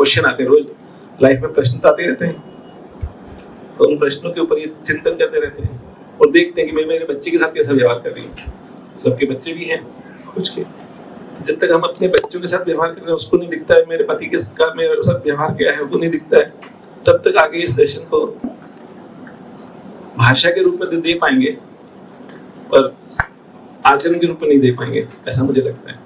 Question आते हैं, रोज life में प्रश्न तो आते रहते हैं, तो उन प्रश्नों के ऊपर ये चिंतन करते रहते हैं और देखते हैं कि मैं मेरे बच्चे के साथ कैसा व्यवहार कर रही हूँ। सबके बच्चे भी हैं कुछ के, जब तक हम अपने बच्चों के साथ व्यवहार कर रहे हैं उसको नहीं दिखता है मेरे पति के साथ मेरे साथ व्यवहार क्या है वो नहीं दिखता है, तब तक आगे इस दर्शन को भाषा के रूप में दे पाएंगे और आचरण के रूप में नहीं दे पाएंगे, ऐसा मुझे लगता है।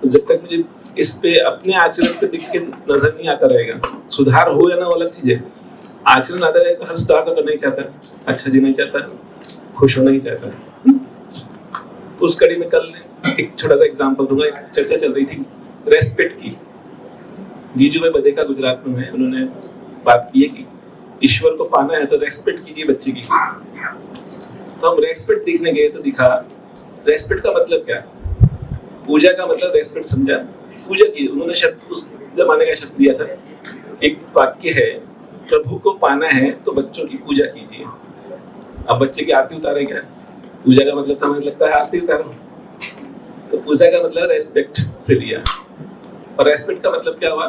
तो जब तक मुझे इस पे अपने आचरण पे दिख के नजर नहीं आता रहेगा, सुधार हो या ना वो अलग चीज है, आचरण आता रहेगा तो हर सुधार तो करना ही चाहता है, अच्छा जीना ही चाहता है, खुश होना ही चाहता है। तो उस कड़ी में कल एक छोटा सा एग्जांपल दूंगा। एक चर्चा चल रही थी रेस्पेक्ट की, गीजू भाई बदेका गुजरात में है, उन्होंने बात की है कि ईश्वर को पाना है तो रेस्पेक्ट कीजिए बच्चे की। तो हम रेस्पेक्ट देखने गए तो दिखा रेस्पेक्ट का मतलब क्या, पूजा का मतलब रेस्पेक्ट समझा, पूजा की उन्होंने शब्द उस जमाने का शब्द दिया था। एक वाक्य है प्रभु को पाना है तो बच्चों की पूजा कीजिए। अब बच्चे की आरती उतारे क्या, पूजा का मतलब तो हमें लगता है आरती उतारो, तो पूजा का मतलब रेस्पेक्ट से लिया। और रेस्पेक्ट का मतलब क्या हुआ,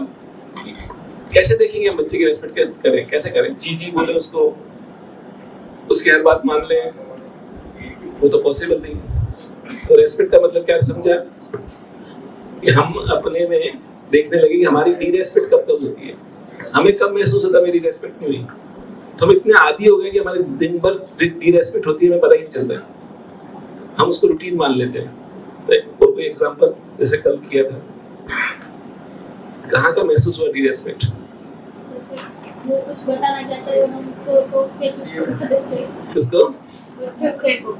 कैसे देखेंगे हम बच्चे की रेस्पेक्ट कैसे करें, जी बोले उसको, उसकी हर बात मान लें, वो तो पॉसिबल नहीं। तो रेस्पेक्ट का मतलब क्या समझा कि हम अपने में देखने लगे कि हमारी डी रेस्पेक्ट कब होती है, हमें कब महसूस होता है मेरी रेस्पेक्ट नहीं हुई, तो हम इतने आदी हो गए कि हमारे दिन भर डी रेस्पेक्ट होती है हमें पता ही नहीं चलता है, हम उसको रूटीन मान लेते हैं। तो कोई एग्जांपल जैसे कल किया था, कहाँ का महसूस हुआ डी रेस्पेक्ट, वो कुछ बताना चाहते हैं हम उसको किसको,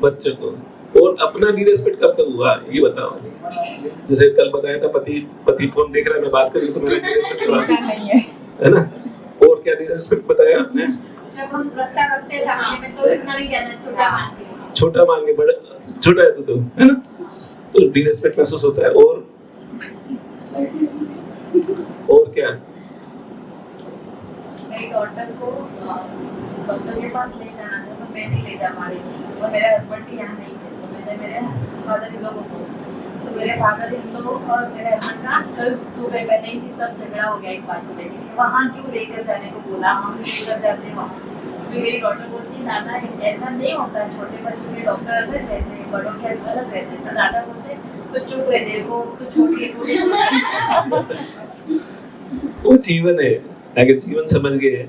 बच्चों को। और अपना डी रेस्पेक्ट कब हुआ ये बताओ। जैसे कल बताया था पति फोन देख रहा है, मैं बात कर रही हूँ तो मेरा डी रेस्पेक्ट नहीं है ना। और क्या डी रेस्पेक्ट बताया आपने, जब हम प्रस्ताव रखते हैं में तो सुनना नहीं चाहता, छोटा मान के बड़ा छोटा है तो है ना, तो डी रेस्पेक्ट महसूस होता है। और क्या, मेरी डॉटर को डॉक्टर के पास ले जाना था तो मैं नहीं ले जा पा रही थी और मेरे हस्बैंड भी यहाँ नहीं थे, तो मैंने मेरे फादर इन लोगों को, तो मेरे फादर इन लोग और मेरे हस्बैंड का कल सुबह मैं नहीं थी तब झगड़ा हो गया एक बात को लेकर, वहाँ क्यों लेकर जाने को बोला, हम लेकर जाते वहाँ। मेरी डॉटर बोलती दादा ऐसा नहीं होता, छोटे बच्चों के डॉक्टर अलग रहते हैं, बड़ों के अलग रहते हैं, तो दादा बोलते तो चुप रहते वो तो छोटे वो जीवन है, अगर जीवन समझ गए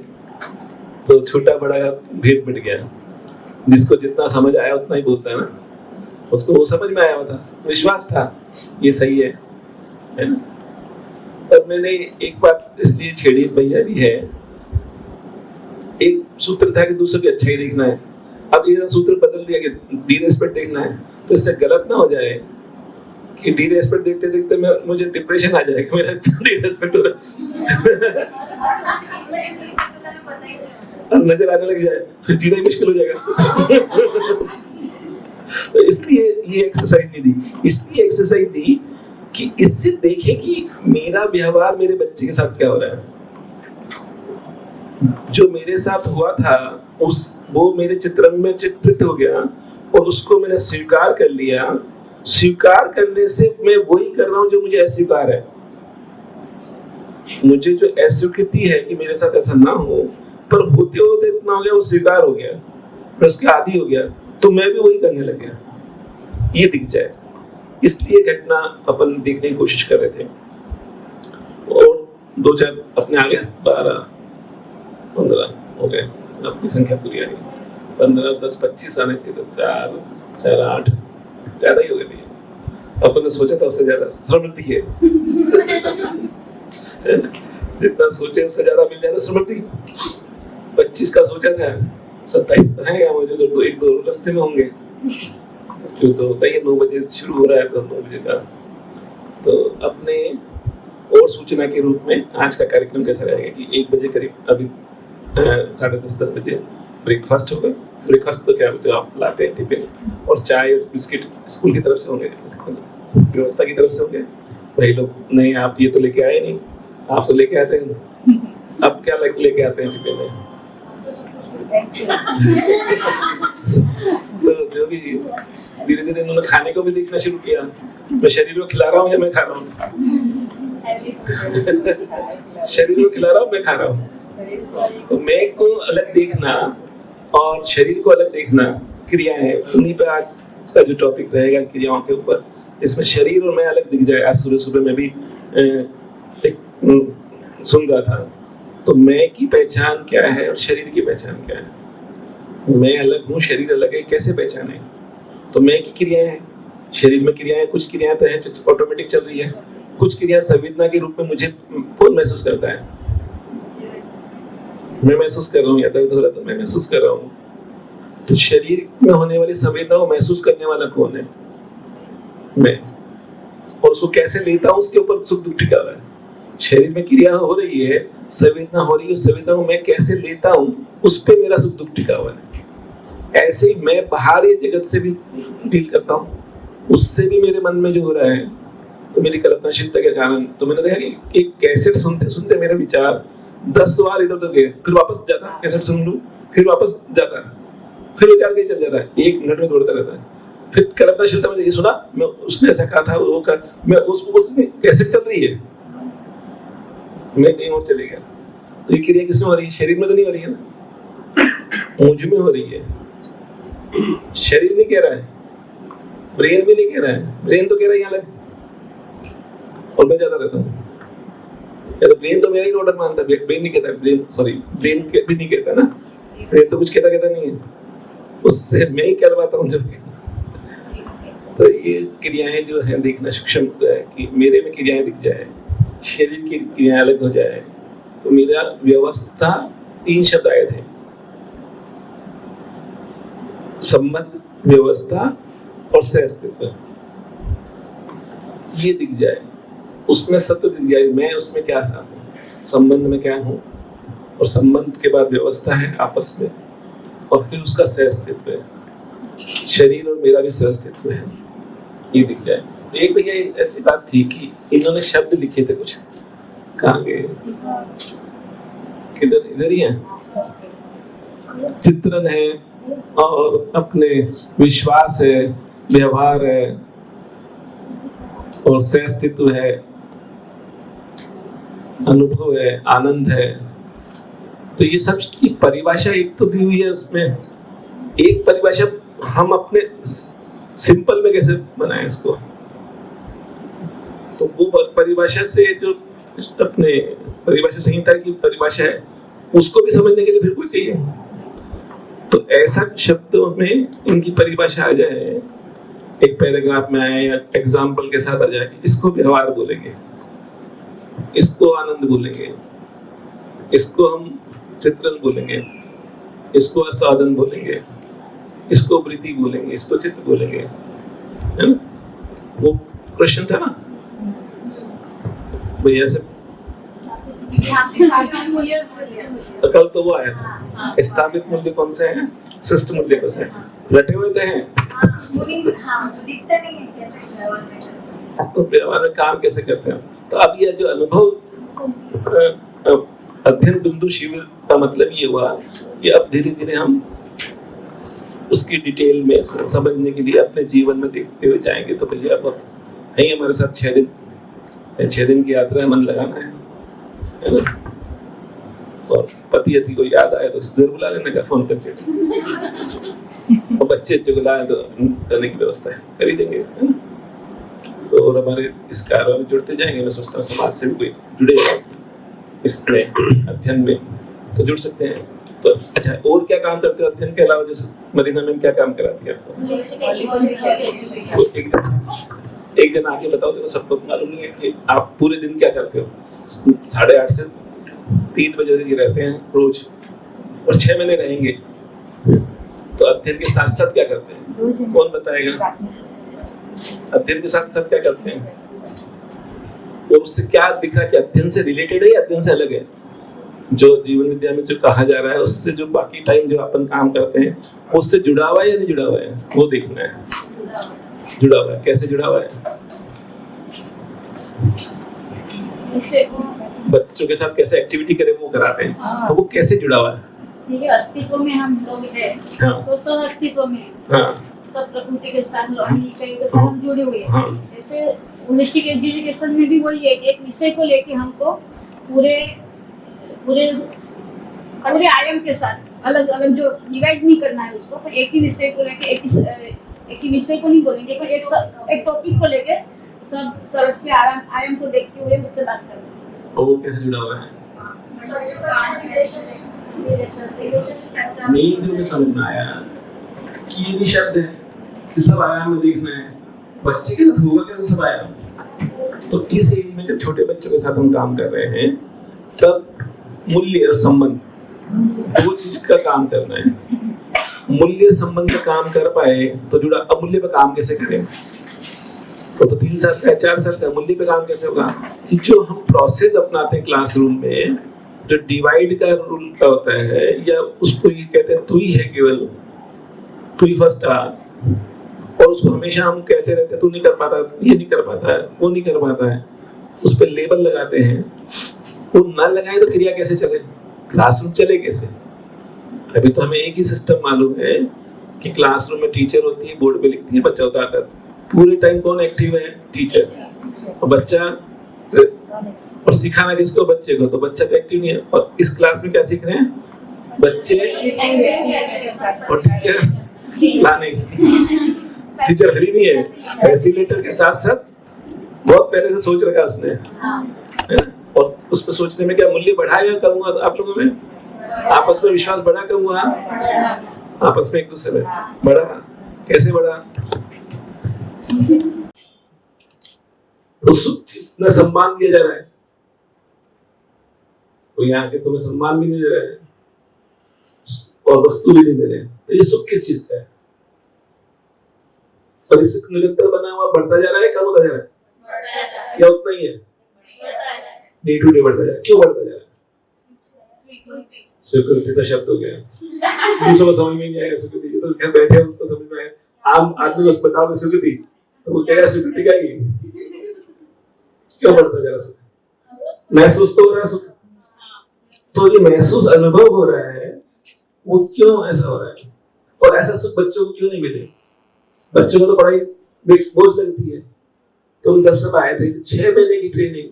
तो छोटा बड़ा का भेद मिट गया। जिसको जितना समझ आया उतना ही बोलता है ना, उसको वो समझ में आया होता, विश्वास था ये सही है ना। और मैंने एक बात इसलिए छेड़ी, भैया भी है, एक सूत्र था कि दूसरों की अच्छाई देखना है, अब ये सूत्र बदल दिया कि डी रेस्पेक्ट देखना है। तो इससे गलत ना हो जाए कि डी रेस्पेक्ट देखते देखते मुझे डिप्रेशन आ जाए कि मेरा डी रेस्पेक्ट हो रहा है, नजर आने लग जाए, फिर जीना ही मुश्किल हो जाएगा। तो इसलिए ये एक्सरसाइज नहीं दी, इसलिए एक्सरसाइज दी कि इससे देखे कि मेरा व्यवहार मेरे बच्चे के साथ क्या हो रहा है। जो मेरे साथ हुआ था वो मेरे चित्रण में चित्रित हो गया और उसको मैंने स्वीकार कर लिया। स्वीकार करने से मैं वही कर रहा हूं जो मुझे अस्वीकार है। मुझे जो अस्वीकृति है कि मेरे साथ ऐसा ना हो, पर होते होते इतना हो गया, वो स्वीकार हो गया, मैं उसके आदी हो गया, तो मैं भी वही करने लग गया, ये दिख जाए। इसलिए घटना अपन देखने की कोशिश कर रहे थे। और 2-4 अपने आगे 12-15 हो गए, अपनी संख्या पूरी आ गई। 15, 10, 25 आने चाहिए, तो 4, 8 ज्यादा ही हो गए। अपन ने सोचा था उससे ज्यादा समृद्धि है। जितना सोचे उससे ज्यादा मिल जाता समृद्धि। 25 का सोचा था, 27 तो है मुझे, तो 1-2 रास्ते में होंगे, क्यों तो होता ही 9 बजे शुरू हो रहा है, तो 9 बजे का। तो अपने और सूचना के रूप में आज का कार्यक्रम कैसा रहेगा कि 1 बजे करीब, अभी 10:30 बजे ब्रेकफास्ट होगा। ब्रेकफास्ट तो क्या होता है, आप लाते हैं टिफिन, और चाय और बिस्किट स्कूल की तरफ से होंगे, व्यवस्था की तरफ से होंगे। भाई लोग नहीं, आप ये तो लेके आए नहीं, आप तो लेके आते हैं। अब क्या लेके आते हैं टिफिन में? तो जो भी धीरे धीरे इन्होंने खाने को भी देखना शुरू किया, मैं शरीर को खिला रहा हूँ या मैं खा रहा हूँ। हेल्दी फूड शरीर को खिला रहा हूँ, मैं खा रहा हूँ। तो मैं को अलग देखना और शरीर को अलग देखना, क्रियाएं, उन्हीं पे आज का जो टॉपिक रहेगा क्रियाओं के ऊपर, इसमें शरीर और मैं अलग दिख जाए। आज सुबह सुबह मैं भी सुन रहा था, तो मैं की पहचान क्या है और शरीर की पहचान क्या है। मैं अलग हूँ, शरीर अलग है, कैसे पहचाने? तो मैं की क्रियाएं हैं, शरीर में क्रियाएं, कुछ क्रियाएं तो है ऑटोमेटिक चल रही है, कुछ क्रिया संवेदना के रूप में मुझे कौन महसूस करता है? मैं महसूस कर रहा हूँ, या दर्द हो रहा तो मैं महसूस कर रहा हूँ। तो शरीर में होने वाली संवेदना को महसूस करने वाला कौन है? मैं। और उसको कैसे लेता हूँ, उसके ऊपर सुख दुख टिका हुआ है। शरीर में क्रिया हो रही है, संवेदना हो रही है, उस संवेदना को मैं कैसे लेता हूँ, उस पे मेरा सुख दुख टिका हुआ है। ऐसे ही मैं बाहरी जगत से भी डील करता हूँ, उससे भी मेरे मन में जो हो रहा है, तो मेरी कल्पनाशीलता के कारण, तो मैंने देखा कि एक कैसेट सुनते सुनते मेरे विचार 10 बार इधर उधर गए, फिर वापस जाता, कैसेट सुन लूं, फिर वापस जाता, फिर विचार के चल जाता है, 1 मिनट में दौड़ता रहता है। फिर कल्पनाशीलता में ये सुना, मैं उसने ऐसा कहा था, वो कर, मैं उसमें कैसेट चल रही है, मैं कहीं और चले गया। तो ये क्रिया किसमें हो रही है? शरीर में तो नहीं हो रही है ना, मुझ में हो रही है। शरीर नहीं कह रहा है, ब्रेन भी नहीं कह रहा है, ब्रेन तो कह रहा है यहाँ लग, और मैं जाता रहता हूँ। या तो ब्रेन तो मेरा ही ऑर्डर मानता है, ब्रेन नहीं कहता, ब्रेन सॉरी ब्रेन भी नहीं कहता ना, ब्रेन तो कुछ कहता नहीं है, उससे मैं ही कहलवाता हूँ जब। तो ये क्रियाएं जो है देखना सूक्ष्म होता है कि मेरे में क्रियाएं दिख जाए, शरीर की क्रियाएं अलग हो जाए, तो मेरा व्यवस्था 3 शब्द आए थे, संबंध, व्यवस्था और सहअस्तित्व। ये दिख जाए, उसमें सत्य दिख जाए, मैं उसमें क्या था, संबंध में क्या हूँ, और संबंध के बाद व्यवस्था है आपस में, और फिर उसका सहअस्तित्व है, शरीर और मेरा भी सहअस्तित्व है, ये दिख जाए। तो एक भैया ऐसी बात थी कि इन्होंने शब्द लिखे थे कुछ, कहाँ गए, किधर, इधर ही है, चित्रण है और अपने विश्वास है, व्यवहार है और सहअस्तित्व है, अनुभव है, आनंद है। तो ये सब की परिभाषा एक तो दी हुई है, उसमें एक परिभाषा हम अपने सिंपल में कैसे बनाएं इसको, तो वो परिभाषा से जो अपने परिभाषा संहिता की परिभाषा है, उसको भी समझने के लिए फिर कोई चाहिए। तो ऐसा शब्दों में इनकी परिभाषा आ जाए, एक पैराग्राफ में आए या एग्जाम्पल के साथ आ जाए, इसको व्यवहार बोलेंगे, इसको आनंद बोलेंगे, इसको हम चित्रण बोलेंगे, इसको आस्वादन बोलेंगे, इसको वृत्ति बोलेंगे, इसको चित्त बोलेंगे, है ना? वो प्रश्न था ना भैया से, कल तो वो आया था, स्थापित मूल्य कौन से हैं, शिष्ट मूल्य कौन से हैं, रटे हुए तो हैं, तो व्यवहार में काम कैसे करते हैं। तो अब ये जो अनुभव अध्ययन बिंदु शिविर का मतलब ये हुआ कि अब धीरे धीरे हम उसकी डिटेल में समझने के लिए अपने जीवन में देखते हुए जाएंगे। तो भैया अब है हमारे साथ 6 दिन की यात्रा है, मन लगाना है ना? और पति यदि को याद आए तो सीधे बुला लेने का फोन करके, और बच्चे को लाए तो करने की व्यवस्था है, कर ही देंगे, है ना? तो और हमारे इस कार्य में जुड़ते जाएंगे। मैं सोचता हूँ समाज से भी कोई जुड़ेगा इसमें अध्ययन में तो जुड़ सकते हैं। तो अच्छा, और क्या काम करते हो अध्ययन के अलावा? जैसे मरीना मैम क्या काम कराती है आपको? तो एक दिन आके बताओ, देखो सबको मालूम नहीं है कि आप पूरे दिन क्या करते हो। 8:30 से 3 बजे तक रहते हैं रोज, और 6 महीने रहेंगे, तो अध्ययन के साथ साथ क्या करते हैं? कौन बताएगा? अध्ययन के साथ साथ क्या करते हैं, और उससे क्या दिख रहा है कि अध्ययन से रिलेटेड है या अध्ययन से अलग है? जो जीवन विद्या में जो कहा जा रहा है उससे जो बाकी टाइम जो अपन काम करते हैं उससे जुड़ा हुआ है या नहीं जुड़ा हुआ है, वो देखना है। जुड़ा हुआ है, कैसे जुड़ा हुआ है? बच्चों के साथ कैसे एक्टिविटी करें वो कराते हैं, तो वो कैसे जुड़ा हुआ है? ये अस्तित्व में हम लोग हैं, हाँ। तो सह अस्तित्व में, हाँ, सब प्रकृति के साथ लॉन्ग के साथ हम जुड़े हुए हैं। हाँ। जैसे होलिस्टिक एजुकेशन में भी वही है, एक विषय को लेके हमको पूरे पूरे पूरे आयाम के साथ अलग अलग जो डिवाइड नहीं करना है उसको, पर एक ही विषय को लेके एक ही विषय को नहीं बोलेंगे, पर एक टॉपिक को लेके सब तरफ से आयाम को देखते हुए उससे बात करते हैं। और वो कैसे जुड़ा हुआ है? मेन जो मैं समझ में आया कि ये भी शब्द है कि सब आयाम में देखना है, बच्चे के साथ होगा कैसे सब आयाम? तो इस एज में जब छोटे बच्चों के साथ हम काम कर रहे हैं तब मूल्य और संबंध दो चीज का काम करना है। मूल्य संबंध का काम कर पाए तो जुड़ा, अब मूल्य पे काम कैसे करें? तो 3 साल का 4 साल का मूल्य पे काम कैसे होगा? कि जो हम प्रोसेस अपनाते हैं क्लासरूम में, जो डिवाइड का रूल का होता है, या उसको ये कहते हैं तू ही है, केवल तू ही फर्स्ट आ, और उसको हमेशा हम कहते रहते हैं तू नहीं कर पाता, ये नहीं कर पाता है, वो नहीं कर पाता है, उस पर लेबल लगाते हैं। वो ना लगाए तो क्रिया कैसे चले, क्लासरूम चले कैसे? अभी तो हमें एक ही सिस्टम मालूम है कि क्लासरूम में टीचर होती है, बोर्ड पे लिखती है, बच्चा उतारता है, पूरे टाइम कौन एक्टिव है? टीचर। और बच्चा, और सिखाना किसको? बच्चे को। तो बच्चा तो एक्टिव नहीं है। और इस क्लास में क्या सीख रहे हैं? बच्चे और टीचर लाने। टीचर हरी नहीं है, फैसिलिटेटर के साथ साथ बहुत पहले से सोच रखा उसने, है ना? और उस पर सोचने में क्या मूल्य बढ़ा या कम हुआ? आप लोगों में आपस में विश्वास बढ़ा कम हुआ? आपस में एक दूसरे में बढ़ा। कैसे बढ़ा? तो सुख में सम्मान दिया जा रहा है, तो यहाँ के तुम्हें सम्मान भी नहीं दे रहे हैं और वस्तु भी नहीं दे रहे हैं। तो ये सुख किस चीज का है? और ये सुख निरंतर बना हुआ बढ़ता जा रहा है, कम होता जा रहा है, या उतना ही है? डे टू डे बढ़ता जा रहा है। क्यों बढ़ता जा रहा है? स्वीकृति तो शब्द हो गया, दूसरों को समझ में नहीं आएगा स्वीकृति, तो घर बैठे उसको समझ में आएगा। आम आदमी को बताओ स्वीकृति, तो वो कहेगा स्वीकृति क्या है? क्यों बढ़ता जा रहा सुख? महसूस तो हो रहा है सुख, तो ये महसूस अनुभव हो रहा है, वो क्यों ऐसा हो रहा है? और ऐसा सुख बच्चों को क्यों नहीं मिले? बच्चों को तो पढ़ाई बोझ लगती है। तो जब सब आए थे 6 महीने की ट्रेनिंग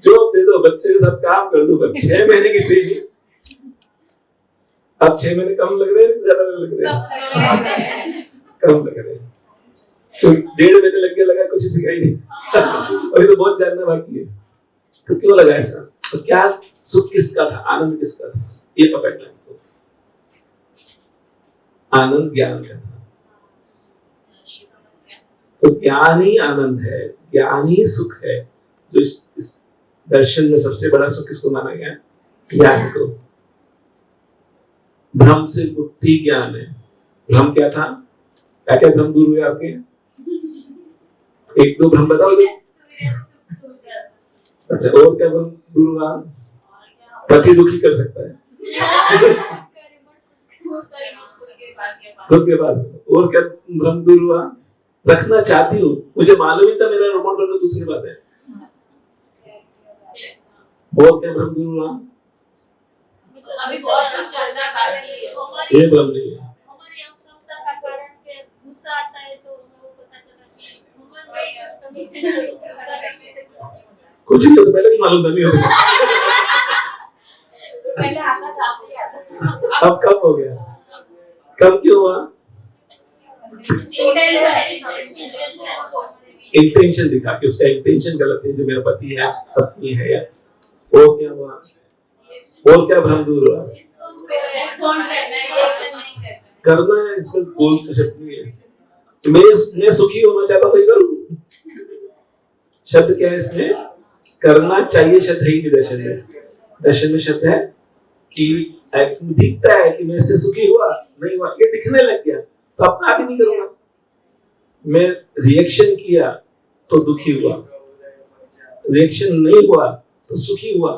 जॉब दे दो, बच्चे के साथ काम कर दो, 6 महीने की ट्रेनिंग। अब 6 महीने कम लग रहे हैं, ज्यादा लग रहे हैं? कम लग रहे हैं। तो 1.5 महीने लग गया, लगा कुछ सिखा ही नहीं अभी तो बहुत जानना बाकी है। तो क्यों लगा ऐसा? तो क्या सुख किसका था, आनंद किसका था? ये पकड़ना है। आनंद ज्ञान का था। तो ज्ञान ही आनंद है, ज्ञान ही सुख है। जो इस दर्शन में सबसे बड़ा सुख किसको माना गया? ज्ञान को। भ्रम से मुक्ति ज्ञान है। भ्रम क्या था? क्या क्या भ्रम दूर हुए आपके? 1-2 भ्रम बताओ। अच्छा, और क्या भ्रम दूर हुआ? पति दुखी कर सकता है खुद के बाद। और क्या भ्रम दूर हुआ? रखना चाहती हूँ, मुझे मालूम ही था मेरा रिमोट करना दूसरी बात है। और क्या भ्रम दूर हुआ? अभी बहुत चर्चा कर रही है। ये भ्रम नहीं है। हमारी अक्षमता का कारण के गुस्सा आता है, तो हमें पता चला कि उम्र में गुस्सा करने से कुछ नहीं होता, पहले नहीं मालूम था, नहीं होता। पहले आता था, अब कब हो गया? कब क्यों हुआ? इंटेंशन दिखा कि उसका इंटेंशन गलत है, जो मेरा पति है, पत्नी है, या और क्या हुआ? और क्या भ्रम दूर हुआ? करना है, इसमें बोल शब्द नहीं है। मैं सुखी होना चाहता तो ये करूं। शब्द क्या है इसमें? करना चाहिए शब्द है ही नहीं दर्शन में। दर्शन में शब्द है कि दिखता है कि मैं इससे सुखी हुआ नहीं हुआ, ये दिखने लग गया तो अपना आप ही नहीं करूंगा। मैं रिएक्शन किया तो दुखी हुआ, रिएक्शन नहीं हुआ तो सुखी हुआ,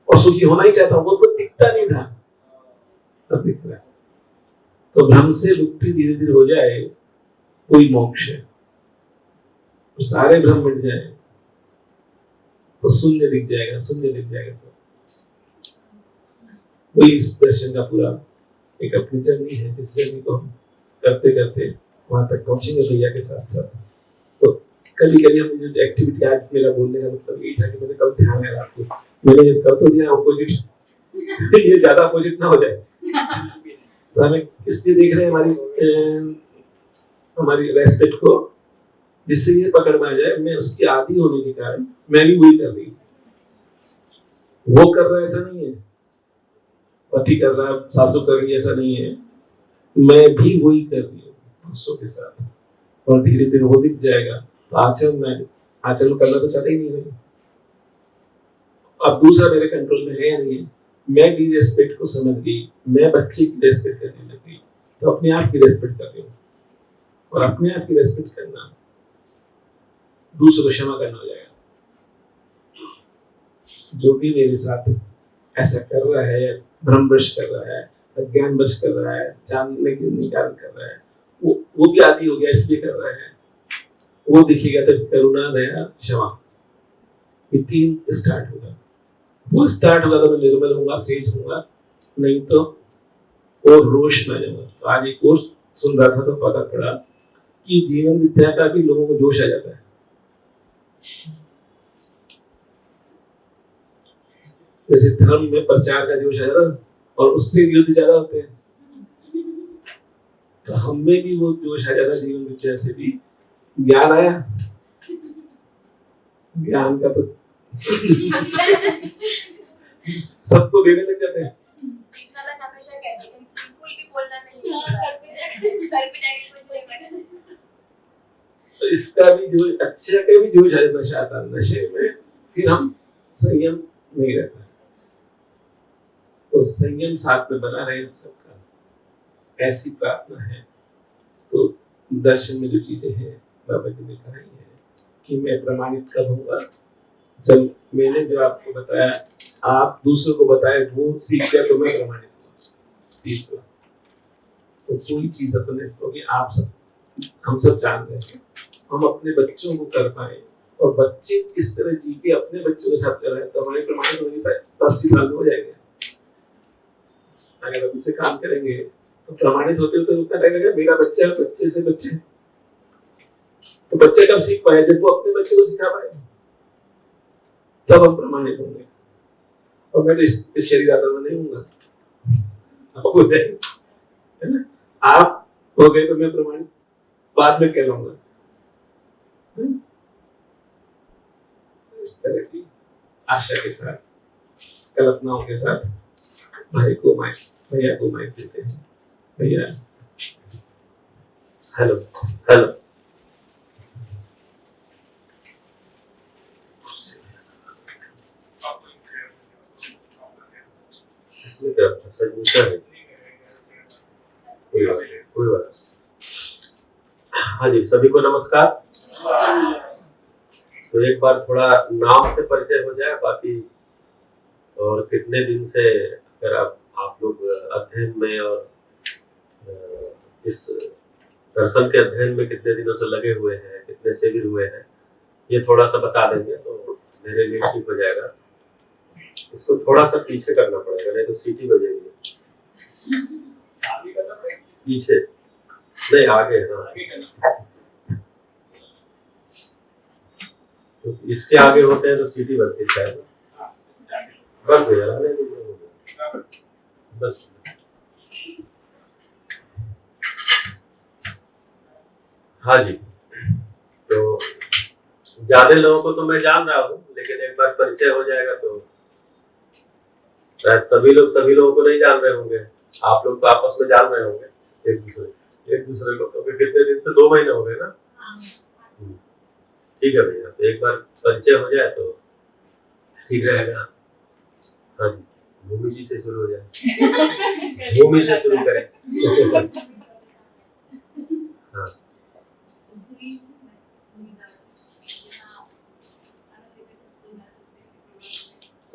और सुखी होना ही चाहता, वो तो दिखता नहीं था, अब दिख रहा है। तो भ्रम से मुक्ति धीरे धीरे हो जाए, कोई मोक्ष है। तो सारे भ्रम मिट जाए तो शून्य दिख जाएगा, शून्य दिख जाएगा। तो वही इस दर्शन का पूरा एक अपनी जर्नी है, जिस जर्नी को हम करते करते वहां तक पहुंचेंगे भैया के साथ साथ। तो कभी कभी हमने जो एक्टिविटी, आज मेरा बोलने का मतलब यही था कि मैंने कब ध्यान है आपको, मैंने ये कर तो दिया ऑपोजिट ये ज्यादा ऑपोजिट ना हो जाए। तो हमें इसलिए देख रहे हैं हमारी रेस्पेक्ट को, जिससे ये पकड़ में आ जाए मैं उसकी आदी होने के कारण मैं भी वही कर रही हूँ। वो कर रहा है ऐसा नहीं है, पति कर रहा है, सासू कर रही है ऐसा नहीं है, मैं भी वही कर रही हूँ दूसरों के साथ। और धीरे धीरे वो दिख जाएगा तो आचरण करना तो चाहता ही नहीं है। अब दूसरा मेरे कंट्रोल में है या नहीं है, मैं भी रेस्पेक्ट को समझ गई, मैं बच्चे की रेस्पेक्ट करने लग गई, तो अपने आप की रेस्पेक्ट कर रही हूँ। और अपने आप की रेस्पेक्ट करना दूसरों को क्षमा करना हो जाएगा। जो भी मेरे साथ ऐसा कर रहा है, भ्रमवश कर रहा है, अज्ञानवश कर रहा है, जानने के निकाल कर रहा है, वो भी आदि हो गया इसलिए कर रहा है, वो दिखेगा तो करुणा, दया, क्षमा, ये तीन स्टार्ट होगा। वो स्टार्ट होगा तो मैं निर्मल होऊंगा, सेज होऊंगा, नहीं तो और रोष में आ जाऊंगा। तो आज एक कोर्स सुन रहा था तो पता पड़ा कि जीवन विद्या का भी लोगों को जोश आ जाता है। जैसे धर्म में प्रचार का जोश आ जाता है और उससे युद्ध ज्यादा होते हैं, तो हम में भी वो जोश आ जाता है। जीवन विद्या से भी ज्ञान आया, ज्ञान का तो सबको देने लग जाते हैं। हमेशा कहते हैं बिल्कुल भी बोलना नहीं है, घर पे जाके कुछ नहीं करना। तो इसका भी जो अच्छा का भी जोश आ जाता, नशा आता, नशे में फिर हम संयम नहीं रहता। तो संयम साथ में बना रहे हम सबका, ऐसी प्रार्थना है। तो दर्शन में जो चीजें हैं बाबा जी ने कराई है कि मैं प्रमाणित कब होऊंगा, जब मैंने जो आपको बताया, आप दूसरों को बताए, वो सीख गया तो मैं प्रमाणित हुआ। तीसरा तो कोई चीज अपने कि आप सब, हम सब जान रहे हैं, हम अपने बच्चों को कर पाए और बच्चे इस तरह जी के अपने बच्चों के साथ कर रहे हैं, तो हमारे प्रमाणित होने का 80 साल में हो जाएंगे। अगर अभी से काम करेंगे तो प्रमाणित होते होते उतना टाइम लगेगा। मेरा बच्चा बच्चे से बच्चे, तो बच्चे कब सीख पाए, जब वो अपने बच्चे को सिखा पाए, तब हम प्रमाणित होंगे। और मैं तो इस शरीर आत्मा में नहीं हूँगा, है ना। आप हो गए तो मैं प्रमाणित बाद में कहलाऊंगा। इस तरह की आशा के साथ, कल्पनाओं के साथ भैया को माइक देते हैं। भैया हेलो हेलो। इसमें क्या सच पूछा है? कोई बात। हाँ जी, सभी को नमस्कार। तो एक बार थोड़ा नाम से परिचय हो जाए, बाकी और कितने दिन से अगर आप लोग अध्ययन में और इस दर्शन के अध्ययन में कितने दिनों से लगे हुए हैं, कितने शिविर हुए हैं, ये थोड़ा सा बता देंगे तो मेरे लिए ठीक हो जाएगा। इसको थोड़ा सा पीछे करना पड़ेगा, नहीं तो सीटी बजेगी। पीछे नहीं, आगे। हाँ, तो इसके आगे होते हैं तो सीटी बजती है। बस भैया, बस। हाँ जी, तो ज्यादा लोगों को तो मैं जान रहा हूँ, लेकिन एक बार परिचय हो जाएगा तो शायद सभी लोगों को नहीं जान रहे होंगे। आप लोग तो आपस में जान रहे होंगे एक दूसरे को। तो कितने दिन से, 2 महीने हो गए ना? ठीक है भैया, तो एक बार परिचय हो जाए तो ठीक रहेगा। हाँ जी, भूमि जी से शुरू हो जाए। भूमि से शुरू करें। हाँ,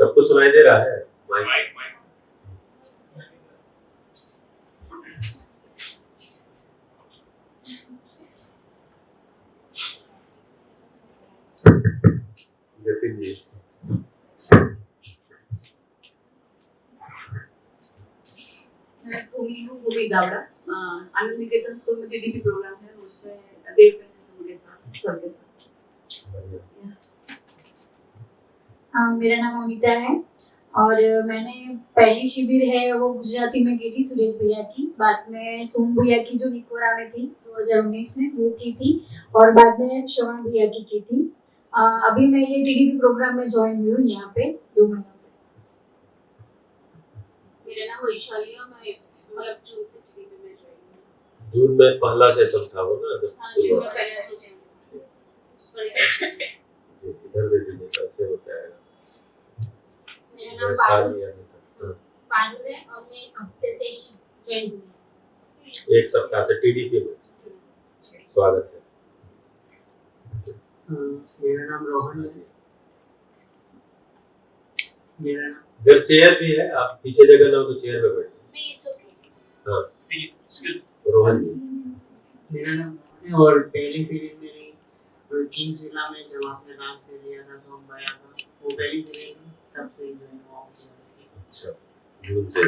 सबको सुनाई दे रहा है? माइक जतिन जी। मैं भूमि हूँ, दावड़ा आनंद निकेतन स्कूल में टीडीपी प्रोग्राम है, उसमें 1.5 महीने से उनके साथ सर के साथ। मेरा नाम अमिता है और मैंने पहली शिविर है वो गुजराती में की थी सुरेश भैया की, बाद में सोम भैया की जो निकोरा में थी 2019 में वो की थी, और बाद में श्रवण भैया की थी। अभी मैं ये टीडीपी प्रोग्राम में ज्वाइन हुई हूँ यहाँ पे 2 महीनों से। मेरा नाम वैशाली है, मैं मतलब जून से टीडीपी में ज्वाइन हुई। जून में पहला सेशन था वो ना, हाँ, जून में पहला सेशन इधर भी दीजिए कैसे होता है। मेरा नाम साल या नहीं था। पारुल है और मैं 1 हफ्ते से ही ज्वाइन हुई। 1 सप्ताह से टीडीपी में स्वागत है। मेरा नाम रोहन है। मेरा नाम इधर चेयर भी है, आप पीछे जगह ना हो तो चेयर पे बैठिए। नहीं, इट्स ओके। हाँ रोहन जी। मेरा नाम रोहन है और पहली सीरीज मेरी किंग जिला में जब आपने डांस में लिया था सोम भैया का, वो पहली सीरीज थी, तब से ही ज्वाइन हुआ हूँ। अच्छा जून से।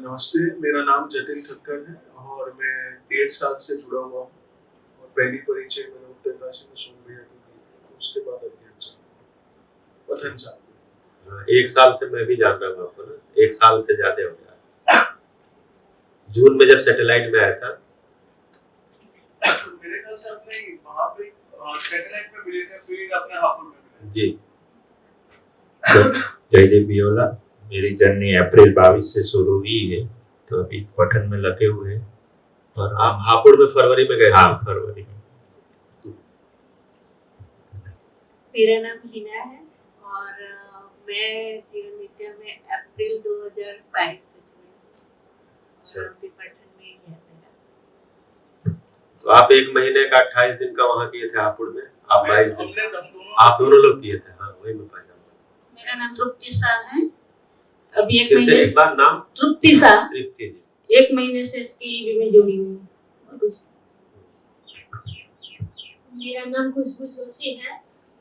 नमस्ते, मेरा नाम जतिन ठक्कर है और मैं 1.5 साल से जुड़ा हुआ हूँ और पहली परिचय मैंने उत्तरकाशी में सोम भैया की थी, उसके बाद अध्ययन चालू पठन चालू। 1 साल से मैं भी जान रहा हूँ आपको ना, 1 साल से ज्यादा हो गया। जून में जब सैटेलाइट में आया था मेरे ख्याल से अपने वहाँ पे सैटेलाइट में मिले थे, फिर अपने हापुड़ में मिले। जी। जयदेव बियोला। मेरी जर्नी अप्रैल 22 से शुरू हुई है, तो अभी पठन में लगे हुए हैं। और आप हापुड़ में फरवरी में गए? हाँ, फरवरी में। मेरा नाम हिना है और मैं जीवन विद्या में अप्रैल 2022 से जुड़ी हूँ और अभी पठन में ही है मेरा। तो आप 1 महीने का 28 दिन का वहाँ किए थे हापुड़ में, आप 22 दिन आप दोनों लोग किए थे। हाँ वही मैं पाया। मेरा नाम तृप्ति शाह है। अभी 1 फिर से महीने एक बार नाम तृप्ति शाह, तृप्ति जी। 1 महीने से इसकी में जुड़ी हूँ। मेरा नाम खुशबू जोशी है।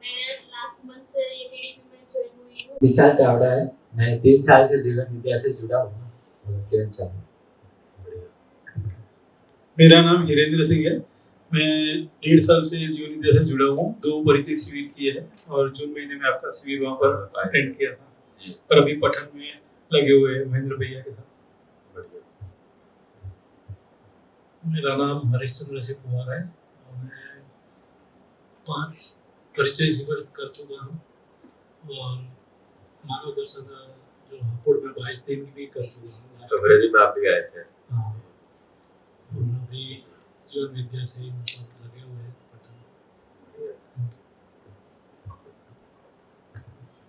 मैं लास्ट मंथ से ये टीडीपी में ज्वाइन हुई हूँ। विशाल चावड़ा है। मैं 3 साल से जीवन विद्या से जुड़ा हूँ और अध्ययन चालू। मेरा नाम हिरेंद्र सिंह है। मैं 1.5 साल से जीवन विद्या से जुड़ा हूँ। 2 परिचय शिविर किए हैं और जून महीने में आपका शिविर वहाँ पर अटेंड किया था, और अभी पठन में लगे हुए हैं महेंद्र भैया के साथ। मेरा नाम हरिश्चंद्र सिंह कुमार है और मैं 5 परिचय शिविर कर चुका हूँ और मानव दर्शन जो हापुड़ में 22 दिन भी कर चुका हूँ। फरवरी में आप भी आए थे। हाँ, और अभी जीवन विद्या से ही मतलब लगे हुए हैं पठन।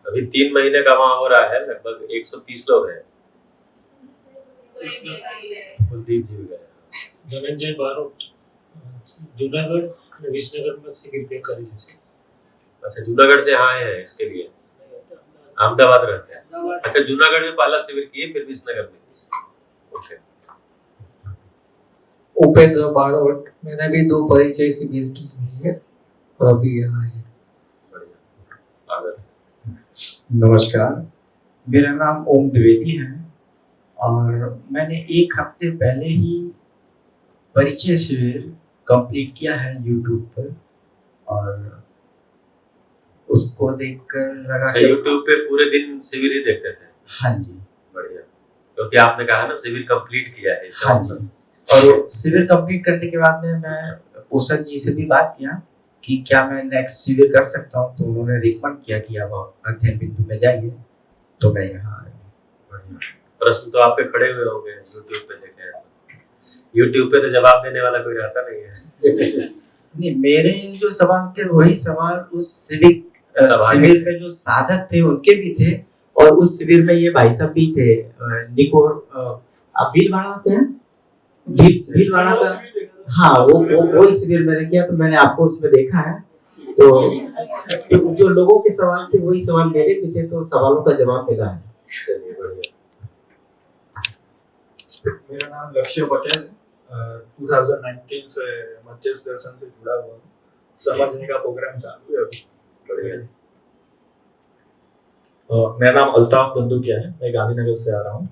अभी 3 महीने का वहाँ हो रहा है, लगभग 130 लोग हैं। कुलदीप जी भी गए। धनंजय बारोट जूनागढ़ विसनगर में शिविर पे करी जैसे। अच्छा जूनागढ़ से यहाँ आए हैं इसके लिए? अहमदाबाद रहते हैं। अच्छा जूनागढ़ में पहला शिविर किए, फिर विसनगर में। ओके। उपेंद्र बारोट। मैंने भी 2 परिचय शिविर की हुई है और अभी यहाँ है। नमस्कार, मेरा नाम ओम द्विवेदी है और मैंने 1 हफ्ते पहले ही परिचय शिविर कंप्लीट किया है YouTube पर और उसको देखकर लगा कि YouTube पे पूरे दिन शिविर ही देखते थे। हाँ जी, बढ़िया, क्योंकि आपने कहा ना शिविर कंप्लीट किया है। हाँ जी, और शिविर कंप्लीट करने के बाद में मैं पोषक जी से भी बात किया कि क्या मैं नेक्स्ट शिविर कर सकता हूँ, तो उन्होंने रिकमेंड किया कि आप अध्ययन बिंदु में जाइए, तो मैं यहाँ आया। प्रश्न तो आपके खड़े हुए होंगे YouTube पे देखे हैं। YouTube पे तो जवाब देने वाला कोई रहता नहीं है। नहीं, मेरे जो सवाल थे वही सवाल उस शिविर में जो साधक थे उनके भी थे, और उस शिविर में ये भाई साहब भी थे। निकोर आप भीलवाड़ा से हैं? भीलवाड़ा का, हाँ, वो शिविर मैंने किया, तो मैंने आपको उसमें देखा है। तो जो लोगों के सवाल थे वही सवाल मेरे भी थे, तो सवालों का जवाब मिला है। मेरा नाम लक्ष्य पटेल है। 2019 से मध्यस्थ दर्शन से जुड़ा हुआ हूँ। समझने का प्रोग्राम चालू है अभी। बढ़िया। मेरा नाम अल्ताफ दंदुकिया है। मैं गांधीनगर से आ रहा हूँ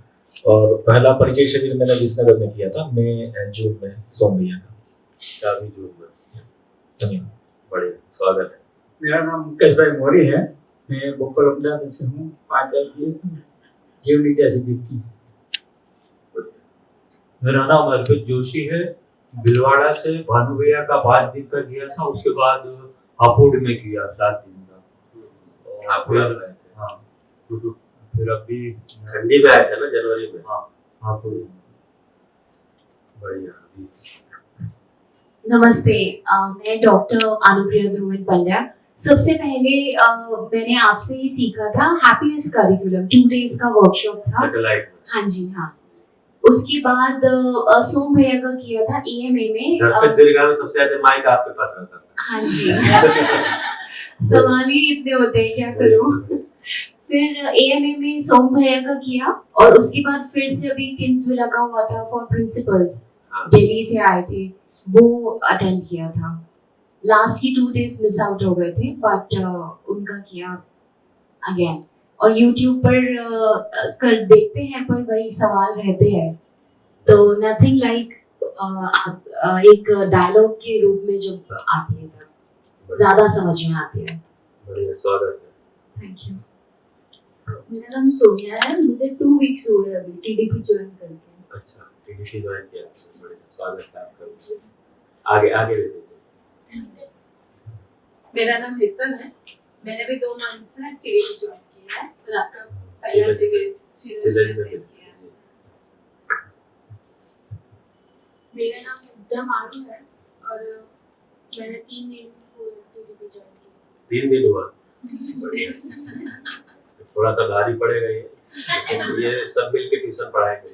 और पहला परिचय शिविर मैंने विसनगर में किया था, मैं जून में सोम भैया का। अभी जून में। धन्यवाद। बढ़िया, स्वागत है। मेरा नाम मुकेश भाई मौर्य है, मैं भोपाल अहमदाबाद से हूँ। 5 आज की जीवन विद्या शिविर की। मेरा नाम अर्पित जोशी है, भिलवाड़ा से भानु भैया का 5 दिन का किया था, उसके बाद हापुड़ में किया 7 दिन का। हाँ, फिर अभी ठंडी में आया था ना, जनवरी में। हाँ, हापुड़। बढ़िया। नमस्ते, मैं डॉक्टर अनुप्रिया ध्रुवन पंड्या। सबसे पहले मैंने आपसे ही सीखा था हैप्पीनेस करिकुलम, 2 डेज का वर्कशॉप था। हाँ जी, हाँ। उसके बाद सोम भैया का किया था EMA में। दर्शक दीर्घा में सबसे ज्यादा माइक आपके पास रहता था। हाँ जी। सवाल ही इतने होते हैं, क्या करूं। फिर AMA में सोम भैया का किया और उसके बाद फिर से अभी किंग्सविल लगा हुआ था फॉर प्रिंसिपल्स, दिल्ली से आए थे, वो अटेंड किया था। लास्ट की 2 डेज मिस आउट हो गए थे, बट उनका किया अगेन। और YouTube पर कर देखते हैं, पर वही सवाल रहते हैं, तो नथिंग लाइक एक डायलॉग के रूप में जब आती है तब ज्यादा समझ में आती है। बढ़िया, स्वागत है। Thank you. मेरा नाम सोनिया है, मुझे 2 वीक्स हुए अभी TDP ज्वाइन करके। अच्छा, TDP ज्वाइन किया। बढ़िया, स्वागत है आपका। आगे आगे दे दीजिए। मेरा नाम हितन है, मैंने भी 2 मंथ्स में TDP ज्वाइन किया है और आपका पहला सीजन में किया है। मेरा नाम मुग्धा मारू है और मैंने 3 दिन हुए TDP ज्वाइन किया। 3 दिन हुआ। थोड़ा सा भारी पड़ेगा ये, लेकिन ये सब मिल के ट्यूशन पढ़ाएंगे।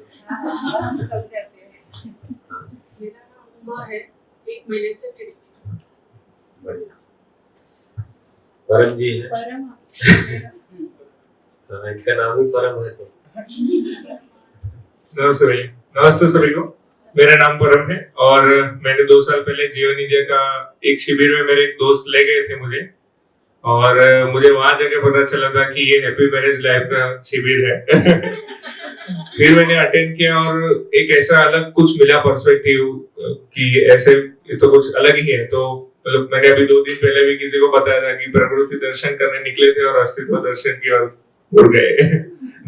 सब कहते हैं। मेरा नाम उमा है, 1 महीने से TDP। बढ़िया। परम जी है। परम। इनका नाम ही परम है तो। नमस्ते सभी को। मेरा नाम परम है और मैंने 2 साल पहले जीवन विद्या का एक शिविर में मेरे एक दोस्त ले गए थे मुझे, और मुझे वहां जाके पता चला था कि ये हैप्पी मैरिज लाइफ का शिविर है। फिर मैंने अटेंड किया और एक ऐसा अलग कुछ मिला पर्सपेक्टिव कि ऐसे ये तो कुछ अलग ही है। तो मतलब मैंने अभी 2 दिन पहले भी किसी को बताया था कि प्रकृति दर्शन करने निकले थे और अस्तित्व दर्शन की ओर मुड़ गए।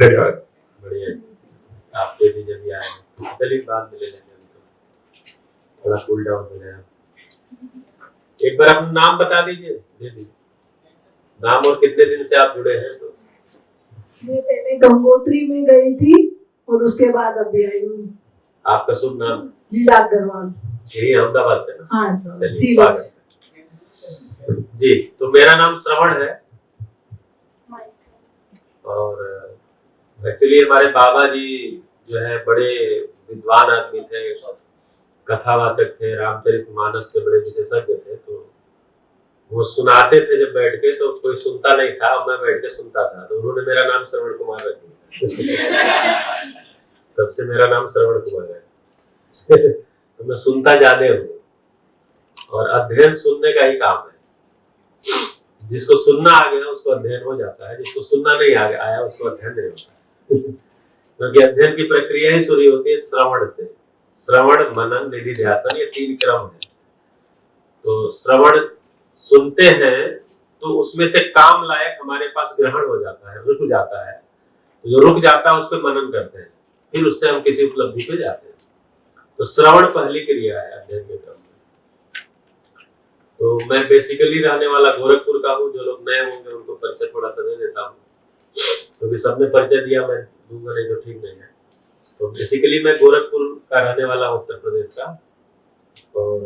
धन्यवाद। बढ़िया, आपके भी जब आए चलिए बाद में ले लेंगे, थोड़ा कूल डाउन हो गया। एक बार अपना नाम बता दीजिए, दे दीजिए नाम और कितने दिन से आप जुड़े हैं। तो मैं पहले गंगोत्री में गई थी और उसके बाद अभी आई हूँ। आपका शुभ नाम? लीला अग्रवाल। यही अहमदाबाद से ना? हाँ स्वागत जी। तो मेरा नाम श्रवण है और एक्चुअली हमारे बाबा जी जो है बड़े विद्वान आदमी थे, कथावाचक थे, रामचरितमानस के बड़े विशेषज्ञ थे। तो वो सुनाते थे जब बैठ के, तो कोई सुनता नहीं था और मैं बैठ के सुनता था, तो उन्होंने मेरा नाम श्रवण कुमार रख दिया। तब से मेरा नाम श्रवण कुमार है। तो मैं सुनता ज्यादा हूँ और अध्ययन सुनने का ही काम है। जिसको सुनना आ गया उसको अध्ययन हो जाता है, जिसको सुनना नहीं आया उसको अध्ययन नहीं होता। क्योंकि अध्ययन की प्रक्रिया ही शुरू होती है श्रवण से। श्रवण, मनन, निधि, ध्यासन, ये 3 क्रम है। तो श्रवण सुनते हैं तो उसमें से काम लायक हमारे पास ग्रहण हो जाता है, रुक जाता है। जो रुक जाता है उस पर मनन करते हैं, फिर उससे हम किसी उपलब्धि पे जाते हैं। तो श्रवण पहली क्रिया है अध्ययन के क्रम में। तो मैं बेसिकली रहने वाला गोरखपुर का हूँ। जो लोग नए होंगे उनको परिचय थोड़ा सा दे देता हूँ, क्योंकि सबने परिचय दिया, मैं दूंगा नहीं तो ठीक नहीं है। तो बेसिकली मैं गोरखपुर का रहने वाला हूँ, उत्तर प्रदेश का। और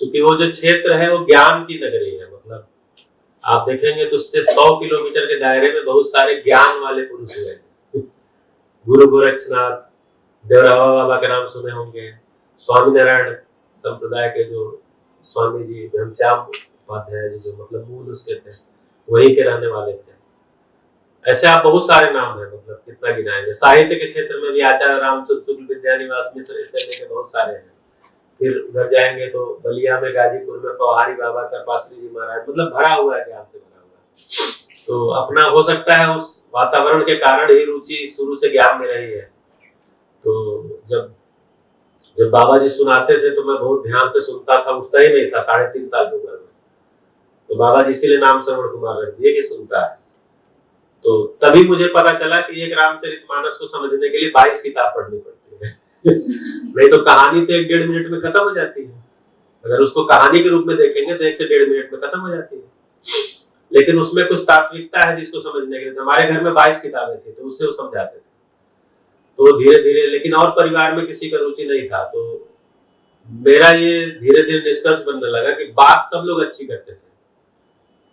क्योंकि वो जो क्षेत्र है वो ज्ञान की नगरी है। मतलब आप देखेंगे तो उससे 100 किलोमीटर के दायरे में बहुत सारे ज्ञान वाले पुरुष हैं। गुरु गोरक्षनाथ, देवरावा बाबा के नाम सुने होंगे, स्वामीनारायण संप्रदाय के जो स्वामी जी घनश्याम उपाध्याय जी, जो मतलब मूल उसके थे, वहीं के रहने वाले थे। ऐसे आप बहुत सारे नाम हैं, मतलब कितना गिनाएंगे। साहित्य के क्षेत्र में भी आचार्य रामचंद्र शुक्ल विद्यानिवास मिश्र से लेके बहुत सारे हैं। फिर उधर जाएंगे तो बलिया में, गाजीपुर में पौहारी बाबा, करपात्री जी महाराज, मतलब भरा हुआ है, ज्ञान से भरा हुआ है। तो अपना हो सकता है उस वातावरण के कारण ही रुचि शुरू से ज्ञान में रही है। तो जब जब बाबा जी सुनाते थे तो मैं बहुत ध्यान से सुनता था, उठता ही नहीं था 3.5 साल की उम्र में। तो बाबा जी इसीलिए नाम श्रवण कुमार रख दिए कि सुनता है। तो तभी मुझे पता चला कि एक रामचरितमानस को समझने के लिए 22 किताब पढ़नी पड़ती है नहीं तो कहानी तो 1-1.5 मिनट में खत्म हो जाती है। अगर उसको कहानी के रूप में देखेंगे तो 1 से 1.5 मिनट में खत्म हो जाती है, लेकिन उसमें कुछ तात्विकता है जिसको समझने के लिए। हमारे घर में 22 किताबें थी तो उससे वो समझाते थे। तो धीरे धीरे, लेकिन और परिवार में किसी का रुचि नहीं था, तो मेरा ये धीरे धीरे निष्कर्ष बनने लगा कि बात सब लोग अच्छी करते थे।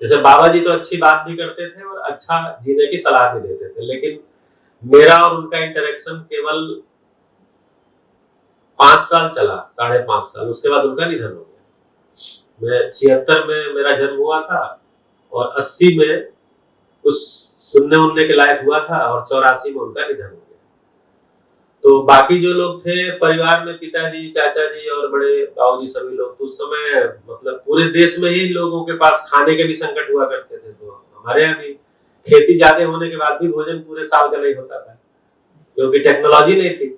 जैसे बाबा जी तो अच्छी बात भी करते थे और अच्छा जीने की सलाह भी देते थे, लेकिन मेरा और उनका इंटरेक्शन केवल 5 साल चला, 5.5 साल। उसके बाद उनका निधन हो गया। मैं 76 में मेरा जन्म हुआ था और 80 में कुछ सुनने उनने के लायक हुआ था और 84 में उनका निधन हो गया। तो बाकी जो लोग थे परिवार में, पिताजी, चाचा जी और बड़े बाबूजी सभी लोग, तो उस समय मतलब पूरे देश में ही लोगों के पास खाने के भी संकट हुआ करते थे। तो हमारे यहाँ भी खेती ज्यादा होने के बाद भी भोजन पूरे साल का नहीं होता था क्योंकि टेक्नोलॉजी नहीं थी।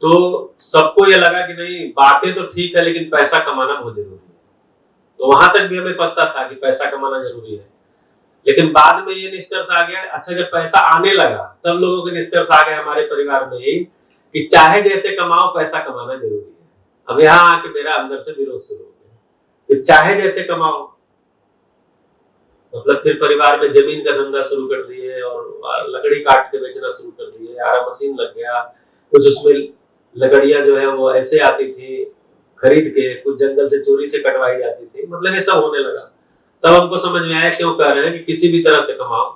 तो सबको ये लगा कि नहीं, बातें तो ठीक है लेकिन पैसा कमाना बहुत जरूरी है। तो वहां तक भी हमें पता था कि पैसा कमाना जरूरी है, लेकिन बाद में ये निष्कर्ष आ गया, अच्छा जब पैसा आने लगा तब लोगों के निष्कर्ष आ गए हमारे परिवार में ही कि चाहे जैसे कमाओ पैसा कमाना जरूरी है। अब यहाँ आके मेरा अंदर से विरोध शुरू हो गया कि चाहे जैसे कमाओ, मतलब फिर परिवार में जमीन का धंधा शुरू कर दिए और लकड़ी काट के बेचना शुरू कर दिए। आरा मशीन लग गया, कुछ उसमें लकड़ियां जो है वो ऐसे आती थी खरीद के, कुछ जंगल से चोरी से कटवाई जाती थी, मतलब ये सब होने लगा। तब हमको समझ में आया क्यों कह रहे हैं कि किसी भी तरह से कमाओ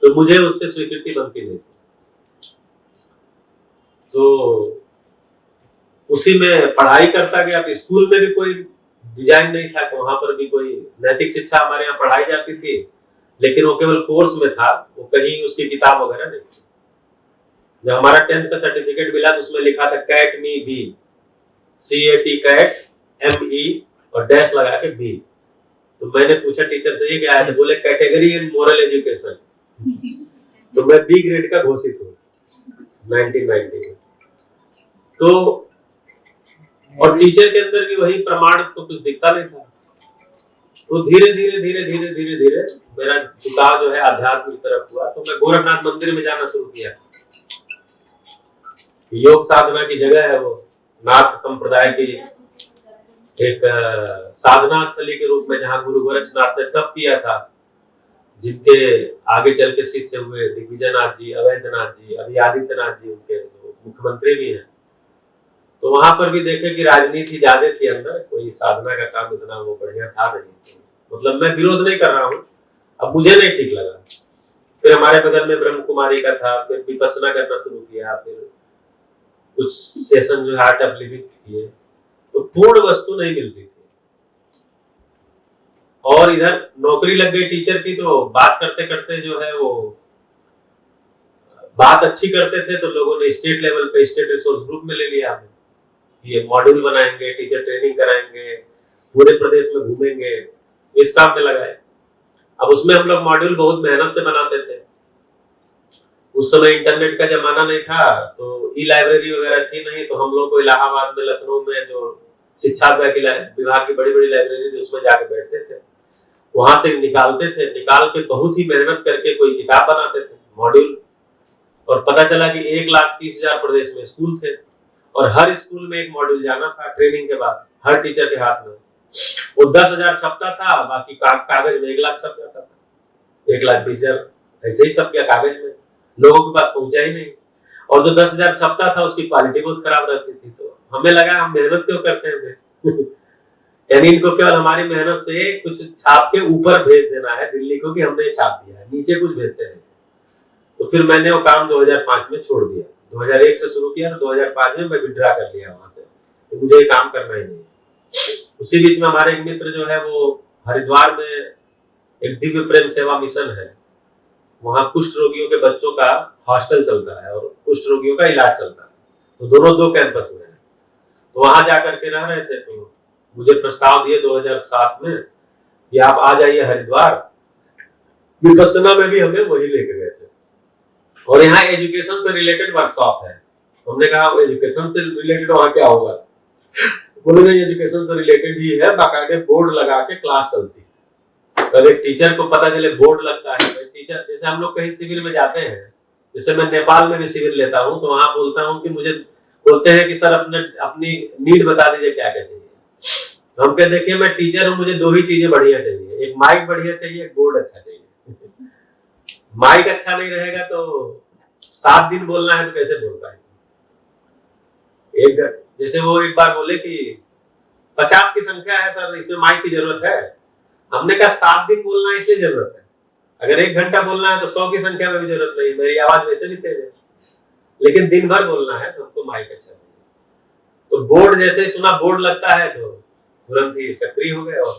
तो मुझे उससे स्वीकृति बनती नहीं। तो उसी में पढ़ाई करता गया। तो स्कूल में भी कोई डिजाइन नहीं था कि वहां पर भी कोई नैतिक शिक्षा हमारे यहाँ पढ़ाई जाती थी, लेकिन वो केवल कोर्स में था, वो कहीं उसकी किताब वगैरह नहीं थी। जब हमारा 10th का सर्टिफिकेट मिला तो उसमें लिखा था कैट मी बी, CAT कैट ME और डैश लगा के बी। तो मैंने पूछा टीचर से ये क्या है, तो बोले कैटेगरी इन मोरल एजुकेशन। तो मैं B ग्रेड का घोषित हूँ 1990 में। तो और टीचर के अंदर भी वही प्रमाण तो कुछ दिखता नहीं था। तो धीरे धीरे धीरे धीरे धीरे धीरे मेरा झुकाव जो है आध्यात्म की तरफ हुआ। तो मैं गोरखनाथ मंदिर में जाना शुरू किया। योग साधना की जगह है वो, नाथ संप्रदाय की एक साधना स्थली के रूप में, जहाँ गुरु गोरक्षनाथ ने तप किया था, जिनके आगे चल के शिष्य हुए दिग्विजयनाथ जी, अवैधनाथ जी, अभी आदित्यनाथ जी उनके मुख्यमंत्री भी हैं। तो वहां पर भी देखे कि राजनीति ज्यादा थी अंदर, कोई साधना का काम इतना वो बढ़िया था नहीं। मतलब मैं विरोध नहीं कर रहा हूँ, अब मुझे नहीं ठीक लगा। फिर हमारे बगल में ब्रह्म कुमारी का था, फिर विपස්සना करना शुरू किया, फिर कुछ सेशन जो है आर्ट ऑफ लिविंग किए। तो पूर्ण वस्तु नहीं मिलती थी। और इधर नौकरी लग गई टीचर की, तो बात करते करते जो है वो बात अच्छी करते थे, तो लोगों ने स्टेट लेवल पे स्टेट रिसोर्स ग्रुप में ले लिया हमें। ये मॉड्यूल बनाएंगे, टीचर ट्रेनिंग कराएंगे, पूरे प्रदेश में घूमेंगे, इस काम में लगाए। अब उसमें हम लोग मॉड्यूल बहुत मेहनत से बनाते थे। उस समय इंटरनेट का जमाना नहीं था, तो ई लाइब्रेरी वगैरह थी नहीं, तो हम लोग को इलाहाबाद में, लखनऊ में जो शिक्षा विभाग की बड़ी बड़ी लाइब्रेरी थी उसमें जाके बैठते थे, वहां से निकालते थे। निकाल के बहुत ही मेहनत करके कोई किताब बनाते थे, मॉड्यूल। और पता चला कि 1,30,000 प्रदेश में स्कूल थे और हर स्कूल में एक मॉड्यूल जाना था ट्रेनिंग के बाद, हर टीचर के हाथ में। वो 10,000 छपता था, बाकी कागज में 1 लाख छप जाता था। 1,20,000 ऐसे ही छप गया कागज में, लोगों के पास पहुंचा ही नहीं। और जो 10,000 छपता था उसकी क्वालिटी बहुत खराब रहती थी। तो हमें लगा हम मेहनत क्यों करते हैं यानी इनको केवल हमारी मेहनत से कुछ छाप के ऊपर भेज देना है दिल्ली को कि हमने छाप दिया है, नीचे कुछ भेजते नहीं। तो फिर मैंने वो काम 2005 में छोड़ दिया। 2001 से शुरू किया, तो 2005 में मैं विड्रा कर लिया वहां से, तो मुझे ये काम करना ही नहीं। उसी बीच में हमारे एक मित्र जो है वो हरिद्वार में एक दिव्य प्रेम सेवा मिशन है, वहाँ कुष्ठ रोगियों के बच्चों का हॉस्टल चलता है और कुष्ठ रोगियों का इलाज चलता है। तो दोनों 2 कैंपस में है। तो वहां जाकर के रह रहे थे, तो मुझे प्रस्ताव दिए 2007 में कि आप आ जाइए हरिद्वार। विपස්සना में भी हमें वही लेके गए थे। और यहाँ एजुकेशन से रिलेटेड वर्कशॉप है। हमने कहा एजुकेशन से रिलेटेड वहाँ क्या होगा? बोले नहीं, एजुकेशन से रिलेटेड ही है, बाकायदे बोर्ड लगा के क्लास चलती है। तो एक टीचर को पता चले बोर्ड लगता है, टीचर जैसे हम लोग कहीं शिविर में जाते हैं, जैसे मैं नेपाल में भी शिविर लेता हूँ, तो वहां बोलता हूँ कि मुझे बोलते हैं कि सर अपनी नीड बता दीजिए क्या क्या चाहिए। तो हम कहते देखिए मैं टीचर हूँ, मुझे 2 ही चीजें बढ़िया चाहिए, एक माइक बढ़िया चाहिए, एक बोर्ड अच्छा चाहिए। माइक अच्छा नहीं रहेगा तो 7 दिन बोलना है तो कैसे बोल पाएंगे? जैसे वो एक बार बोले कि 50 की संख्या है सर, इसमें माइक की जरूरत है। हमने कहा 7 दिन बोलना है इसलिए जरूरत है, अगर 1 घंटा बोलना है तो 100 की संख्या में भी जरूरत नहीं, मेरी आवाज वैसे भी तेज है। लेकिन दिन भर बोलना है तो हमको माइक अच्छा चाहिए। तो बोर्ड जैसे ही सुना बोर्ड लगता है तो तुरंत ही सक्रिय हो गए और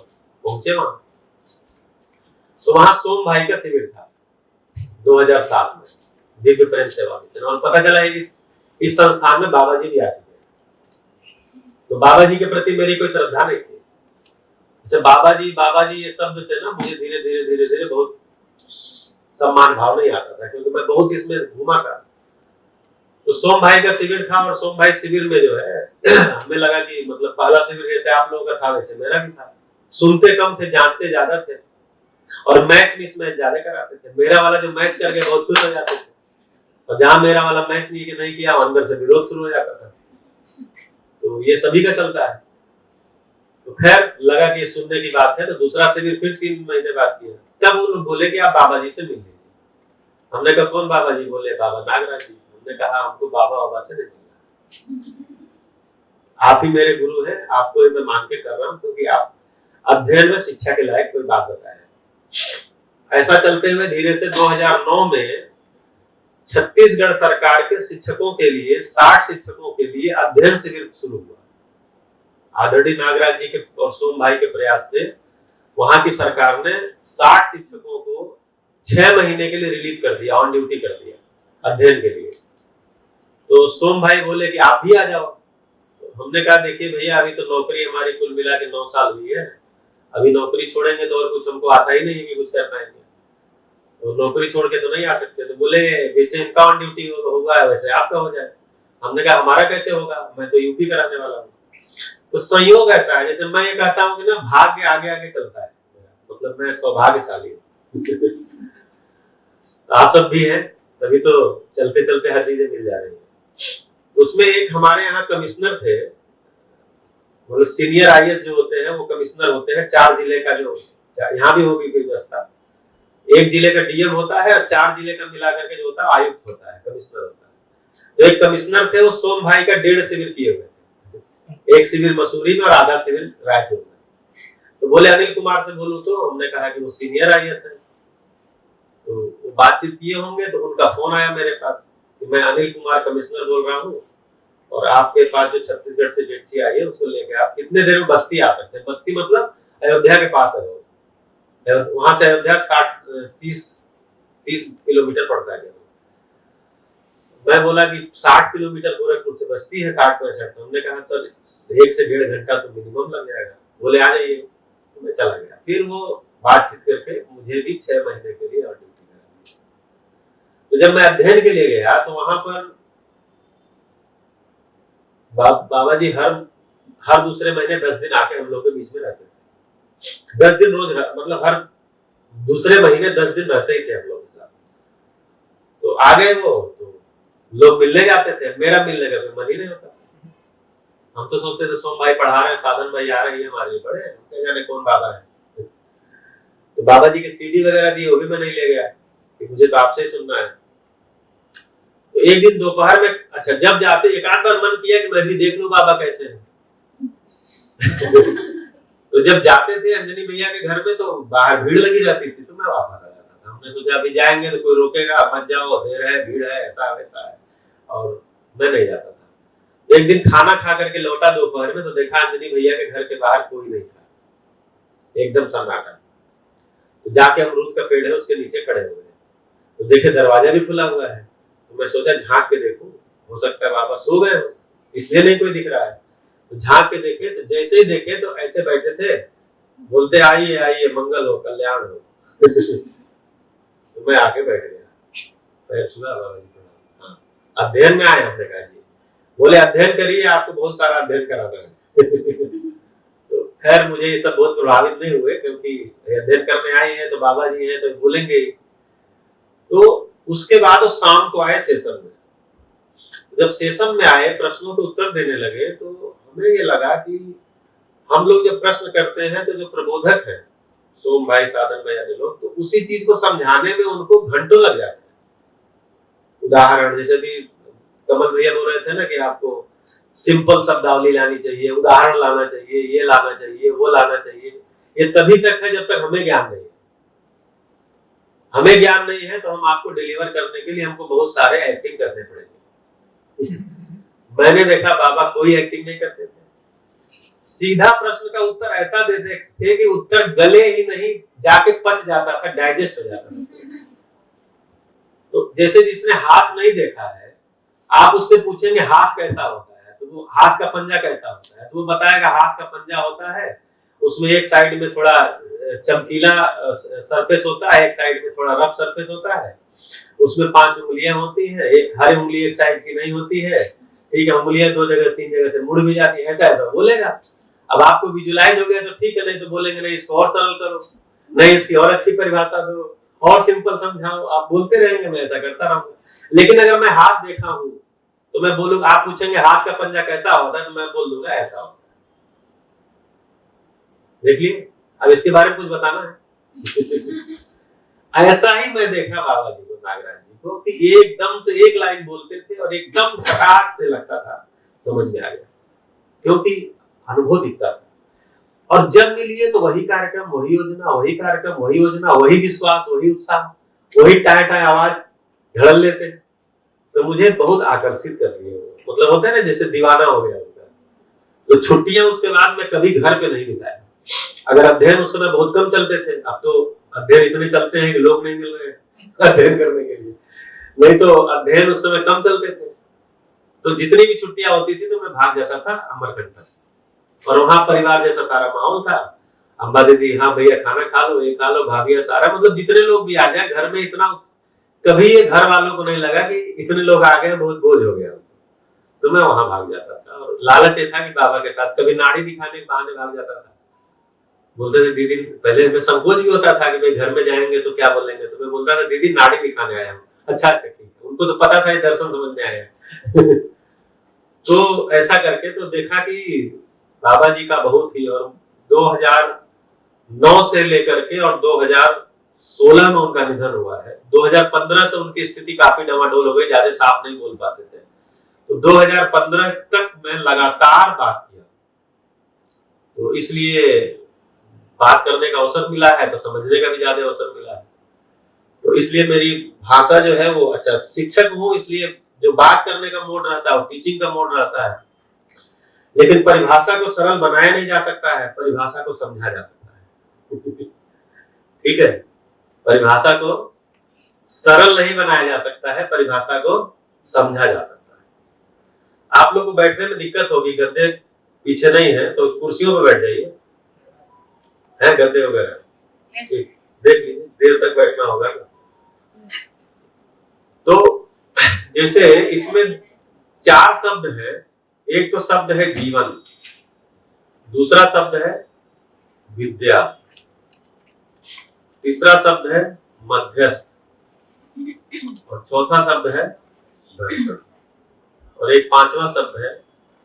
पहुंचे वहां। तो वहां सोम भाई का शिविर था 2007 में, दिव्य प्रेम सेवा मिशन। और पता चला इस संस्थान में बाबा जी भी आ चुके हैं। तो बाबा जी के प्रति मेरी कोई श्रद्धा नहीं थी। जैसे बाबा जी ये शब्द से ना मुझे धीरे धीरे बहुत सम्मान भाव नहीं आता था, क्योंकि मैं बहुत इसमें घूमा था। तो सोम भाई का शिविर था, और सोम भाई शिविर में जो है हमें लगा कि मतलब पहला शिविर जैसे आप लोगों का था वैसे मेरा भी था। सुनते कम थे, जांचते ज्यादा थे, और मैच मिसमैच ज्यादा कराते थे। मेरा वाला जो मैच करके बहुत खुश हो जाते थे, और जहां मेरा वाला मैच नहीं किया अंदर से विरोध शुरू हो जाता था। तो ये सभी का चलता है। तो खैर लगा कि सुनने की बात है, तो दूसरा शिविर फिर 3 महीने बाद किया। तब वो लोग बोले कि आप बाबा जी से मिल लीजिए। हमने कहा कौन बाबा जी? बोले बाबा नागराज जी। हमने कहा हमको बाबा से नहीं मिलना, आप ही मेरे गुरु हैं, आपको मैं मान के कर रहा हूँ, क्योंकि आप अध्ययन में शिक्षा के लायक कोई बात बताए। ऐसा चलते हुए धीरे से 2009 में छत्तीसगढ़ सरकार के शिक्षकों के लिए 60 शिक्षकों के लिए अध्ययन शिविर शुरू हुआ। आदरणीय नागराज जी के और सोम भाई के प्रयास से वहां की सरकार ने 60 शिक्षकों को 6 महीने के लिए रिलीव कर दिया, ऑन ड्यूटी कर दिया अध्ययन के लिए। तो सोम भाई बोले कि आप भी आ जाओ। तो हमने कहा देखिए भैया, अभी तो नौकरी हमारी कुल मिला के 9 साल हुई है, अभी नौकरी छोड़ेंगे तो और कुछ हमको आता ही नहीं है कि कुछ कर पाएंगे, तो नौकरी छोड़ के तो नहीं आ सकते। तो बोले जैसे इनका ऑन ड्यूटी होगा वैसे आपका हो जाए। हमने कहा हमारा कैसे होगा, मैं तो यूपी कराने वाला हूँ। तो संयोग ऐसा है, जैसे मैं ये कहता हूँ कि ना भाग्य आगे आगे चलता है, मतलब मैं सौभाग्यशाली हूँ। तो आप सब भी हैं, तभी तो चलते चलते हर चीजें मिल जा रही है। उसमें एक हमारे यहाँ कमिश्नर थे, मतलब सीनियर आईएएस जो होते हैं वो कमिश्नर होते हैं 4 जिले का, जो यहाँ भी होगी कोई व्यवस्था। 1 जिले का डीएम होता है और 4 जिले का मिला करके जो होता है आयुक्त होता है, कमिश्नर होता है। तो एक कमिश्नर थे, वो सोम भाई का 1.5 शिविर किए हुए थे, 1 शिविर मसूरी में और आधा शिविर रायपुर में। तो बोले अनिल कुमार से बोलूं, तो हमने कहा कि वो सीनियर आईएएस है। तो वो बातचीत किए होंगे, तो उनका फोन आया मेरे पास कि मैं अनिल कुमार कमिश्नर बोल रहा हूँ, और आपके पास जो छत्तीसगढ़ से चिट्ठी आई है उसको लेके आप कितने देर में बस्ती आ सकते हैं। बस्ती मतलब अयोध्या के पास है, वहां से अयोध्या 30 किलोमीटर पड़ता है। मैं बोला कि 60 किलोमीटर गोरखपुर से बस्ती है, 60-65। हमने कहा सर 1 से 1.5 घंटा तो मिनिमम लग जाएगा। बोले आ जाइए। तो मैं चला गया। फिर वो बातचीत करके मुझे भी 6 महीने के लिए और ड्यूटी करा दी। तो जब मैं अध्ययन के लिए गया तो वहां पर बाबा जी हर दूसरे महीने 10 दिन आके हम लोग के बीच में रहते थे। 10 दिन रोज, मतलब हर दूसरे महीने 10 दिन रहते ही थे हम लोग के साथ। तो आ गए वो, तो लोग मिलने जाते थे, मेरा मिलने का कोई मन ही नहीं होता। हम तो सोचते थे सोम भाई पढ़ा रहे हैं, साधन भाई आ रही है हमारे लिए, बड़े क्या जाने कौन बाबा है। तो बाबा जी के सीडी वगैरह दी, वो भी मैं नहीं ले गया कि मुझे तो आपसे ही सुनना है। तो एक दिन दोपहर में, अच्छा जब जाते एक आध बार मन किया कि मैं भी देख लूं बाबा कैसे हैं। तो जब जाते थे अंजनी भैया के घर में, तो बाहर भीड़ लगी रहती थी, तो मैं वापस आ जाता था। हमने सोचा अभी जाएंगे तो कोई रोकेगा, मत जाओ, देर है, भीड़ है, ऐसा वैसा है, और मैं नहीं जाता था। एक दिन खाना खा करके लौटा दोपहर में, तो देखा अंजनी भैया के घर के बाहर कोई नहीं था, एकदम सन्नाटा। तो जाके अमरूद का पेड़ है उसके नीचे खड़े हुए, तो देखे दरवाजा भी खुला हुआ है। तो मैं सोचा झांक के देखूं, हो सकता है बाबा सो गए हो, इसलिए नहीं कोई दिख रहा है। तो झांक के देखे, तो जैसे ही देखे तो ऐसे बैठे थे बोलते आइए आइए, मंगल हो, कल्याण हो। तो मैं आके बैठ गया, पैर छुआ बाबा जी को। हाँ, अध्ययन में आए, हमने कहा जी। बोले अध्ययन करिए, आपको बहुत सारा अध्ययन कराना है। तो खैर मुझे ये सब बहुत प्रभावित नहीं हुए, क्योंकि अध्ययन करने आए हैं तो बाबा जी हैं तो बोलेंगे ही। तो उसके बाद वो शाम को आए सेशन में। जब सेशन में आए, प्रश्नों के उत्तर देने लगे, तो हमें ये लगा कि हम लोग जब प्रश्न करते हैं तो जो प्रबोधक है, सोम भाई, साधन भाई आदि लोग, तो उसी चीज को समझाने में उनको घंटों लग जाते हैं। उदाहरण जैसे भी कमल भैया बोल रहे थे ना कि आपको सिंपल शब्दावली लानी चाहिए, उदाहरण लाना चाहिए, ये लाना चाहिए, वो लाना चाहिए। ये तभी तक है जब तक हमें ज्ञान नहीं है। हमें ज्ञान नहीं है तो हम आपको डिलीवर करने के लिए हमको बहुत सारे एक्टिंग करने पड़ेंगे। मैंने देखा बाबा कोई एक्टिंग नहीं करते थे, सीधा प्रश्न का उत्तर ऐसा देते थे कि उत्तर गले ही नहीं, जाके पच जाता था, डाइजेस्ट हो जाता था। तो जैसे जिसने हाथ नहीं देखा है, आप उससे पूछेंगे हाथ कैसा होता है, तो वो हाथ का पंजा कैसा होता है, तो वो बताएगा हाथ का पंजा होता है, उसमें एक साइड में थोड़ा चमकीला सरफेस होता है, एक साइड में थोड़ा रफ सरफेस होता है, उसमें 5 उंगलियां होती है, एक हर उंगली एक साइज की नहीं होती है, ठीक है, उंगलियां 2 जगह 3 जगह से मुड़ भी जाती है, ऐसा ऐसा बोलेगा। अब आपको विजुलाइज हो गया तो ठीक है, नहीं तो बोलेंगे नहीं इसको और सरल करो, नहीं इसकी और अच्छी परिभाषा दो, और सिंपल समझाओ। आप बोलते रहेंगे, मैं ऐसा करता रहूंगा। लेकिन अगर मैं हाथ देखा हूं तो मैं बोलूंगा, आप पूछेंगे हाथ का पंजा कैसा होता है, तो मैं बोल दूंगा ऐसा होता है। देख लिए, अब इसके बारे में कुछ बताना है। ऐसा ही मैं देखा बाबा जी को, नागराज जी को, कि एकदम से एक लाइन बोलते थे और एकदम फटाक से लगता था समझ में आ गया, क्योंकि अनुभव दिखता था। और जब मिलिए तो वही कार्यक्रम, वही योजना, वही कार्यक्रम, वही योजना, वही विश्वास, वही उत्साह, वही टाय टाय आवाज धड़ल्ले से, तो मुझे बहुत आकर्षित कर दिए। मतलब होता है ना जैसे दीवाना हो गया होता है। तो छुट्टियां उसके बाद में कभी घर पे नहीं बिताया। अगर अध्ययन उस समय बहुत कम चलते थे, अब तो अध्ययन इतने चलते हैं कि लोग नहीं मिल रहे अध्ययन करने के लिए। नहीं तो अध्ययन उस समय कम चलते थे, तो जितनी भी छुट्टियां होती थी तो मैं भाग जाता था अमरकंटक, और वहां परिवार जैसा सारा माहौल था। अम्बा दीदी, हाँ भैया खाना खा लो, ये खा लो, भाभी, सारा, मतलब जितने लोग भी आ जाए घर में, इतना कभी ये घर वालों को नहीं लगा कि इतने लोग आ गए, बहुत बोझ हो गया। तो मैं वहां भाग जाता था, और लालच ये था कि बाबा के साथ कभी नाड़ी दिखाने के बहाने भाग जाता था। बोलते थे दीदी, पहले में संकोच भी होता था कि भाई घर में जाएंगे तो क्या बोलेंगे, तो मैं बोलता था दीदी नाड़ी दिखाने आया हूँ। अच्छा अच्छा ठीक है, उनको तो पता था ये दर्शन समझ में आया। तो ऐसा करके तो देखा कि बाबा जी का बहुत ही, और 2009 से लेकर के और 2016 में उनका निधन हुआ है। 2015 से उनकी स्थिति काफी डमाडोल हो गई, ज्यादा साफ नहीं बोल पाते थे। तो 2015 तक मैं लगातार बात किया, तो इसलिए बात करने का अवसर मिला है, तो समझने का भी ज्यादा अवसर मिला है। तो इसलिए मेरी भाषा जो है वो, अच्छा शिक्षक हूँ इसलिए जो बात करने का मोड रहता है वो टीचिंग का मोड रहता है, लेकिन परिभाषा को सरल बनाया नहीं जा सकता है, परिभाषा को समझा जा सकता है। ठीक है, परिभाषा को सरल नहीं बनाया जा सकता है, परिभाषा को समझा जा सकता है। आप लोग को बैठने में दिक्कत होगी, गद्दे पीछे नहीं है तो कुर्सियों पर बैठ जाइए, है गद्दे वगैरह, देख लीजिए, देर तक बैठना होगा। तो जैसे इसमें 4 शब्द है, एक तो शब्द है जीवन, दूसरा शब्द है विद्या, तीसरा शब्द है मध्यस्थ, और चौथा शब्द है दर्शन, और एक 5वां शब्द है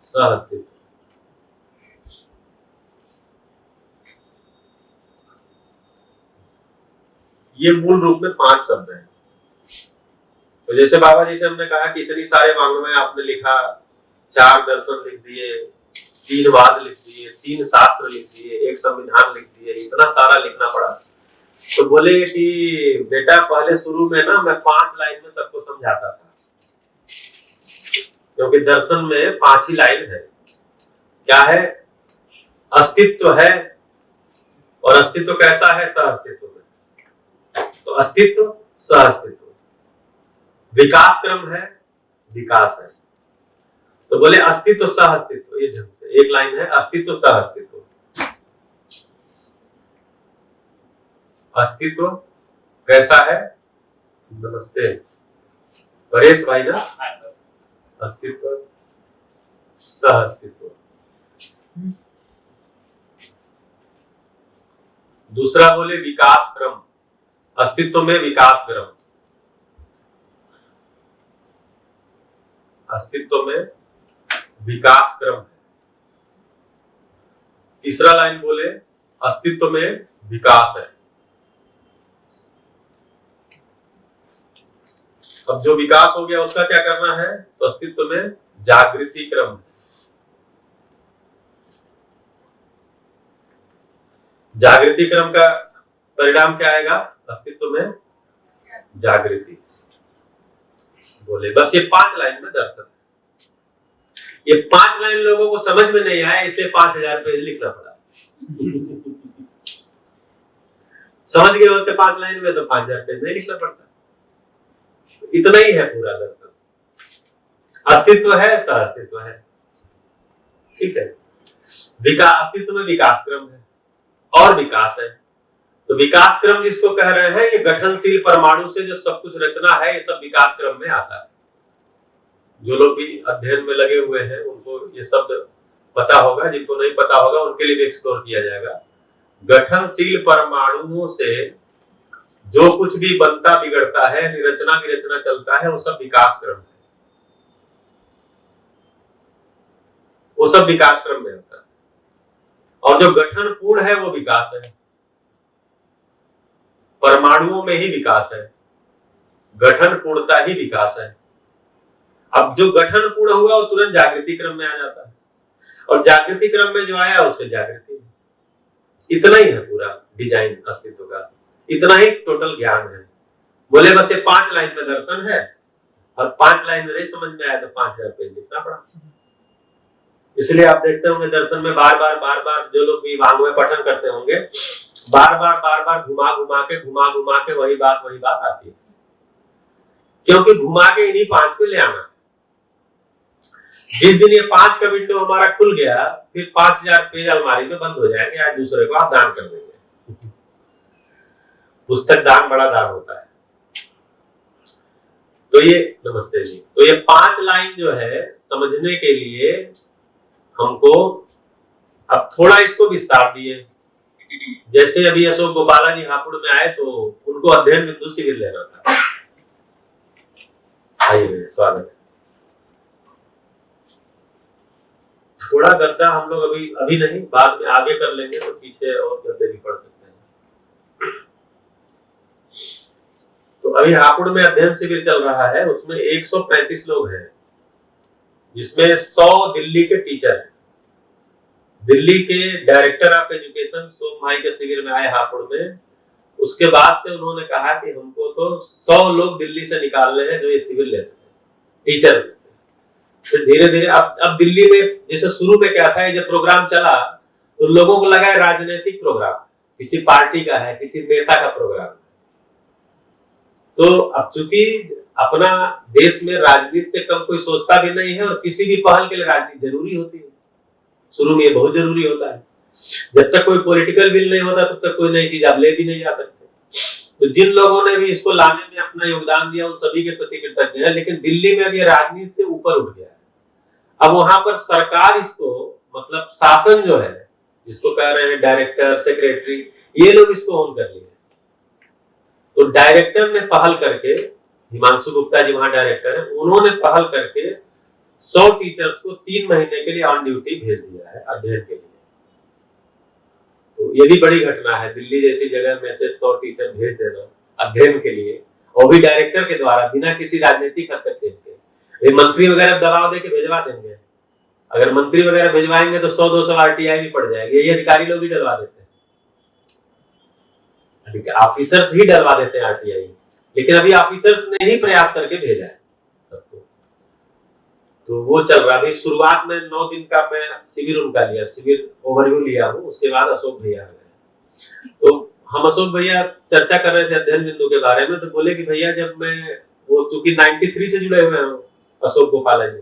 सहअस्तित्व। ये मूल रूप में 5 शब्द हैं। तो जैसे बाबा जी से हमने कहा कि इतनी सारे वांग्मय आपने लिखा, 4 दर्शन लिख दिए, 3 वाद लिख दिए, 3 शास्त्र लिख दिए, 1 संविधान लिख दिए, इतना सारा लिखना पड़ा। तो बोले कि बेटा पहले शुरू में ना मैं 5 लाइन में सबको समझाता था, क्योंकि दर्शन में 5 ही लाइन है। क्या है? अस्तित्व है, और अस्तित्व कैसा है? सहअस्तित्व में। तो अस्तित्व, सहअस्तित्व, विकास क्रम है, विकास है। तो बोले अस्तित्व सहअस्तित्व, ये ढंग से एक लाइन है, अस्तित्व सहअस्तित्व। अस्तित्व कैसा है? नमस्ते परेश भाई ना, अस्तित्व सह अस्तित्व। दूसरा बोले विकास क्रम, अस्तित्व में विकास क्रम, अस्तित्व में विकास क्रम है। तीसरा लाइन बोले अस्तित्व में विकास है। अब जो विकास हो गया उसका क्या करना है? तो अस्तित्व में जागृति क्रम है। जागृति क्रम का परिणाम क्या आएगा? अस्तित्व में जागृति। बोले बस ये 5 लाइन में दर्शन है। ये 5 लाइन लोगों को समझ में नहीं आया, इसलिए 5000 पेज लिखना पड़ा। समझ गए होते 5 लाइन में तो 5000 पेज नहीं लिखना पड़ता। इतना ही है पूरा दर्शन। अस्तित्व है, सह अस्तित्व है, ठीक है। विकास, अस्तित्व में विकास क्रम है और विकास है। तो विकास क्रम जिसको कह रहे हैं, ये गठनशील परमाणु से जो सब कुछ रचना है, ये सब विकास क्रम में आता है। जो लोग भी अध्ययन में लगे हुए हैं उनको ये शब्द पता होगा, जिनको नहीं पता होगा उनके लिए भी एक्सप्लोर किया जाएगा। गठनशील परमाणुओं से जो कुछ भी बनता बिगड़ता है, रचना विरचना चलता है, वो सब विकास क्रम है। वो सब विकास क्रम में होता है। और जो गठन पूर्ण है वो विकास है। परमाणुओं में ही विकास है, गठन पूर्णता ही विकास है। अब जो गठन पूर्ण हुआ वो तुरंत जागृति क्रम में आ जाता है, और जागृति क्रम में जो आया उसे जागृति। इतना ही है पूरा डिजाइन अस्तित्व का, इतना ही टोटल ज्ञान है। बोले बस ये 5 लाइन में दर्शन है, और 5 लाइन में नहीं समझ में आया तो 5000 पेज लिखना पड़ा। इसलिए आप देखते होंगे दर्शन में बार बार जो लोग भी वांग्मय पठन करते होंगे, बार बार घुमा के वही बात आती है, क्योंकि घुमा के इन्हीं 5 पे ले आना। जिस दिन ये 5 का विंडो हमारा खुल गया, फिर 5000 पेज अलमारी में बंद हो जाएंगे, या दूसरे को आप दान कर देंगे। पुस्तक दान बड़ा दान होता है। तो ये नमस्ते जी, तो ये 5 लाइन जो है समझने के लिए हमको अब थोड़ा इसको विस्तार दिए। जैसे अभी अशोक गोपाला जी हापुड़ में आए तो उनको अध्ययन बिंदु शिविर लेना था। आइए, स्वागत है। थोड़ा गद्दा हम लोग अभी नहीं, बाद में आगे कर लेंगे, तो पीछे और गद्दे भी पढ़ सकते हैं। तो अभी हापुड़ में अध्ययन शिविर चल रहा है, उसमें 135 लोग हैं, जिसमें 100 दिल्ली के टीचर हैं। दिल्ली के डायरेक्टर ऑफ एजुकेशन सोम भाई के शिविर में आए हापुड़ में। उसके बाद से उन्होंने कहा कि हमको तो 100 लोग दिल्ली से निकालने हैं जो ये शिविर ले सके टीचर में से। फिर धीरे धीरे अब दिल्ली में जैसे शुरू में क्या था, ये जब प्रोग्राम चला तो लोगों को लगा है राजनीतिक प्रोग्राम, किसी पार्टी का है, किसी नेता का प्रोग्राम। तो अब चूंकि अपना देश में राजनीति से कम कोई सोचता भी नहीं है, और किसी भी पहल के लिए राजनीति जरूरी होती है। शुरू में ये बहुत जरूरी होता है। जब तक कोई पॉलिटिकल बिल नहीं होता तब तक कोई नई चीज आप ले भी नहीं जा सकते। तो जिन लोगों ने भी इसको लाने में अपना योगदान दिया उन सभी के प्रति कृतज्ञ है। लेकिन दिल्ली में अब ये राजनीति से ऊपर उठ गया है। अब वहां पर सरकार इसको, मतलब शासन जो है, जिसको कह रहे हैं डायरेक्टर, सेक्रेटरी, ये लोग इसको ऑन कर लिए। तो डायरेक्टर ने पहल करके, हिमांशु गुप्ता जी वहां डायरेक्टर है, उन्होंने पहल करके 100 टीचर्स को 3 महीने के लिए ऑन ड्यूटी भेज दिया है अध्ययन के लिए। तो ये भी बड़ी घटना है, दिल्ली जैसी जगह में से 100 टीचर भेज देना अध्ययन के लिए, और भी डायरेक्टर के द्वारा, बिना किसी राजनीतिक हस्तक्षेप के। ये मंत्री वगैरह दबाव देके भेजवा देंगे। अगर मंत्री वगैरह भेजवाएंगे तो 100-200 RTI भी पड़ जाएगी। ये अधिकारी लोग भी डलवा देते हैं, ऑफिसर्स ही डलवा देते हैं RTI। लेकिन अभी ऑफिसर्स ने ही प्रयास करके भेजा है सबको। तो वो चल रहा। अभी शुरुआत में 9 दिन का मैं शिविर उनका लिया, शिविर ओवरव्यू लिया हूँ। उसके बाद अशोक भैया आ गए। तो हम अशोक भैया चर्चा कर रहे थे अध्ययन बिंदु के बारे में। तो बोले कि भैया जब मैं, वो चूंकि 93 से जुड़े हुए हैं अशोक गोपाला जी,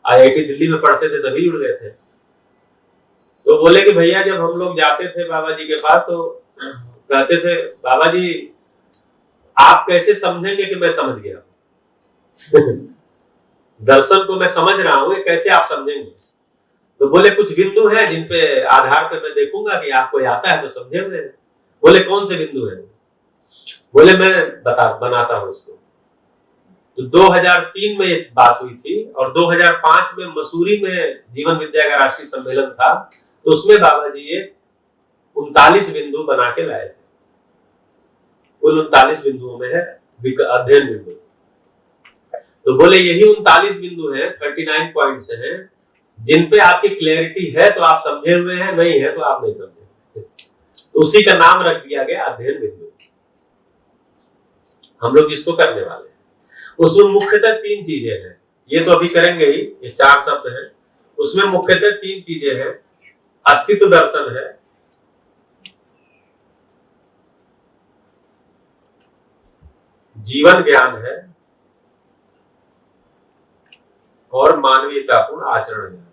IIT दिल्ली में पढ़ते थे तभी जुड़ गए थे। तो बोले कि भैया जब हम लोग जाते थे बाबा जी के पास तो कहते थे बाबा जी आप कैसे समझेंगे कि मैं समझ गया दर्शन को मैं समझ रहा हूँ, ये कैसे आप समझेंगे? तो बोले कुछ बिंदु हैं जिन पे आधार पे मैं देखूंगा कि आपको आता है तो समझे हुए हैं। बोले कौन से बिंदु है? बोले मैं बनाता हूँ इसको। तो 2003 में एक बात हुई थी और 2005 में मसूरी में जीवन विद्या का राष्ट्रीय सम्मेलन था, तो उसमें बाबा जी ये 39 बिंदु बना के लाए थे। कुल 39 बिंदुओं में है अध्ययन बिंदु। तो बोले यही 39 बिंदु हैं, 39 पॉइंट्स हैं, जिन पे आपकी क्लैरिटी है तो आप समझे हुए हैं, नहीं है तो आप नहीं समझे। तो उसी का नाम रख दिया गया अध्ययन बिंदु। हम लोग जिसको करने वाले हैं उसमें मुख्यतः 3 चीजें हैं। ये तो अभी करेंगे ही, ये 4 शब्द हैं। उसमें मुख्यतः 3 चीजें हैं। अस्तित्व दर्शन है, जीवन ज्ञान है और मानवीयतापूर्ण आचरण है।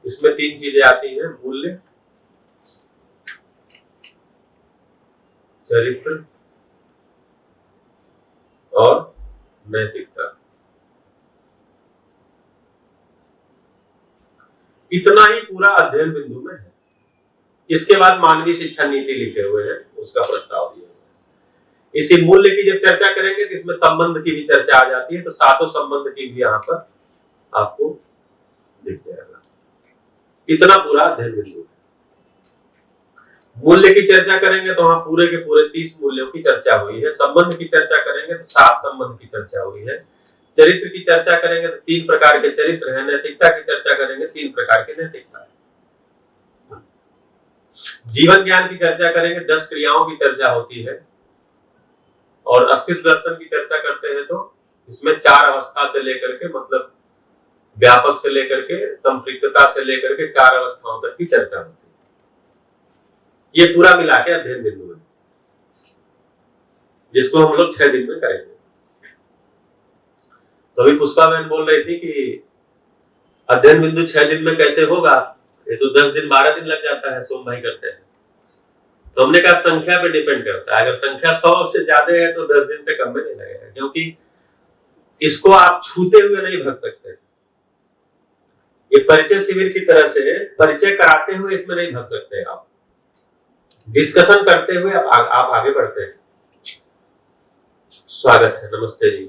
इसमें 3 चीजें आती हैं, मूल्य, चरित्र और नैतिकता। इतना ही पूरा अध्ययन बिंदु में है। इसके बाद मानवीय शिक्षा नीति लिखे हुए हैं, उसका प्रस्ताव दिया हुआ है। इसी मूल्य की जब चर्चा करेंगे तो इसमें संबंध की भी चर्चा आ जाती है, तो 7 संबंध की भी यहाँ पर आपको दिख जाएगा। इतना पूरा अध्ययन बिंदु है। मूल्य की चर्चा करेंगे तो वहां पूरे के पूरे 30 मूल्यों की चर्चा हुई है। संबंध की चर्चा करेंगे तो 7 संबंध की चर्चा हुई है। चरित्र की चर्चा करेंगे तो 3 प्रकार के चरित्र हैं। नैतिकता की चर्चा करेंगे 3 प्रकार की नैतिकता है। जीवन ज्ञान की चर्चा करेंगे 10 क्रियाओं की चर्चा होती है। और अस्तित्व दर्शन की चर्चा करते हैं तो इसमें 4 अवस्था से लेकर के, मतलब व्यापक से लेकर के, संपृक्तता से लेकर के 4 अवस्थाओं तक की चर्चा होती है। ये पूरा मिला के अध्ययन बिंदु है, जिसको हम लोग 6 दिन में करेंगे। तो अभी पुष्पा बहन बोल रही थी कि अध्ययन बिंदु 6 दिन में कैसे होगा, ये तो 10 दिन 12 दिन लग जाता है, सोम भाई करते हैं। तो हमने कहा संख्या पे डिपेंड करता है। अगर संख्या 100 से ज्यादा है तो 10 दिन से कम में नहीं लगेगा, क्योंकि इसको आप छूते हुए नहीं भग सकते। ये परिचय शिविर की तरह से परिचय कराते हुए इसमें नहीं भग सकते। आप डिस्कशन करते हुए आप आगे बढ़ते हैं। स्वागत है, नमस्ते जी।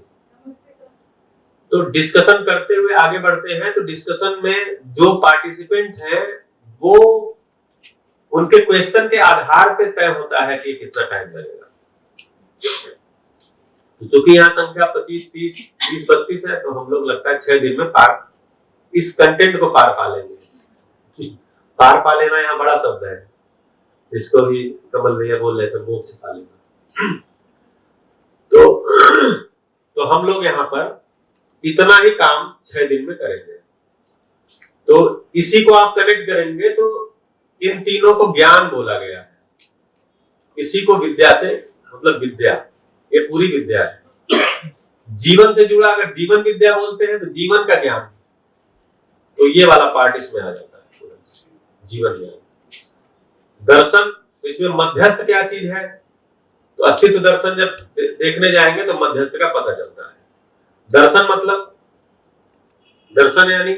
तो डिस्कशन करते हुए आगे बढ़ते हैं। तो डिस्कशन में जो पार्टिसिपेंट हैं वो उनके क्वेश्चन के आधार पे तय होता है कि कितना टाइम लगेगा। क्योंकि यहाँ संख्या 25, 30, 32 है, तो हम लोग लगता है 6 दिन में इस कंटेंट को पार पा लेंगे। पार पा लेना यहाँ बड़ा शब्द है, इसको भी कमल भैया बोल रहे थे, मोक्ष पा लेना। तो हम लोग यहाँ पर इतना ही काम 6 दिन में करेंगे। तो इसी को आप कनेक्ट करेंगे तो इन तीनों को ज्ञान बोला गया है। इसी को विद्या से, मतलब विद्या, ये पूरी विद्या है। जीवन से जुड़ा, अगर जीवन विद्या बोलते हैं तो जीवन का ज्ञान, तो ये वाला पार्ट इसमें आ जाता है, जीवन ज्ञान। दर्शन, इसमें मध्यस्थ क्या चीज है, तो अस्तित्व दर्शन जब देखने जाएंगे तो मध्यस्थ का पता चलता है। दर्शन मतलब, दर्शन यानी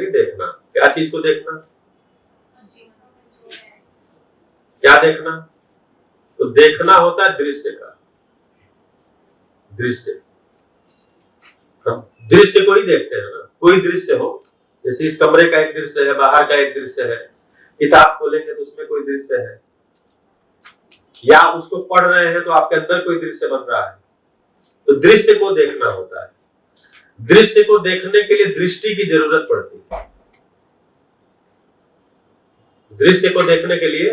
देखना। क्या चीज को देखना, क्या देखना, तो देखना होता है दृश्य का। दृश्य, हम दृश्य को ही देखते हैं ना। कोई दृश्य हो, जैसे इस कमरे का एक दृश्य है, बाहर का एक दृश्य है, किताब खोलेंगे तो उसमें कोई दृश्य है, या उसको पढ़ रहे हैं तो आपके अंदर कोई दृश्य बन रहा है। तो दृश्य को देखना होता है। दृश्य को देखने के लिए दृष्टि की जरूरत पड़ती है। दृश्य को देखने के लिए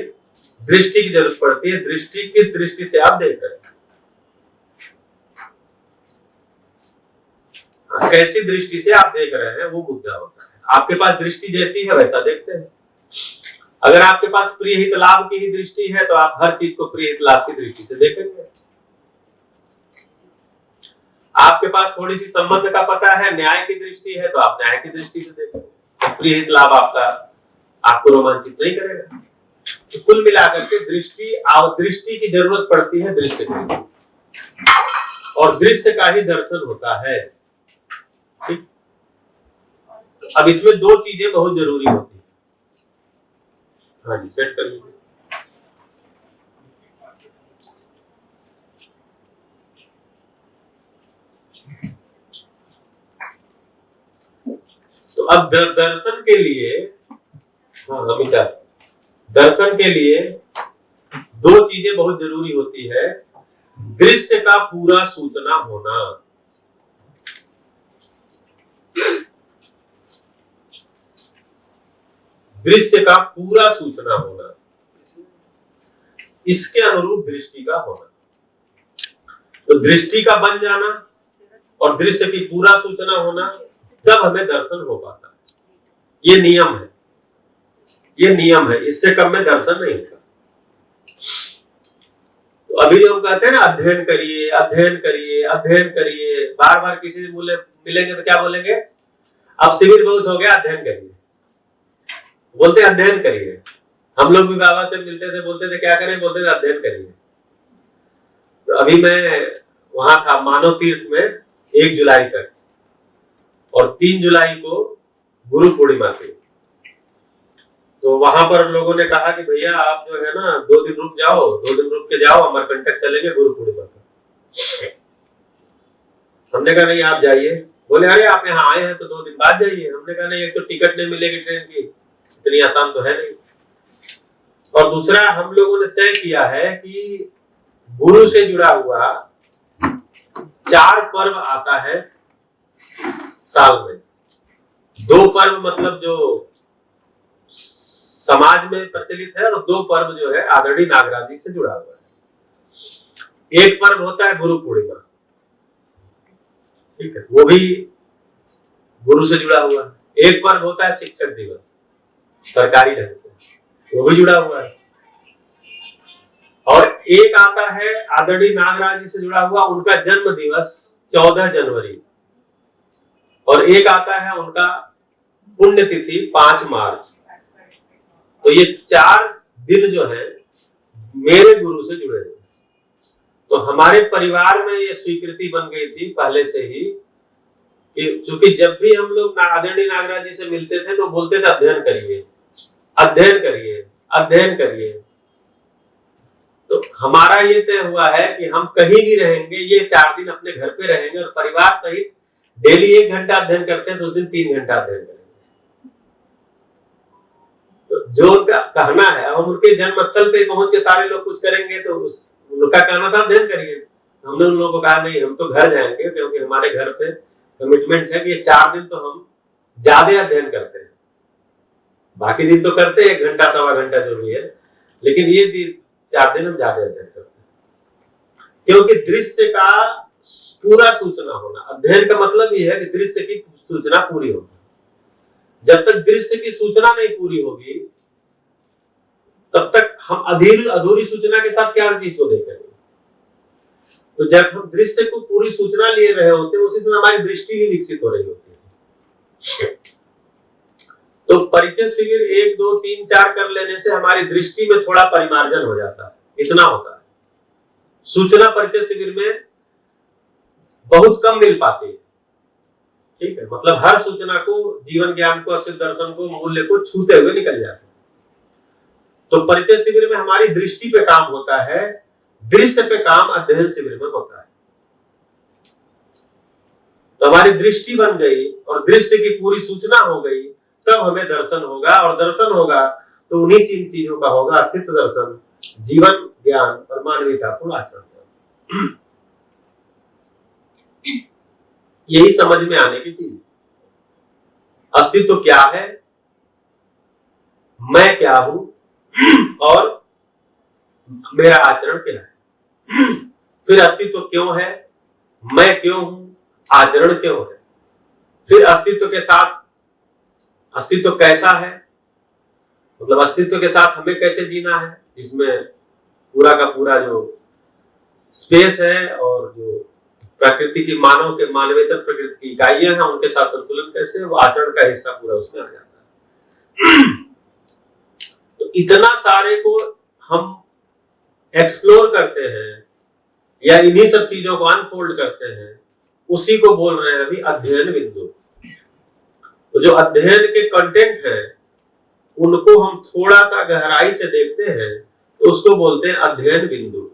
दृष्टि की जरूरत पड़ती है। दृष्टि, किस दृष्टि से आप देख रहे हैं, कैसी दृष्टि से आप देख रहे हैं, वो मुद्दा होता है। आपके पास दृष्टि जैसी है वैसा देखते हैं। अगर आपके पास प्रिय हित लाभ की ही दृष्टि है तो आप हर चीज को प्रिय हित लाभ की दृष्टि से देखेंगे। आपके पास थोड़ी सी संबंध का पता है, न्याय की दृष्टि है, तो आप न्याय की दृष्टि से देखें। प्रिय हित लाभ आपको रोमांचित नहीं करेगा। तो कुल मिलाकर के दृष्टि की जरूरत पड़ती है दृश्य की, और दृश्य का ही दर्शन होता है। ठीक, अब इसमें दो चीजें बहुत जरूरी होती है। हाँ जी, सेट कर लीजिए। तो अब दर्शन के लिए, हाँ अमिता, दर्शन के लिए दो चीजें बहुत जरूरी होती है। दृश्य का पूरा सूचना होना, दृश्य का पूरा सूचना होना, इसके अनुरूप दृष्टि का होना। तो दृष्टि का बन जाना और दृश्य की पूरा सूचना होना, तब हमें दर्शन हो पाता है। ये नियम है, ये नियम है, इससे कम में दर्शन नहीं होता। तो अभी जो हम कहते हैं ना, अध्ययन करिए अध्ययन करिए अध्ययन करिए, बार बार किसी से मिलेंगे तो क्या बोलेंगे? अब शिविर बहुत हो गया, अध्ययन करिए। बोलते अध्ययन करिए। हम लोग भी बाबा से मिलते थे, बोलते थे क्या करें? बोलते थे अध्ययन करिए। तो अभी मैं वहां था मानव तीर्थ में 1 जुलाई तक, और 3 जुलाई को गुरु पूर्णिमा थी। तो वहां पर लोगों ने कहा कि भैया आप जो है ना 2 दिन रुक जाओ, 2 दिन रुक के जाओ, अमरकंटक चलेंगे गुरु पूर्णिमा पर। हमने कहा नहीं आप जाइए। बोले अरे आप यहाँ आए हैं तो 2 दिन बाद जाइए। हमने कहा नहीं, एक तो टिकट नहीं मिलेगी ट्रेन की, इतनी आसान तो है नहीं, और दूसरा हम लोगों ने तय किया है कि गुरु से जुड़ा हुआ 4 पर्व आता है साल में। 2 पर्व मतलब जो समाज में प्रचलित है, और 2 पर्व जो है आदरणीय नागराज जी से जुड़ा हुआ है। एक पर्व होता है गुरु पूर्णिमा, ठीक है, वो भी गुरु से जुड़ा हुआ है। एक पर्व होता है शिक्षक दिवस, सरकारी ढंग से, वो भी जुड़ा हुआ है। और एक आता है आदरणीय नागराज जी से जुड़ा हुआ उनका जन्म दिवस 14 जनवरी, और एक आता है उनका पुण्यतिथि 5 मार्च। तो ये 4 दिन जो है मेरे गुरु से जुड़े हुए। तो हमारे परिवार में ये स्वीकृति बन गई थी पहले से ही कि चूंकि जब भी हम लोग आदरणीय नागराज जी से मिलते थे तो बोलते थे अध्ययन करिए अध्ययन करिए अध्ययन करिए। तो हमारा ये तय हुआ है कि हम कहीं भी रहेंगे, ये 4 दिन अपने घर पे रहेंगे और परिवार सहित डेली 1 घंटा अध्ययन करते हैं तो उस दिन 3 घंटा अध्ययन करेंगे। तो जो उनका कहना है, हम उनके जन्मस्थल पे पहुंच के सारे लोग कुछ करेंगे तो उनका कहना था अध्ययन करिए। हमने उन लोगों को कहा नहीं, हम तो घर जाएंगे, क्योंकि हमारे घर पे कमिटमेंट है कि ये 4 दिन तो हम ज्यादा अध्ययन करते हैं। बाकी दिन तो करते हैं 1 घंटा सवा घंटा जो भी है, लेकिन ये दिन 4 दिन हम ज्यादा अध्ययन करते हैं, क्योंकि दृश्य का पूरा सूचना होना। अध्ययन का मतलब ये है कि दृश्य की सूचना पूरी होगी। जब तक दृश्य की सूचना नहीं पूरी होगी तब तक हम अधूरी सूचना के साथ क्या चीज को देखेंगे। तो जब हम दृश्य को पूरी सूचना लिए रहे होते हैं, उसी समय हमारी दृष्टि भी विकसित हो रही होती है। तो परिचय शिविर 1, 2, 3, 4 कर लेने से हमारी दृष्टि में थोड़ा परिमार्जन हो जाता है, इतना होता है। सूचना परिचय शिविर में बहुत कम मिल पाती है, ठीक है, मतलब हर सूचना को, जीवन ज्ञान को, अस्तित्व दर्शन को, मूल्य को छूते हुए निकल जाते हैं। तो परिचय शिविर में हमारी दृष्टि पे काम होता है, दृश्य पे काम अध्ययन शिविर में होता है। तो हमारी दृष्टि बन गई और दृश्य की पूरी सूचना हो गई, तब हमें दर्शन होगा, और दर्शन होगा तो उन्हीं चीजों का होगा, अस्तित्व दर्शन, जीवन ज्ञान और मानवीयता को आचरण। यही समझ में आने की चीज। अस्तित्व क्या है, मैं क्या हूं, और मेरा आचरण क्या है। फिर अस्तित्व क्यों है, मैं क्यों हूं, आचरण क्यों है। फिर अस्तित्व के साथ, अस्तित्व कैसा है, मतलब अस्तित्व के साथ हमें कैसे जीना है, जिसमें पूरा का पूरा जो स्पेस है और जो प्रकृति की मानवेतर प्रकृति की इकाइयां हैं, उनके साथ संतुलन कैसे है, वो आचरण का हिस्सा पूरा उसमें आ जाता है। तो इतना सारे को हम एक्सप्लोर करते हैं या इन्हीं सब चीजों को अनफोल्ड करते हैं, उसी को बोल रहे हैं अभी अध्ययन बिंदु। तो जो अध्ययन के कंटेंट है उनको हम थोड़ा सा गहराई से देखते हैं तो उसको बोलते हैं अध्ययन बिंदु।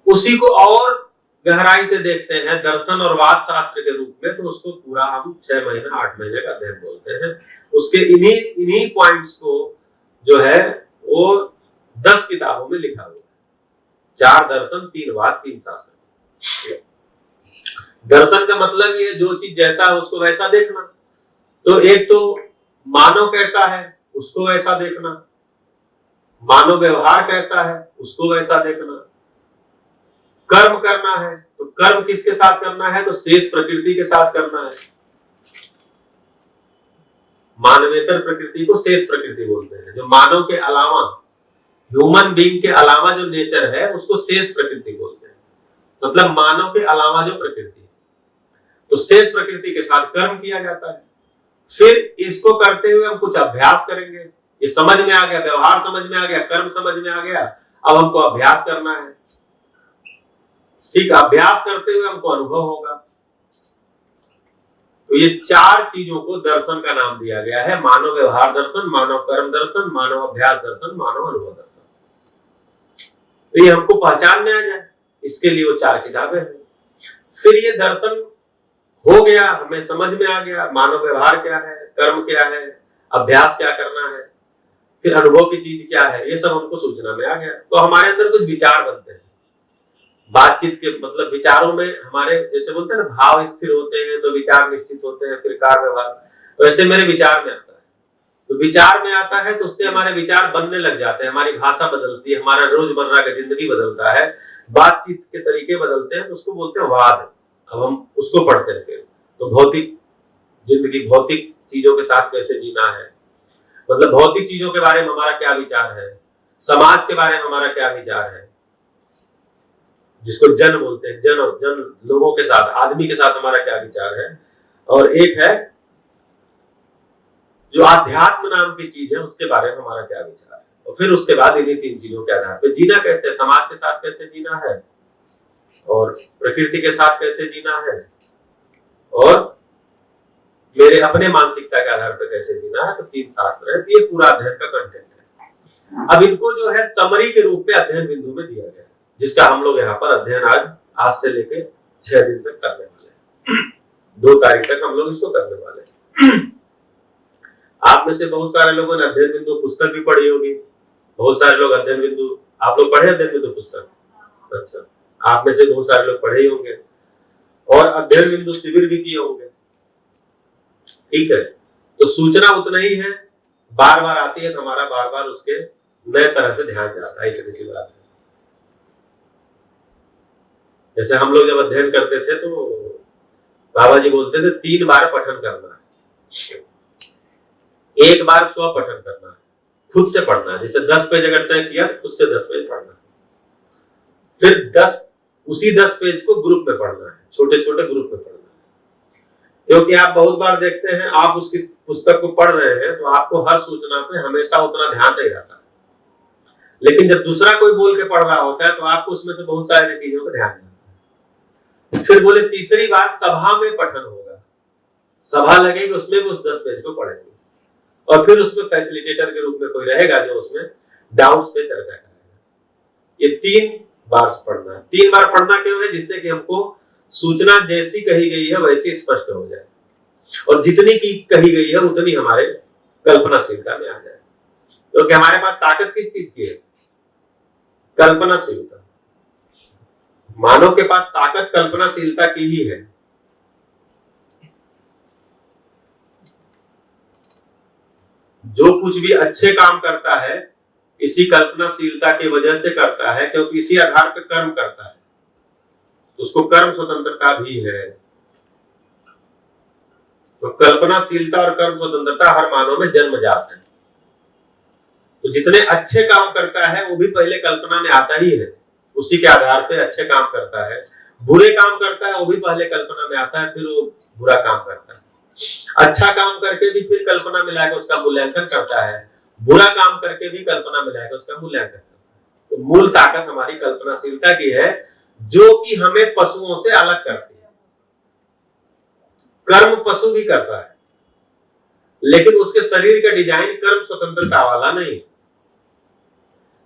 उसी को और गहराई से देखते हैं दर्शन और वाद शास्त्र के रूप में, तो उसको पूरा हम 6 महीने 8 महीने का अध्ययन बोलते हैं। उसके इन्हीं पॉइंट्स को जो है वो 10 किताबों में लिखा हुआ है। 4 दर्शन, 3 वाद, 3 शास्त्र। दर्शन का मतलब ये जो चीज जैसा है उसको वैसा देखना। तो एक तो मानव कैसा है उसको वैसा देखना, मानव व्यवहार कैसा है उसको वैसा देखना, कर्म करना है तो कर्म किसके साथ करना है, तो शेष प्रकृति के साथ करना है। मानवेतर प्रकृति को शेष प्रकृति बोलते हैं। जो मानव के अलावा, ह्यूमन बीइंग के अलावा जो नेचर है उसको शेष प्रकृति बोलते हैं। मतलब मानव के अलावा जो प्रकृति, तो शेष प्रकृति के साथ कर्म किया जाता है। फिर इसको करते हुए हम कुछ अभ्यास करेंगे। ये समझ में आ गया, व्यवहार समझ में आ गया, कर्म समझ में आ गया, अब हमको अभ्यास करना है। ठीक है, अभ्यास करते हुए हमको अनुभव होगा। तो ये 4 चीजों को दर्शन का नाम दिया गया है। मानव व्यवहार दर्शन, मानव कर्म दर्शन, मानव अभ्यास दर्शन, मानव अनुभव दर्शन। तो ये हमको पहचान में आ जाए, इसके लिए वो 4 किताबें हैं। फिर ये दर्शन हो गया, हमें समझ में आ गया मानव व्यवहार क्या है, कर्म क्या है, अभ्यास क्या करना है, फिर अनुभव की चीज क्या है, ये सब हमको सूचना में आ गया। तो हमारे अंदर कुछ विचार बनते हैं। बातचीत के मतलब विचारों में हमारे, जैसे बोलते हैं ना, भाव स्थिर होते हैं तो विचार निश्चित होते हैं, फिर कार्य व्यवहार। तो ऐसे मेरे विचार में आता है। तो विचार में आता है तो उससे हमारे विचार बनने लग जाते हैं, हमारी भाषा बदलती है, हमारा रोजमर्रा का जिंदगी बदलता है, बातचीत के तरीके बदलते हैं, तो उसको बोलते हैं वाद। अब हम उसको पढ़ते हैं। तो भौतिक जिंदगी, भौतिक चीजों के साथ कैसे जीना है, मतलब भौतिक चीजों के बारे में हमारा क्या विचार है, समाज के बारे में हमारा क्या विचार है, जिसको जन बोलते हैं, जन लोगों के साथ, आदमी के साथ हमारा क्या विचार है। और एक है जो आध्यात्म नाम की चीज है, उसके बारे में हमारा क्या विचार है। और फिर उसके बाद इन्हीं 3 चीजों के आधार पर जीना कैसे, समाज के साथ कैसे जीना है, और प्रकृति के साथ कैसे जीना है, और मेरे अपने मानसिकता के आधार पर कैसे जीना है। तो 3 शास्त्र है। तो ये पूरा अध्ययन का कंटेंट है। अब इनको जो है समरी के रूप में अध्ययन बिंदु में दिया गया है, जिसका हम लोग यहाँ पर अध्ययन आज से लेके 6 दिन तक करने वाले हैं। 2 तारीख तक हम लोग इसको करने वाले हैं। आप में से बहुत सारे लोगों ने अध्ययन बिंदु पुस्तक भी पढ़ी होगी। बहुत सारे लोग अध्ययन बिंदु, आप लोग पढ़े अध्ययन बिंदु पुस्तक? अच्छा, आप में से बहुत सारे लोग पढ़े ही होंगे और अध्ययन बिंदु शिविर भी किए होंगे। ठीक है, तो सूचना उतना ही है, बार बार आती है तो हमारा बार बार उसके नए तरह से ध्यान जाता है। इतनी सी बात है। जैसे हम लोग जब अध्ययन करते थे तो बाबा जी बोलते थे 3 बार पठन करना है। 1 बार स्व पठन करना है, खुद से पढ़ना है। जैसे 10 पेज अगर तय किया तो खुद से 10 पेज पढ़ना है। फिर उसी 10 पेज को ग्रुप में पढ़ना है, छोटे छोटे ग्रुप में पढ़ना है। क्योंकि आप बहुत बार देखते हैं, आप उसकी पुस्तक को पढ़ रहे हैं तो आपको हर सूचना पे हमेशा उतना ध्यान नहीं रहता है, लेकिन जब दूसरा कोई बोल के पढ़ रहा होता है तो आपको उसमें से बहुत सारी चीजों का ध्यान रहता है। फिर बोले तीसरी बार सभा में पठन होगा, सभा लगेगी, उसमें भी उस 10 पेज को पढ़ेंगे, और फिर उसमें फैसिलिटेटर के रूप में कोई रहेगा जो उसमें डाउट्स पे चर्चा करेगा। ये 3 बार पढ़ना है। 3 बार पढ़ना क्यों है? जिससे कि हमको सूचना जैसी कही गई है वैसी स्पष्ट हो जाए, और जितनी की कही गई है उतनी हमारे कल्पनाशीलता में आ जाए। क्योंकि हमारे पास ताकत किस चीज की है? कल्पनाशीलता। मानव के पास ताकत कल्पनाशीलता की ही है। जो कुछ भी अच्छे काम करता है इसी कल्पनाशीलता की वजह से करता है, क्योंकि इसी आधार पर कर्म करता है, उसको कर्म स्वतंत्रता भी है। तो कल्पनाशीलता और कर्म स्वतंत्रता हर मानव में जन्मजात है। तो जितने अच्छे काम करता है वो भी पहले कल्पना में आता ही है, उसी के आधार पे अच्छे काम करता है। बुरे काम करता है वो भी पहले कल्पना में आता है, फिर वो बुरा काम करता है। अच्छा काम करके भी फिर कल्पना में लाकर उसका मूल्यांकन करता है, बुरा काम करके भी कल्पना में लाकर उसका मूल्यांकन करता है। तो मूल ताकत हमारी कल्पनाशीलता की है, जो कि हमें पशुओं से अलग करती है। कर्म पशु भी करता है, लेकिन उसके शरीर का डिजाइन कर्म स्वतंत्रता वाला नहीं है।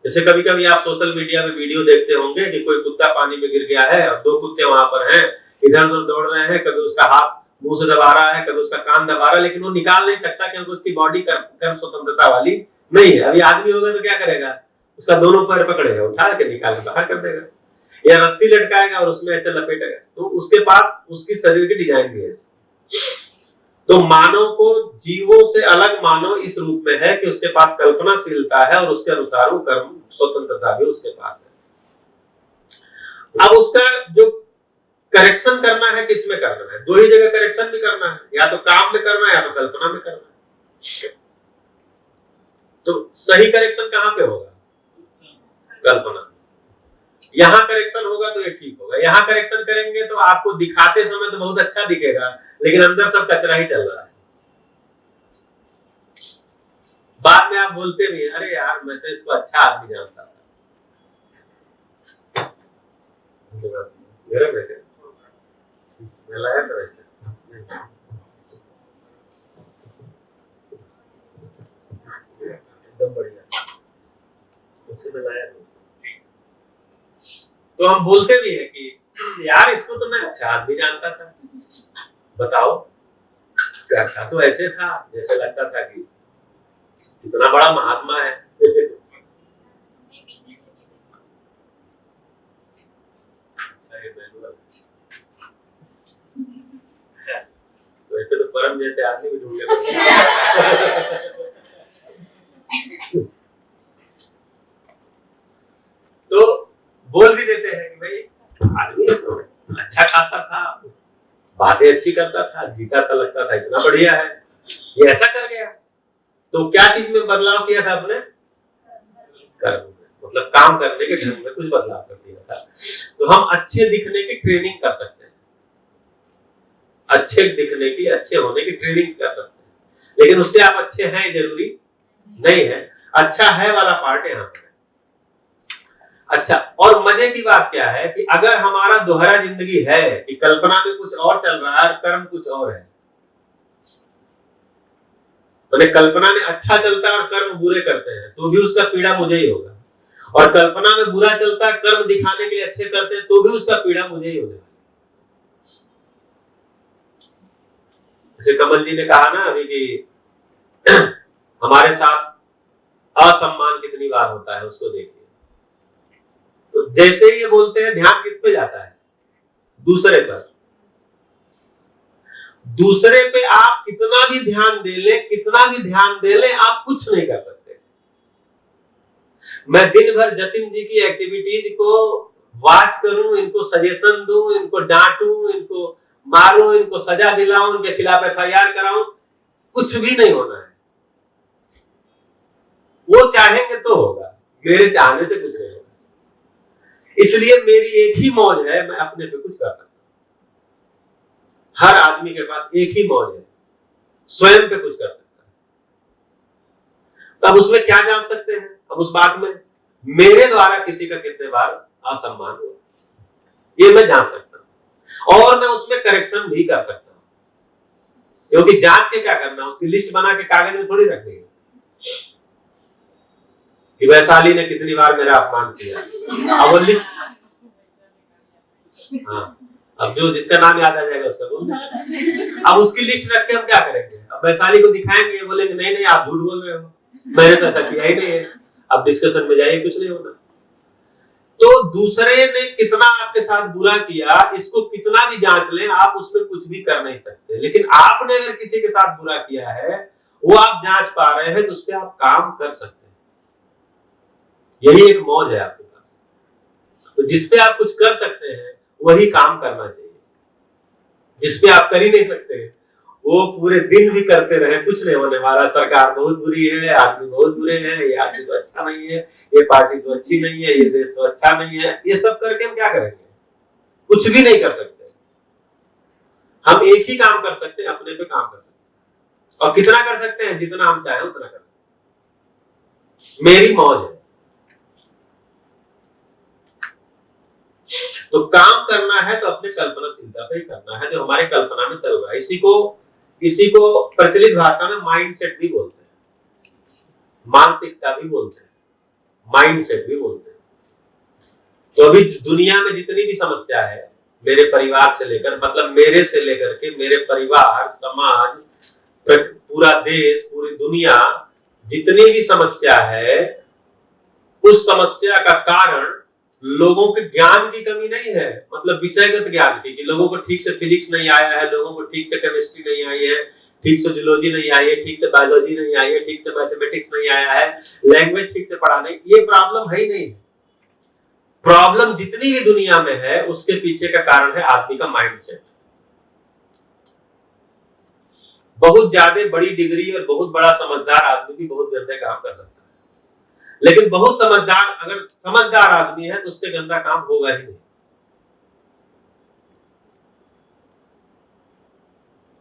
जैसे कभी कभी आप सोशल मीडिया में वीडियो देखते होंगे कि कोई कुत्ता पानी में गिर गया है और दो कुत्ते वहां पर हैं, इधर उधर दौड़ रहे हैं, कभी उसका हाथ मुंह से दबा रहा है, कभी उसका कान दबा रहा है, लेकिन वो निकाल नहीं सकता क्योंकि उसकी बॉडी कर्म स्वतंत्रता वाली नहीं है। अभी आदमी होगा तो क्या करेगा, उसका दोनों पैर पकड़ेगा, उठा के निकाल के बाहर कर देगा, या रस्सी लटकाएगा और उसमें ऐसे लपेटेगा। तो उसके पास उसकी शरीर की डिजाइन भी है। तो मानव को जीवों से अलग मानव इस रूप में है कि उसके पास कल्पनाशीलता है और उसके अनुसार वो कर्म स्वतंत्रता भी उसके पास है। अब उसका जो करेक्शन करना है, किसमें करना है? दो ही जगह करेक्शन भी करना है, या तो काम में करना है या तो कल्पना में करना है। तो सही करेक्शन कहां पे होगा? कल्पना। यहां करेक्शन होगा तो ये ठीक होगा। यहां करेक्शन करेंगे तो आपको दिखाते समय तो बहुत अच्छा दिखेगा, लेकिन अंदर सब कचरा ही चल रहा है। बाद में आप बोलते भी हैं, अरे यार मैं तो इसको अच्छा आदमी जानता था। मेरा बेटे मैं लाया था वैसे, एकदम बढ़िया, उससे मैं लाया। तो हम बोलते भी है कि यार इसको तो मैं अच्छा आदमी जानता था, बताओ क्या था? तो ऐसे था जैसे लगता था कि कितना बड़ा महात्मा है। तो ऐसे तो परम जैसे आदमी भी ढूंढने पड़ते। तो बोल भी देते हैं कि भाई आदमी तो अच्छा खासा था, बातें अच्छी करता था, जीता था, लगता था इतना बढ़िया है, ये ऐसा कर गया। तो क्या चीज में बदलाव किया था अपने? कर्म में, मतलब काम करने के ढंग में कुछ बदलाव कर दिया था। तो हम अच्छे दिखने की ट्रेनिंग कर सकते हैं, अच्छे दिखने की, अच्छे होने की ट्रेनिंग कर सकते हैं, लेकिन उससे आप अच्छे हैं जरूरी नहीं है। अच्छा है वाला पार्ट यहाँ पर। अच्छा, और मजे की बात क्या है कि अगर हमारा दोहरा जिंदगी है कि कल्पना में कुछ और चल रहा है और कर्म कुछ और है, मैंने कल्पना में अच्छा चलता है और कर्म बुरे करते हैं तो भी उसका पीड़ा मुझे ही होगा, और कल्पना में बुरा चलता है, कर्म दिखाने के लिए अच्छे करते हैं तो भी उसका पीड़ा मुझे ही होगा। जैसे कमल जी ने कहा ना अभी कि हमारे साथ असम्मान कितनी बार होता है, उसको देखिए। तो जैसे ही ये बोलते हैं ध्यान किस पे जाता है? दूसरे पर। दूसरे पे आप कितना भी ध्यान दे ले, कितना भी ध्यान दे ले, आप कुछ नहीं कर सकते। मैं दिन भर जतिन जी की एक्टिविटीज को वॉच करूं, इनको सजेशन दूं, इनको डांटूं, इनको मारूं, इनको सजा दिलाऊं, इनके खिलाफ FIR कराऊं, कुछ भी नहीं होना है। वो चाहेंगे तो होगा, मेरे चाहने से कुछ नहीं होगा। इसलिए मेरी एक ही मौज है, मैं अपने पे कुछ कर सकता हूं। हर आदमी के पास एक ही मौज है, स्वयं पे कुछ कर सकता है। तब उसमें क्या जान सकते हैं? अब उस बात में मेरे द्वारा किसी का कितने बार असम्मान हुआ, ये मैं जान सकता हूं, और मैं उसमें करेक्शन भी कर सकता हूं। क्योंकि जांच के क्या करना, उसकी लिस्ट बना के कागज में थोड़ी रखनी है कि वैशाली ने कितनी बार मेरा अपमान किया। अब वो लिस्ट, हाँ, अब जो जिसका नाम याद आ जाएगा उसका बोल। अब उसकी लिस्ट रख के हम क्या करेंगे? अब वैशाली को दिखाएंगे, बोलेंगे नहीं नहीं आप झूठ बोल रहे हो, मैंने तो ऐसा किया ही नहीं है। अब डिस्कशन में जाइए, कुछ नहीं होना। तो दूसरे ने कितना आपके साथ बुरा किया, इसको कितना भी जांच लें, आप उसमें कुछ भी कर नहीं सकते। लेकिन आपने अगर किसी के साथ बुरा किया है, वो आप जांच पा रहे हैं, तो उस पर आप काम कर सकते हैं। यही एक मौज है आपके पास। तो जिसपे आप कुछ कर सकते हैं वही काम करना चाहिए। जिसपे आप कर ही नहीं सकते वो पूरे दिन भी करते रहे, कुछ नहीं होने वाला। सरकार बहुत बुरी है, आदमी बहुत बुरे हैं, ये आदमी तो अच्छा नहीं है, ये पार्टी तो अच्छी नहीं है, ये देश तो अच्छा नहीं है, ये सब करके हम क्या करेंगे? कुछ भी नहीं कर सकते। हम एक ही काम कर सकते हैं, अपने पे काम कर सकते हैं। और कितना कर सकते हैं? जितना हम चाहें उतना कर सकते हैं। मेरी मौज है। तो काम करना है तो अपने कल्पनाशीलता पे ही करना है, जो हमारे कल्पना में चल रहा है। इसी को प्रचलित भाषा में माइंडसेट भी बोलते हैं, मानसिकता भी बोलते हैं, माइंडसेट भी बोलते हैं। तो अभी दुनिया में जितनी भी समस्या है, मेरे परिवार से लेकर, मतलब मेरे से लेकर के मेरे परिवार, समाज, पूरा देश, पूरी दुनिया, जितनी भी समस्या है, उस समस्या का कारण लोगों के ज्ञान की कमी नहीं है, मतलब विषयगत ज्ञान की, कि लोगों को ठीक से फिजिक्स नहीं आया है, लोगों को ठीक से केमिस्ट्री नहीं आई है, ठीक से जूलॉजी नहीं आई है, ठीक से बायोलॉजी नहीं आई है, ठीक से मैथमेटिक्स नहीं आया है, लैंग्वेज ठीक से पढ़ा नहीं, ये प्रॉब्लम है ही नहीं। प्रॉब्लम जितनी भी दुनिया में है उसके पीछे का कारण है आदमी का माइंडसेट। बहुत ज्यादा बड़ी डिग्री और बहुत बड़ा समझदार आदमी भी बहुत गंदे काम कर सकता है, लेकिन बहुत समझदार, अगर समझदार आदमी है तो उससे गंदा काम होगा ही नहीं।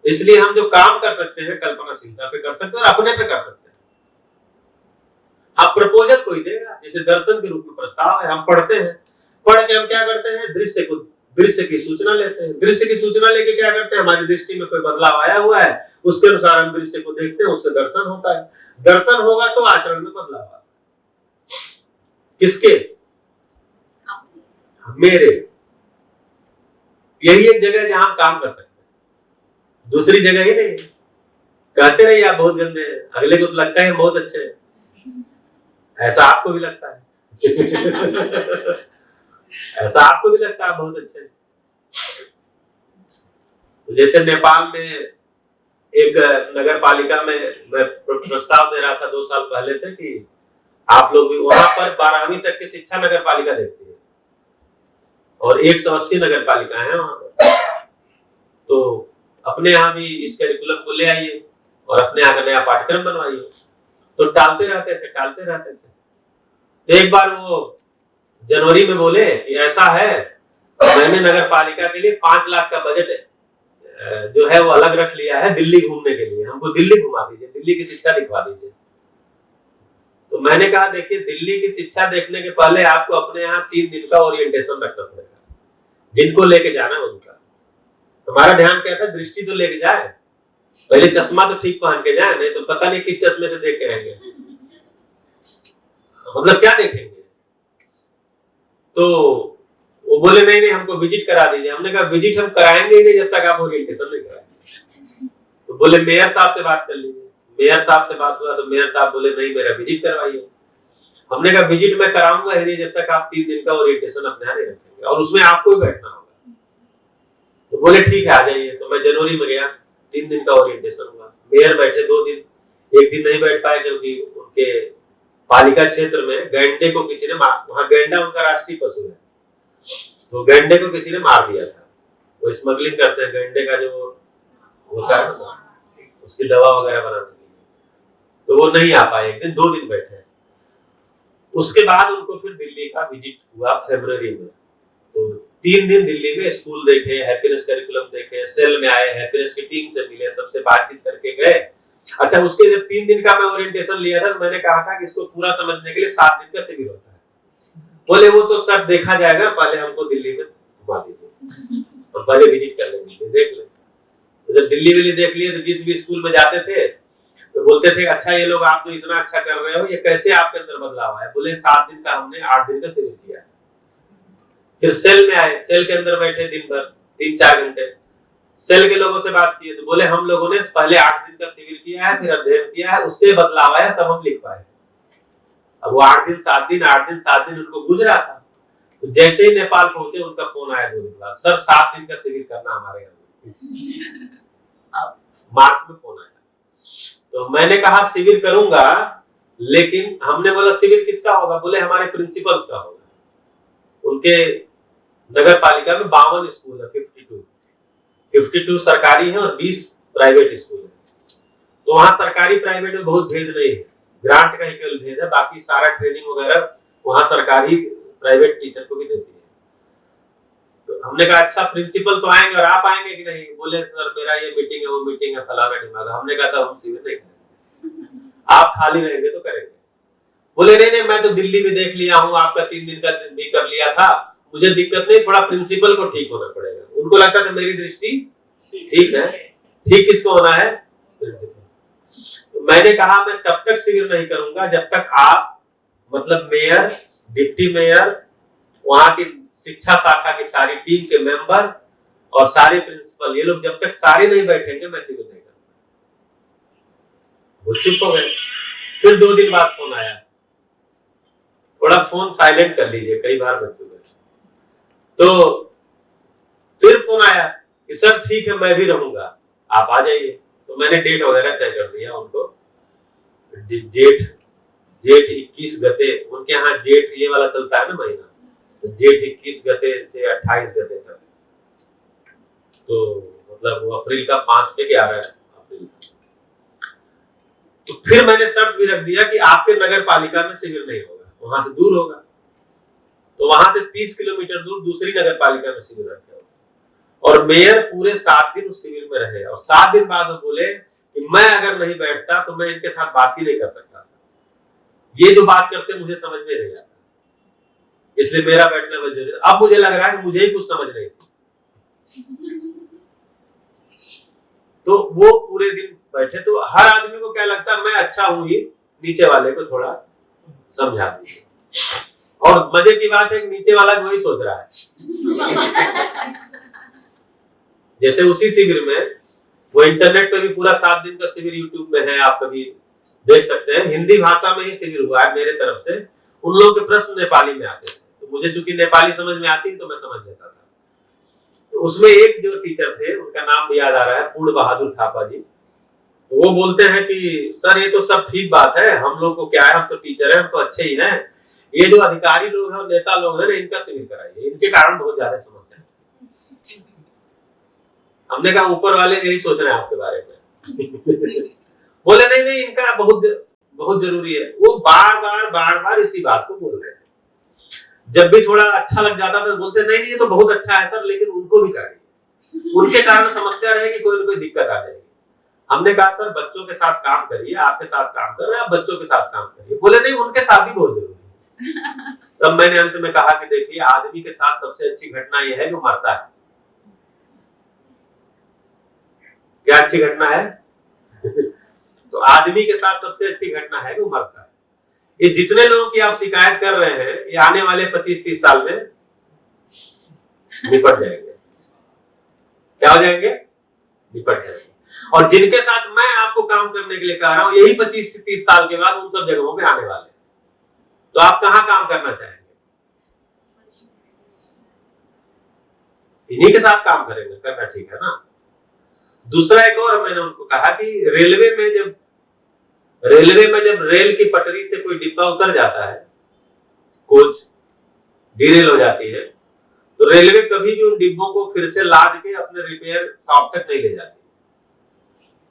इसलिए हम जो काम कर सकते हैं कल्पनाशीलता पे कर सकते हैं और अपने पे कर सकते हैं। आप प्रपोजल कोई देगा, जैसे दर्शन के रूप में प्रस्ताव है, हम पढ़ते हैं, पढ़ के हम क्या करते हैं? दृश्य की सूचना लेते हैं। दृश्य की सूचना लेके क्या करते हैं? हमारी दृष्टि में कोई बदलाव आया हुआ है, उसके अनुसार हम दृश्य को देखते हैं, उससे दर्शन होता है। दर्शन होगा तो आचरण में बदलाव आता है। किसके? मेरे। यही एक जगह है जहां हम काम कर सकते हैं, दूसरी जगह ही नहीं। कहते रहिए आप बहुत गंदे हैं, अगले को तो लगता है बहुत अच्छे हैं, ऐसा आपको भी लगता है ऐसा आपको भी लगता है बहुत अच्छे। जैसे नेपाल में एक नगर पालिका में मैं प्रस्ताव दे रहा था 2 साल पहले से कि आप लोग भी वहां पर 12वीं तक की शिक्षा नगर पालिका देती है और 180 नगर पालिका है वहां पर। तो अपने यहाँ भी इस करिकुलम को ले आइए और अपने यहाँ का नया पाठ्यक्रम बनवाइए। तो टालते रहते थे। तो एक बार वो जनवरी में बोले कि ऐसा है, मैंने नगर पालिका के लिए 5 लाख का बजट जो है वो अलग रख लिया है दिल्ली घूमने के लिए, हमको दिल्ली घुमा दीजिए, दिल्ली की शिक्षा दिखवा दीजिए। तो मैंने कहा देखिए, दिल्ली की शिक्षा देखने के पहले आपको अपने यहाँ 3 दिन का ओरिएंटेशन रखना पड़ेगा, जिनको लेके जाना है उनका। हमारा ध्यान क्या था? दृष्टि तो लेके जाए, पहले चश्मा तो ठीक पहन के जाए, नहीं तो पता नहीं किस चश्मे से देख के आएंगे, मतलब क्या देखेंगे। तो वो बोले नहीं हमको विजिट करा दीजिए। हमने कहा विजिट हम कराएंगे ही नहीं जब तक आप ओरिएंटेशन नहीं कराएंगे। तो बोले मेयर साहब से बात कर लीजिए। मेयर साहब से बात हुआ तो मेयर साहब बोले नहीं, मेरा विजिट करवाइए। हमने कहा विजिट मैं कराऊंगा ही नहीं जब तक आप 3 दिन का ओरिएंटेशन अपने यहाँ नहीं रखेंगे, और उसमें आपको ही बैठना होगा। तो बोले ठीक है आ जाइए। तो मैं जनवरी में गया, 3 दिन का ओरिएंटेशन हुआ। मेयर बैठे 2 दिन, एक दिन नहीं बैठ पाए क्योंकि उनके पालिका क्षेत्र में गैंडे को किसी ने वहां गैंडा उनका राष्ट्रीय पशु है, तो गैंडे को किसी ने मार दिया था। वो स्मगलिंग करते हैं गैंडे का जो होता है उसकी दवा वगैरह बनाने के लिए, तो वो नहीं आ पाए। एक दिन 2 दिन बैठे। उसके बाद उनको फिर दिल्ली का विजिट हुआ फरवरी में। तो 3 दिन दिल्ली में स्कूल देखे, हैप्पीनेस करिकुलम देखे, सेल में आए, हैप्पीनेस की टीम से मिले, सबसे बातचीत करके गए। अच्छा, उसके जब 3 दिन का मैं ओरिएंटेशन लिया था तो मैंने कहा था कि इसको पूरा समझने के लिए 7 दिन का शिविर होता है। बोले वो तो सर देखा जाएगा, पहले हमको दिल्ली में घुमा दीजिए और पहले विजिट कर लेंगे, देख लें। तो जब दिल्ली देख लिए तो जिस भी स्कूल में जाते थे तो बोलते थे अच्छा ये लोग आप तो इतना अच्छा कर रहे हो, ये कैसे आपके अंदर बदलाव आया? बोले 7 दिन का हमने 8 दिन का शिविर किया। फिर सेल में आए, सेल के अंदर बैठे दिन भर 3-4 घंटे, सेल के लोगों से बात किए तो बोले हम लोगों ने पहले 8 दिन का शिविर किया है, फिर अध्ययन किया है, उससे बदलाव आया तब हम लिख पाए। अब वो 8 दिन 7 दिन उनको गुजरा था। तो जैसे ही नेपाल पहुंचे उनका फोन आया 2 दिन बाद, सर 7 दिन का शिविर करना हमारे यहाँ। मार्च में फोन आया। तो मैंने कहा शिविर करूंगा, लेकिन हमने बोला शिविर किसका होगा? बोले हमारे प्रिंसिपल्स का होगा। उनके नगर पालिका में 52 स्कूल है, 52 सरकारी है और 20 प्राइवेट स्कूल है। तो वहां सरकारी प्राइवेट में बहुत भेद नहीं है, ग्रांट का ही केवल भेद है, बाकी सारा ट्रेनिंग वगैरह वहां सरकारी प्राइवेट टीचर को भी देती है। तो हमने कहा अच्छा प्रिंसिपल तो आएंगे और आप आएंगे कि नहीं? बोले सर मेरा ये मीटिंग है, वो मीटिंग है, फलाना ढिमाना। हमने कहा था हम शिविर नहीं करेंगे, आप खाली रहेंगे तो करेंगे। बोले नहीं नहीं मैं तो दिल्ली में देख लिया हूँ, आपका 3 दिन का भी कर लिया था, मुझे दिक्कत नहीं, थोड़ा प्रिंसिपल को ठीक होना पड़ेगा। उनको लगता था मेरी दृष्टि ठीक है। ठीक किसको होना है? प्रिंसिपल। मैंने कहा मैं तब तक शिविर नहीं करूंगा जब तक आप मतलब मेयर, डिप्टी मेयर, वहां की शिक्षा शाखा की सारी टीम के मेंबर और सारे प्रिंसिपल, ये लोग जब तक सारे नहीं बैठेंगे मैं शिविर नहीं करूंगा। वो चुप हो गए। फिर 2 दिन बाद फोन आया, थोड़ा फोन साइलेंट कर लीजिए, कई बार बच्चों में। तो फिर फोन आया कि सर ठीक है मैं भी रहूंगा, आप आ जाइए। तो मैंने डेट वगैरह तय कर दिया उनको। जेठ 21 गते, उनके यहाँ जेठ ये वाला चलता है ना महीना, तो जेठ 21 गते से 28 गते तक, तो मतलब वो अप्रैल का 5 से 11 अप्रैल। तो फिर मैंने शर्त भी रख दिया कि आपके नगर पालिका में शिविर नहीं होगा, वहां से दूर होगा। तो वहां से 30 किलोमीटर दूर दूसरी नगर पालिका में शिविर रखे होगा। और मेयर पूरे 7 दिन उस शिविर में रहे, और 7 दिन बाद वो बोले कि मैं अगर नहीं बैठता तो मैं इनके साथ बात ही नहीं कर सकता। ये जो बात करते मुझे समझ में नहीं आता, इसलिए मेरा बैठना बहुत जरूरी है। अब मुझे लग रहा है कि मुझे ही कुछ समझ नहीं थी। तो वो पूरे दिन बैठे, तो हर आदमी को क्या लगता है मैं अच्छा हूं ही, नीचे वाले को थोड़ा समझा दीजिए। और मजे की बात है कि नीचे वाला वही सोच रहा है। जैसे उसी शिविर में वो इंटरनेट पे भी पूरा 7 दिन का शिविर यूट्यूब में है, आप कभी देख सकते हैं। हिंदी भाषा में ही शिविर हुआ है मेरे तरफ से। उन लोगों के प्रश्न नेपाली में आते थे, तो मुझे चूंकि नेपाली समझ में आती तो मैं समझ लेता था। तो उसमें एक जो टीचर थे, उनका नाम याद आ रहा है, पूर्ण बहादुर थापा जी। तो वो बोलते हैं कि सर ये तो सब ठीक बात है, हम लोग को क्या है, हम तो टीचर हैं, हम तो अच्छे ही हैं, ये जो अधिकारी लोग हैं और नेता लोग हैं ना, इनका शिविर कराइए, इनके कारण बहुत ज्यादा समस्या है। हमने कहा ऊपर वाले यही सोच रहे हैं आपके बारे में। बोले नहीं नहीं इनका बहुत बहुत जरूरी है। वो बार बार इसी बात को बोल रहे हैं। जब भी थोड़ा अच्छा लग जाता था बोलते नहीं नहीं ये तो बहुत अच्छा है सर, लेकिन उनको भी कराइए, उनके कारण समस्या रहेगी, कोई ना कोई दिक्कत आ जाएगी। हमने कहा सर बच्चों के साथ काम करिए, आपके साथ काम कर रहे हैं, आप बच्चों के साथ काम करिए। बोले नहीं उनके साथ भी बहुत जरूरी है। तब मैंने अंत में कहा कि देखिए आदमी के साथ सबसे अच्छी घटना यह है जो मरता है। क्या अच्छी घटना है? तो आदमी के साथ सबसे अच्छी घटना है वो मरता है। ये जितने लोगों की आप शिकायत कर रहे हैं, ये आने वाले 25-30 साल में निपट जाएंगे। क्या हो जाएंगे? निपट जाएंगे। और जिनके साथ मैं आपको काम करने के लिए कह रहा हूं, यही 25-30 साल के बाद उन सब जगहों पे आने वाले हैं। तो आप कहां काम करना चाहेंगे? इन्हीं के साथ काम करेंगे, करना ठीक है ना। दूसरा एक और मैंने उनको कहा कि रेलवे में जब रेल की पटरी से कोई डिब्बा उतर जाता है, कोच डिरेल हो जाती है, तो रेलवे कभी भी उन डिब्बों को फिर से लाद के अपने रिपेयर शॉप तक नहीं ले जाती,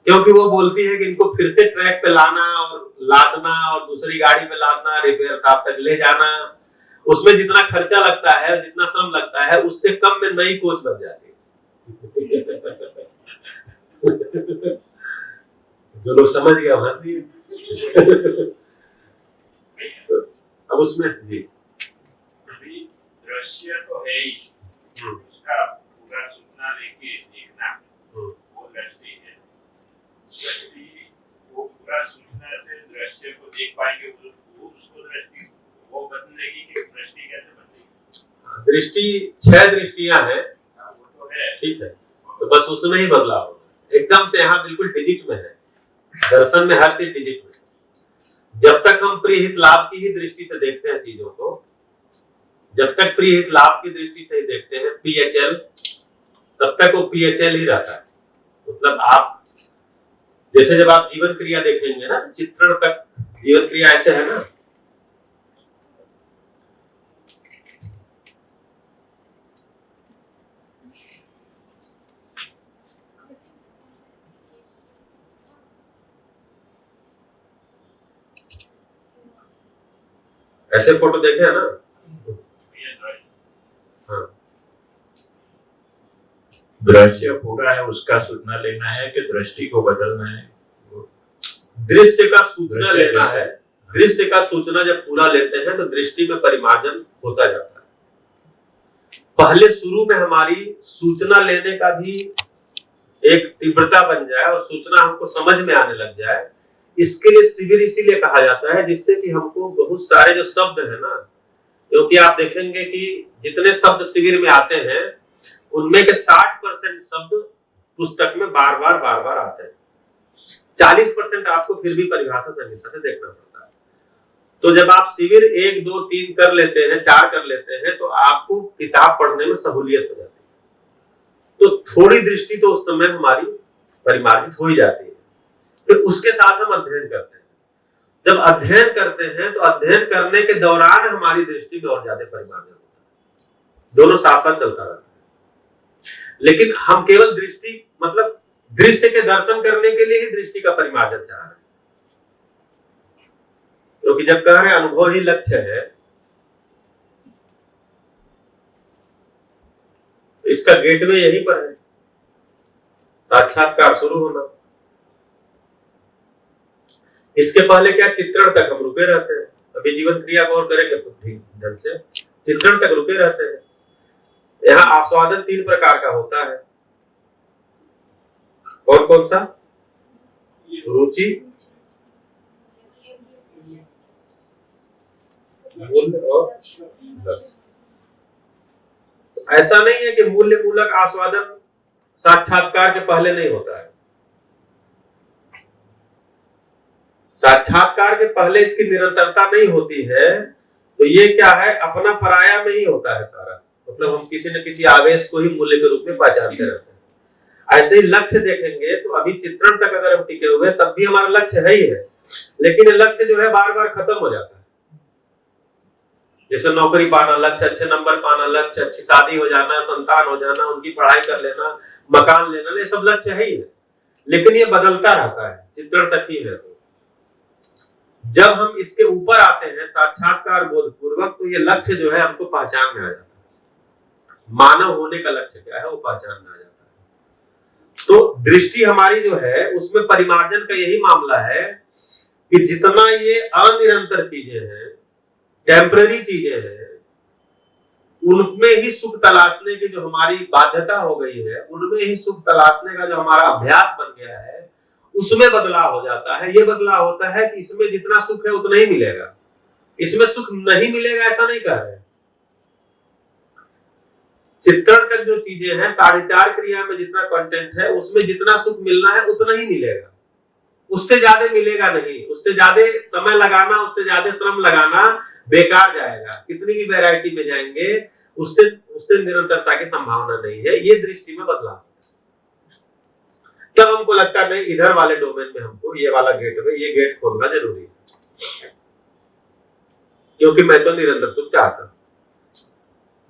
क्योंकि वो बोलती है कि इनको फिर से ट्रैक पे लाना और लादना और दूसरी गाड़ी पे लादना, रिपेयर शॉप तक ले जाना, उसमें जितना खर्चा लगता है, जितना श्रम लगता है, उससे कम में नई कोच बन जाती है। जो लोग समझ गए हंस दिए। अब उसमें जी अभी दृश्य तो है ही, उसका पूरा सुनना लेके देखना वो दृष्टि है। दृष्टि वो पूरा सुनने से दृश्य को देख पाएंगे, वो उसको दृष्टि वो बदलेगी कि दृष्टि कैसे बदलेगी? दृष्टि 6 दृष्टियां हैं, वो तो है ठीक है, तो बस उसमें ही बदलाव होगा। एकदम से यहाँ बिल्कुल डिजिट में है, दर्शन में हर चीज डिजिट में। जब तक हम प्रीहित लाभ की ही दृष्टि से देखते हैं चीजों को, जब तक प्रीहित लाभ की दृष्टि से देखते हैं PHL, तब तक वो PHL ही रहता है। मतलब आप जैसे जब आप जीवन क्रिया देखेंगे ना, चित्रण तक जीवन क्रिया ऐसे है ना, ऐसे फोटो देखे है ना। हाँ दृश्य पूरा है उसका सूचना लेना है कि दृष्टि को बदलना है? दृश्य का सूचना लेना है। दृश्य का सूचना जब पूरा लेते हैं तो दृष्टि में परिमार्जन होता जाता है। पहले शुरू में हमारी सूचना लेने का भी एक तीव्रता बन जाए और सूचना हमको समझ में आने लग जाए, इसके लिए शिविर इसीलिए कहा जाता है जिससे कि हमको बहुत सारे जो शब्द है ना, क्योंकि आप देखेंगे कि जितने शब्द शिविर में आते हैं उनमें के 60% शब्द पुस्तक में बार बार आते हैं, 40% आपको फिर भी परिभाषा संहिता से देखना पड़ता है। तो जब आप शिविर 1, 2, 3 कर लेते हैं, 4 कर लेते हैं तो आपको किताब पढ़ने में सहूलियत हो जाती है। तो थोड़ी दृष्टि तो उस समय हमारी परिमार्जित हो ही जाती है। फिर उसके साथ हम अध्ययन करते हैं। जब अध्ययन करते हैं तो अध्ययन करने के दौरान हमारी दृष्टि में और ज्यादा परिमार्जन होता है। दोनों साथ साथ चलता रहता है। लेकिन हम केवल दृष्टि मतलब दृश्य के दर्शन करने के लिए ही दृष्टि का परिमार्जन चाह रहे हैं, क्योंकि जब कह रहे हैं अनुभव ही लक्ष्य है, तो इसका गेटवे यहीं पर है, साक्षात्कार शुरू होना। इसके पहले क्या चित्रण तक हम रुके रहते हैं। अभी जीवन क्रिया को और करेंगे तो ठीक ढंग से चित्रण तक रुके रहते हैं। यहाँ आस्वादन 3 प्रकार का होता है। और कौन सा? रुचि, मूल्य और ऐसा नहीं है कि मूल्य मूलक आस्वादन साक्षात्कार के पहले नहीं होता है। साक्षात्कार के पहले इसकी निरंतरता नहीं होती है, तो ये क्या है, अपना पराया में ही होता है सारा। मतलब हम किसी न किसी आवेश को ही मूल्य के रूप में पहचानते रहते हैं। ऐसे ही लक्ष्य देखेंगे तो अभी चित्रण तक अगर हम टिके हुए तब भी हमारा लक्ष्य है ही है, लेकिन ये लक्ष्य जो है बार बार खत्म हो जाता है। जैसे नौकरी पाना लक्ष्य, अच्छे नंबर पाना लक्ष्य, अच्छी शादी हो जाना, संतान हो जाना, उनकी पढ़ाई कर लेना, मकान लेना, ये सब लक्ष्य है ही है, लेकिन ये बदलता रहता है, चित्रण तक ही है। जब हम इसके ऊपर आते हैं साक्षात्कार बोध पूर्वक, तो ये लक्ष्य जो है हमको पहचान में आ जाता है। मानव होने का लक्ष्य क्या है वो पहचान में आ जाता है। तो दृष्टि हमारी जो है उसमें परिमार्जन का यही मामला है कि जितना ये अनिरंतर चीजें हैं, टेम्पररी चीजें हैं, उनमें ही सुख तलाशने की जो हमारी बाध्यता हो गई है, उनमें ही सुख तलाशने का जो हमारा अभ्यास बन गया है, उसमें बदलाव हो जाता है। ये बदलाव होता है कि इसमें जितना सुख है उतना ही मिलेगा, इसमें सुख नहीं मिलेगा ऐसा नहीं कह रहे। चित्रण तक जो चीजें हैं, 4.5 क्रिया में जितना कंटेंट है उसमें जितना सुख मिलना है उतना ही मिलेगा, उससे ज्यादा मिलेगा नहीं। उससे ज्यादा समय लगाना, उससे ज्यादा श्रम लगाना बेकार जाएगा। कितनी भी वैरायटी में जाएंगे उससे निरंतरता की संभावना नहीं है। ये दृष्टि में बदलाव। तब हमको लगता नहीं इधर वाले डोमेन में हमको ये वाला गेट में ये गेट खोलना जरूरी है, क्योंकि मैं तो निरंतर सुख चाहता,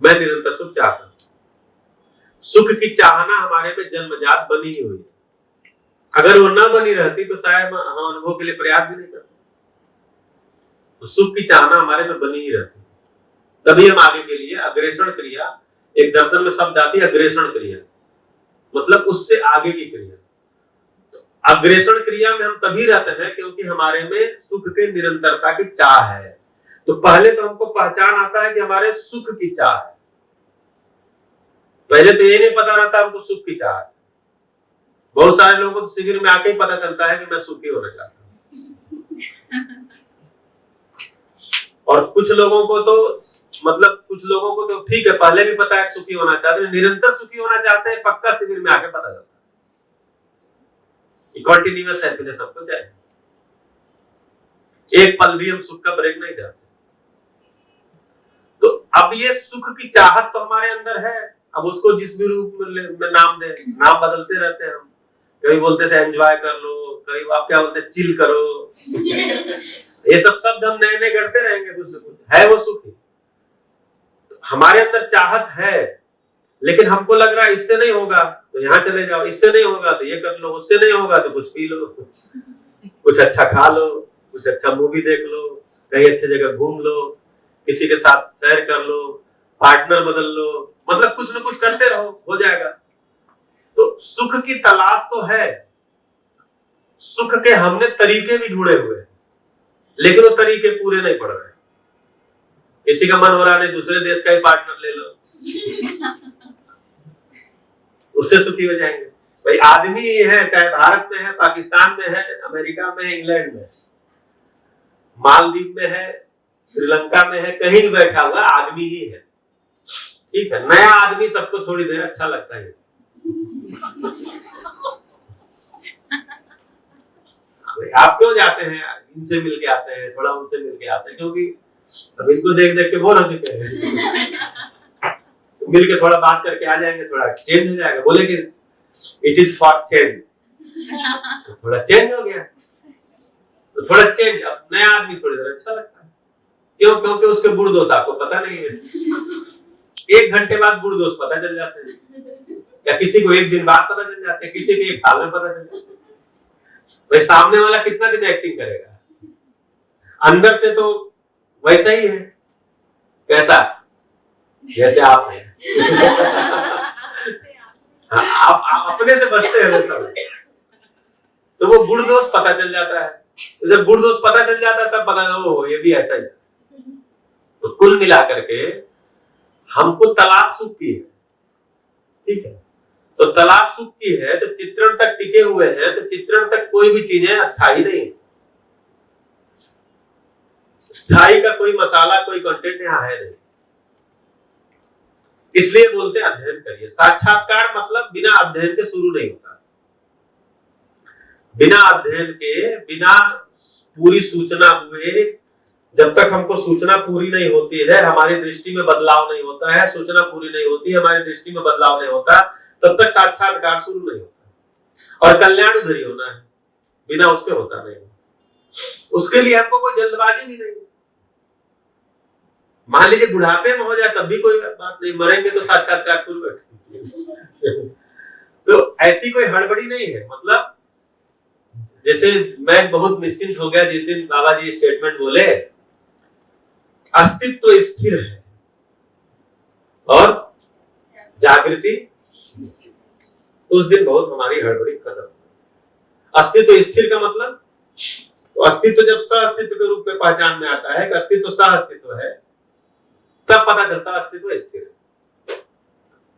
मैं निरंतर सुख चाहता। सुख की चाहना हमारे में जन्मजात बनी ही हुई है। अगर वो न बनी रहती तो शायद हम अनुभव के लिए प्रयास भी नहीं करते। तो सुख की चाहना हमारे में बनी ही रहती, तभी हम आगे के लिए अग्रेषण क्रिया, एक दर्शन में शब्द आती है अग्रेषण क्रिया, मतलब उससे आगे की क्रिया। तो अग्रेषण क्रिया में हम तभी रहते हैं क्योंकि हमारे में सुख के निरंतरता की चाह है। तो पहले तो हमको पहचान आता है कि हमारे सुख की चाह है। पहले तो ये नहीं पता रहता हमको सुख की चाह है। बहुत सारे लोगों को शिविर में आके ही पता चलता है कि मैं सुखी होना चाहता हूँ। और कुछ लोगों को तो कुछ लोगों को तो ठीक है, पहले भी पता है सुखी होना चाहते हैं, निरंतर सुखी होना चाहते हैं, पक्का शिविर में आके पता चलता है। कंटिन्यूअस हैप्पीनेस सबको चाहिए, एक पल भी हम सुख का ब्रेक नहीं चाहते। तो अब ये सुख की चाहत तो हमारे अंदर है, अब उसको जिस भी रूप में नाम दे, नाम बदलते रहते हैं हम। कभी बोलते थे एंजॉय कर लो, कभी आप क्या बोलते चिल करो। ये सब शब्द हम नए नए करते रहेंगे, कुछ न कुछ है वो सुख ही। हमारे अंदर चाहत है, लेकिन हमको लग रहा है इससे नहीं होगा तो यहाँ चले जाओ, इससे नहीं होगा तो ये कर लो, उससे नहीं होगा तो कुछ पी लो, कुछ अच्छा खा लो, कुछ अच्छा मूवी देख लो, कहीं अच्छी जगह घूम लो, किसी के साथ सैर कर लो, पार्टनर बदल लो, मतलब कुछ न कुछ करते रहो, हो जाएगा। सुख की तलाश तो है, सुख के हमने तरीके भी ढूंढे हुए हैं, लेकिन वो तरीके पूरे नहीं पड़ रहे। किसी का मन हो रहा नहीं दूसरे देश का ही पार्टनर ले लो, उससे सुखी हो जाएंगे। भाई आदमी ये है, चाहे भारत में है, पाकिस्तान में है, अमेरिका में है, इंग्लैंड में है, मालदीव में है, श्रीलंका में है, कहीं भी बैठा हुआ आदमी ही है। ठीक है, नया आदमी सबको थोड़ी देर अच्छा लगता है। आप क्यों जाते हैं, इनसे मिलके आते हैं, थोड़ा उनसे मिलके आते हैं, क्योंकि अब इनको देख देख के बोर हो चुके हैं। मिलके थोड़ा बात करके आ जाएंगे, थोड़ा चेंज हो जाएगा। बोले कि इट इज फॉर चेंज, तो थोड़ा चेंज हो गया, तो थोड़ा चेंज। अब नया आदमी थोड़ी देर अच्छा लगता है, क्यों? क्योंकि उसके गुण दोष आपको पता नहीं है। 1 घंटे बाद गुण दोष पता चल जाते हैं, या किसी को 1 दिन बाद पता चल जाते हैं, किसी को 1 साल में पता चल जाता है। भाई सामने वाला कितना दिन एक्टिंग करेगा, अंदर से तो वैसा ही है। कैसा? जैसे आप हैं। आप अपने से बचते हैं सब, तो वो गुण दोष पता चल जाता है। तो जब गुण दोष पता चल जाता है तब पता ओ ये भी ऐसा ही। तो कुल मिलाकर के हमको तलाश सुख की है, ठीक है। तो तलाश सुख की है, तो चित्रण तक टिके हुए हैं, तो चित्रण तक कोई भी चीजें अस्थाई नहीं। स्थाई का कोई मसाला, कोई कंटेंट यहाँ है नहीं। इसलिए बोलते हैं अध्ययन करिए। साक्षात्कार मतलब बिना अध्ययन के शुरू नहीं होता। बिना अध्ययन के, बिना पूरी सूचना हुए, जब तक हमको सूचना पूरी नहीं होती है, हमारी दृष्टि में बदलाव नहीं होता है, सूचना पूरी नहीं होती, हमारी दृष्टि में बदलाव नहीं होता, तब तक साक्षात्कार शुरू नहीं होता। और कल्याण उधर ही होना है, बिना उसके होता नहीं। उसके लिए हमको कोई जल्दबाजी भी नहीं। मान लीजिए बुढ़ापे में हो जाए तब भी कोई बात नहीं, मरेंगे तो साक्षात्कार पूर्वक। तो ऐसी कोई हड़बड़ी नहीं है। मतलब जैसे मैं बहुत निश्चिंत हो गया जिस दिन बाबा जी स्टेटमेंट बोले, अस्तित्व स्थिर है और जागृति, उस दिन बहुत हमारी हड़बड़ी खत्म। अस्तित्व स्थिर का मतलब, तो अस्तित्व जब सह अस्तित्व के रूप में पहचान में आता है कि अस्तित्व सह अस्तित्व है, तब पता चलता है अस्तित्व स्थिर है।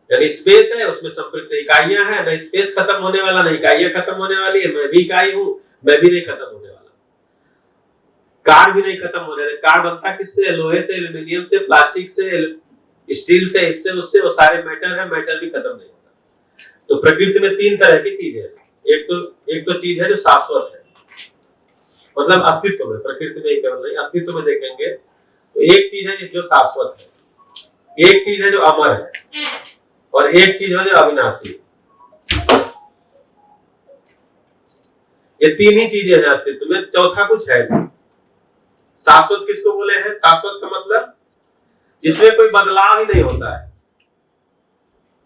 यानी स्पेस है, उसमें संपृक्त इकाइयां हैं, न स्पेस खत्म होने वाला, न इकाइयां खत्म होने वाली है। मैं भी इकाई हूं, मैं भी नहीं खत्म होने वाला। कार भी नहीं खत्म होने वाला। कार बनता किससे? लोहे से, एल्यूमिनियम से, प्लास्टिक से, स्टील से, इससे उससे, वो सारे मैटर है, मैटर भी खत्म नहीं होता। तो प्रकृति में 3 तरह की चीजें हैं। एक तो चीज है जो शाश्वत है, मतलब अस्तित्व में, प्रकृति में केवल नहीं, अस्तित्व में देखेंगे तो एक चीज है जो शाश्वत है, एक चीज है जो अमर है, और एक चीज है जो अविनाशी है। ये 3 ही चीजें हैं अस्तित्व में, चौथा कुछ है नहीं। शाश्वत किसको बोले हैं? शाश्वत का मतलब जिसमें कोई बदलाव ही नहीं होता है,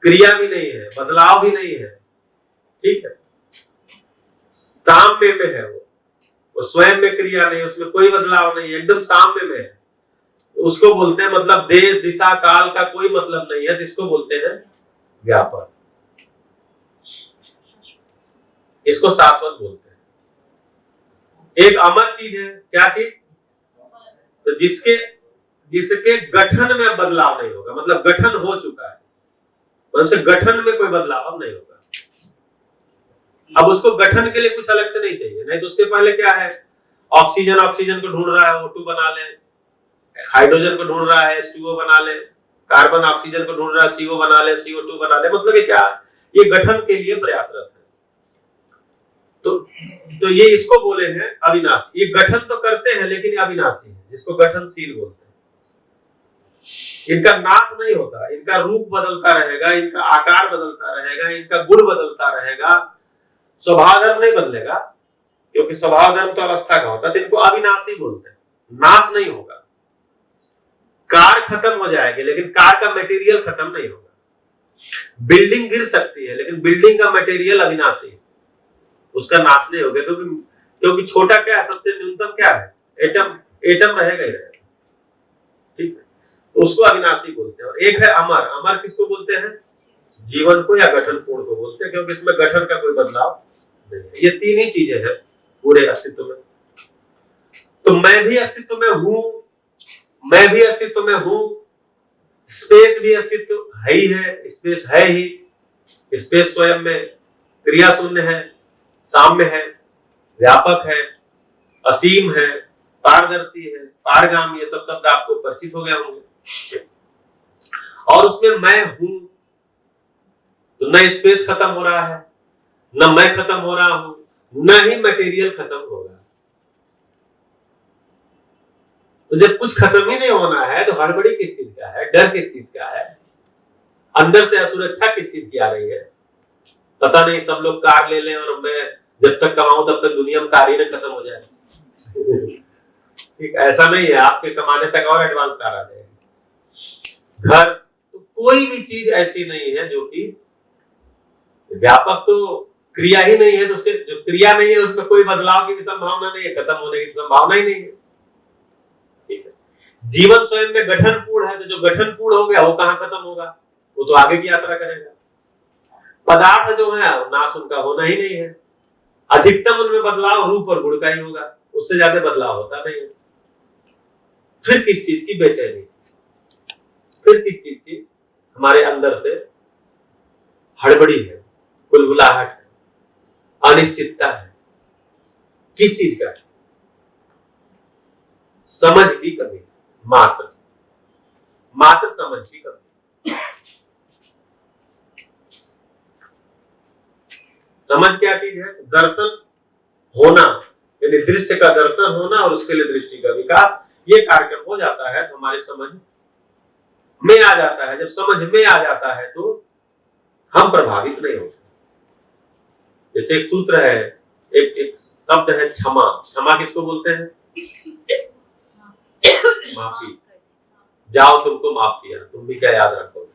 क्रिया भी नहीं है, बदलाव भी नहीं है, ठीक है। साम्य में है वो स्वयं में क्रिया नहीं, उसमें कोई बदलाव नहीं है, एकदम साम्य में है। उसको बोलते हैं, मतलब देश, दिशा, काल का कोई मतलब नहीं है, जिसको बोलते हैं व्यापक। इसको शाश्वत बोलते हैं। एक अमर चीज है, क्या चीज? तो जिसके गठन में बदलाव नहीं होगा, मतलब गठन हो चुका है, मतलब गठन में कोई बदलाव नहीं होगा। अब उसको गठन के लिए कुछ अलग से नहीं चाहिए, नहीं तो उसके पहले क्या है? ऑक्सीजन को ढूंढ रहा है, O2 बना ले, हाइड्रोजन को ढूंढ रहा है, H2O बना ले, कार्बन ऑक्सीजन को ढूंढ रहा है, CO बना ले, CO2 बना ले। मतलब ये क्या? ये गठन के लिए प्रयासरत है। तो ये इसको बोले हैं अविनाशी। ये गठन तो करते हैं लेकिन अविनाशी है, जिसको गठनशील बोलते हैं। इनका नाश नहीं होता, इनका रूप बदलता रहेगा, इनका आकार बदलता रहेगा, इनका गुण बदलता रहेगा, स्वभाव धर्म नहीं बदलेगा, क्योंकि स्वभाव धर्म तो अवस्था का होता है। तो इनको अविनाशी बोलते हैं। नाश नहीं होगा, कार खत्म हो जाएगी लेकिन कार का मटेरियल खत्म नहीं होगा। बिल्डिंग गिर सकती है लेकिन बिल्डिंग का मटेरियल अविनाशी है, उसका नाश नहीं होगा। क्योंकि छोटा क्या है? सबसे न्यूनतम क्या है? एटम रहेगा ही रहेगा, ठीक है। तो उसको अविनाशी बोलते हैं। और एक है अमर। अमर किसको बोलते हैं? जीवन को या गठन पूर्ण को बोलते हैं, क्योंकि इसमें गठन का कोई बदलाव नहीं है। ये तीन ही चीजें हैं पूरे अस्तित्व में। तो मैं भी अस्तित्व में हूं, मैं भी अस्तित्व में हूं, स्पेस भी अस्तित्व है ही है, स्पेस है ही, स्पेस स्वयं में क्रिया शून्य है, साम्य है, व्यापक है, असीम है, पारदर्शी है, पारगामी, ये सब शब्द आपको परिचित हो गए होंगे। और उसमें मैं हूं, तो न स्पेस खत्म हो रहा है, न मैं खत्म हो रहा हूं, न ही मटेरियल खत्म हो रहा है। तो जब कुछ खत्म ही नहीं होना है तो हड़बड़ी किस चीज का है, डर किस चीज का है, अंदर से असुरक्षा किस चीज की आ रही है? पता नहीं सब लोग कार ले लें और मैं जब तक कमाऊं तब तक दुनिया में कार ही न खत्म हो जाए। ठीक, ऐसा नहीं है, आपके कमाने तक और एडवांस कार आ जाएगी। घर, तो कोई भी चीज ऐसी नहीं है जो कि व्यापक, तो क्रिया ही नहीं है, तो उसके जो क्रिया नहीं है उसमें कोई बदलाव की भी संभावना नहीं है, खत्म होने की संभावना ही नहीं है। ठीक है, जीवन स्वयं में गठन पूर्ण है, तो जो गठन पूर्ण हो गया वो कहां खत्म होगा? वो तो आगे की यात्रा करेगा। पदार्थ जो है नाश उनका होना ही नहीं है, अधिकतम उनमें बदलाव रूप और गुण का ही होगा, उससे ज्यादा बदलाव होता नहीं है। फिर किस चीज की बेचैनी, फिर किस चीज की हमारे अंदर से हड़बड़ी है, कुलबुलाहट है, अनिश्चितता है? किस चीज का? समझ की कमी, मात्र समझ की कमी। समझ क्या चीज है? दर्शन होना, यानी दृश्य का दर्शन होना और उसके लिए दृष्टि का विकास। ये कार्यक्रम हो जाता है तो हमारी समझ में आ जाता है। जब समझ में आ जाता है तो हम प्रभावित नहीं होते। जैसे एक सूत्र है, एक शब्द है क्षमा। क्षमा किसको बोलते हैं? माफी। जाओ तुमको माफ किया, तुम भी क्या याद रखोगे?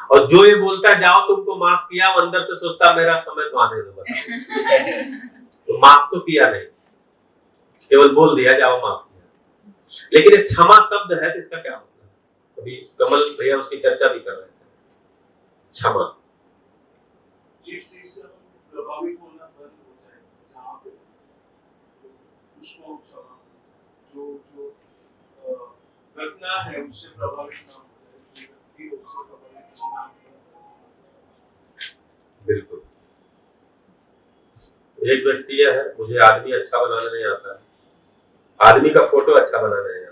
और जो ये बोलता है जाओ तुमको माफ किया, वो अंदर से सोचता मेरा समय तो आने दो। तो माफ तो किया नहीं, केवल बोल दिया जाओ माफ किया। लेकिन एक क्षमा शब्द है तो इसका क्या मतलब? अभी कमल भैया उसकी चर्चा भी कर रहे थे। क्षमा, जिस चीज से प्रभावित होना बंद हो जाए, जहाँ पे उसको क्षमा, जो घटना है उससे प्रभावित ना हो, व्यक्ति उससे प्रभावित ना हो। बिल्कुल। एक व्यक्ति यह है, मुझे आदमी अच्छा बनाना नहीं आता, आदमी का फोटो अच्छा बनाना नहीं आता।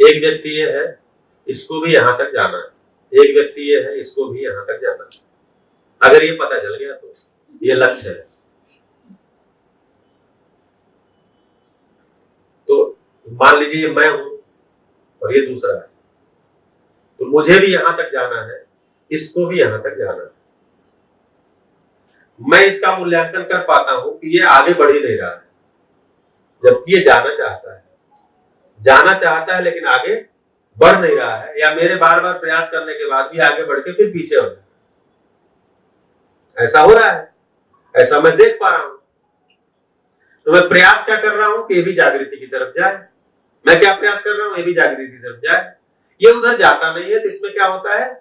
एक व्यक्ति ये है, इसको भी यहां तक जाना है। एक व्यक्ति ये है, इसको भी यहां तक जाना है। अगर ये पता चल गया तो ये लक्ष्य है। तो मान लीजिए मैं हूं और ये दूसरा है, तो मुझे भी यहां तक जाना है, इसको भी यहां तक जाना है। मैं इसका मूल्यांकन कर पाता हूं कि ये आगे बढ़ ही नहीं रहा है, जबकि ये जाना चाहता है लेकिन आगे बढ़ नहीं रहा है, या मेरे बार बार प्रयास करने के बाद भी आगे बढ़ के फिर पीछे हो जाए। ऐसा हो रहा है, ऐसा मैं देख पा रहा हूं। तो मैं प्रयास क्या कर रहा हूं कि ये भी जागृति की तरफ जाए। मैं क्या प्रयास कर रहा हूं? ये भी जागृति की तरफ जाए। ये उधर जाता नहीं है, तो इसमें क्या होता है?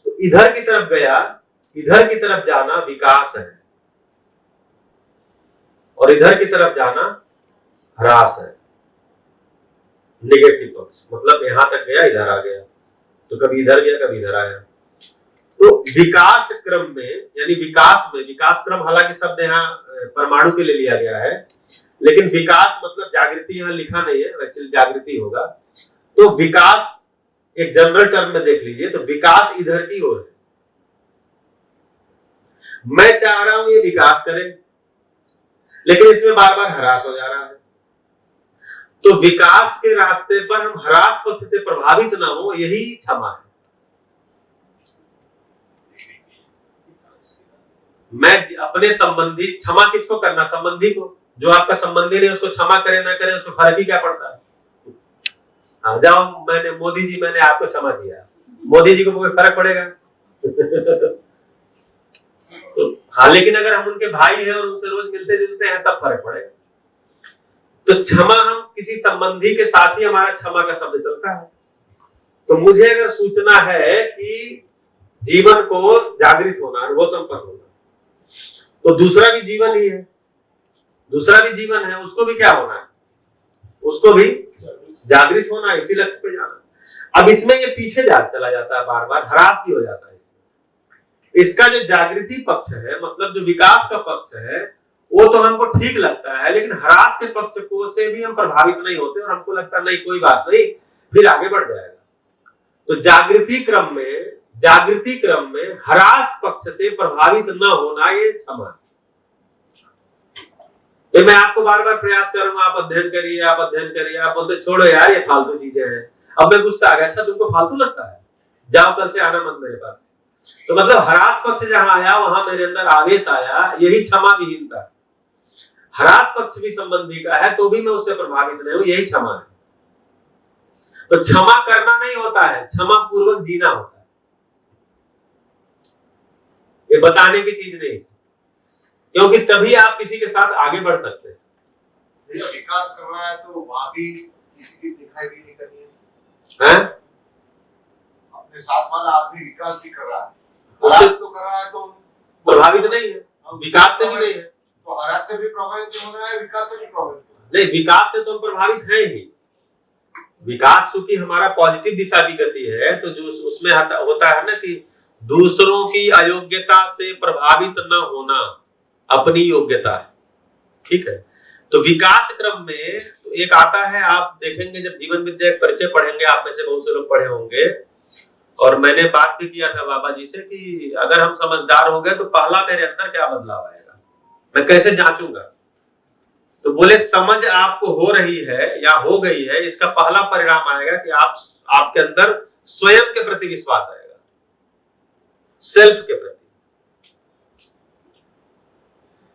तो इधर की तरफ गया, इधर की तरफ जाना विकास है और इधर की तरफ जाना ह्रास है, नेगेटिव पक्ष। मतलब यहां तक गया, इधर आ गया, तो कभी इधर गया, कभी इधर आया। तो विकास क्रम में, यानी विकास में, विकास क्रम हालांकि शब्द यहाँ परमाणु के लिए लिया गया है, लेकिन विकास मतलब जागृति यहाँ लिखा नहीं है, एक्चुअली जागृति होगा। तो विकास एक जनरल टर्म में देख लीजिए, तो विकास इधर की ओर है। मैं चाह रहा हूं ये विकास करे, लेकिन इसमें बार बार ह्रास हो जा रहा है। तो विकास के रास्ते पर हम ह्रास पक्ष से प्रभावित ना हो, यही क्षमा है। मैं अपने संबंधी, क्षमा किसको करना? संबंधी को। जो आपका संबंधी नहीं उसको क्षमा करे ना करे, उसको फर्क ही क्या पड़ता है? हाँ, जाओ, मैंने मोदी जी, मैंने आपको क्षमा किया, मोदी जी को कोई फर्क पड़ेगा? तो हाँ, लेकिन अगर हम उनके भाई हैं और उनसे रोज मिलते जुलते हैं तब फर्क पड़ेगा। तो क्षमा, हम किसी संबंधी के साथ ही हमारा क्षमा का शब्द चलता है। तो मुझे अगर सूचना है कि जीवन को जागृत होना, अनुभव संपन्न होना, तो दूसरा भी जीवन ही है, दूसरा भी जीवन है, उसको भी क्या होना है, उसको भी जागृत होना, इसी लक्ष्य पे जाना। अब इसमें ये पीछे चला जाता है, बार बार हरास भी हो जाता है। इसका जो जागृति पक्ष है, मतलब जो विकास का पक्ष है, वो तो हमको ठीक लगता है, लेकिन हरास के पक्ष को से भी हम प्रभावित नहीं होते और हमको लगता नहीं कोई बात नहीं, फिर आगे बढ़ जाएगा। तो जागृति क्रम में हरास पक्ष से प्रभावित न होना, ये क्षमा। ये मैं आपको बार बार प्रयास करूंगा, आप अध्ययन करिए, आप अध्ययन करिए, आप बोलते छोड़ो यार ये फालतू चीजें हैं। अब मैं गुस्सा आ गया, अच्छा तुमको फालतू लगता है, जाओ कल से आना मत मेरे पास। तो मतलब हरास पक्ष जहां आया वहां मेरे अंदर आवेश आया, यही क्षमा विहीनता। हरास पक्ष भी संबंधी का है तो भी मैं उससे प्रभावित नहीं हूं, यही क्षमा है। तो क्षमा करना नहीं होता है, क्षमा पूर्वक जीना होता है। ये बताने की चीज नहीं, क्योंकि तभी आप किसी के साथ आगे बढ़ सकते हैं। विकास करना है तो वहां भी किसी की दिखाई भी नहीं करनी है। अपने साथ वाला आदमी विकास भी कर रहा है, हरास तो कर रहा है तो प्रभावित नहीं है, विकास से भी नहीं है। तो हरास से भी प्रभावित होना है, विकास से भी प्रभावित होना नहीं, विकास से तो हम प्रभावित हैं ही। विकास चूंकि हमारा पॉजिटिव दिशा की गति है, तो जो उसमें होता है ना कि दूसरों की अयोग्यता से प्रभावित न होना अपनी योग्यता है, ठीक है। तो विकास क्रम में तो एक आता है, आप देखेंगे जब जीवन विद्या एक परिचय पढ़ेंगे, आप में से बहुत से लोग पढ़े होंगे, और मैंने बात भी किया था बाबा जी से कि अगर हम समझदार हो गए तो पहला मेरे अंदर क्या बदलाव आएगा, मैं कैसे जांचूंगा। तो बोले समझ आपको हो रही है या हो गई है, इसका पहला परिणाम आएगा कि आपके अंदर स्वयं के प्रति विश्वास आएगा, सेल्फ के प्रति,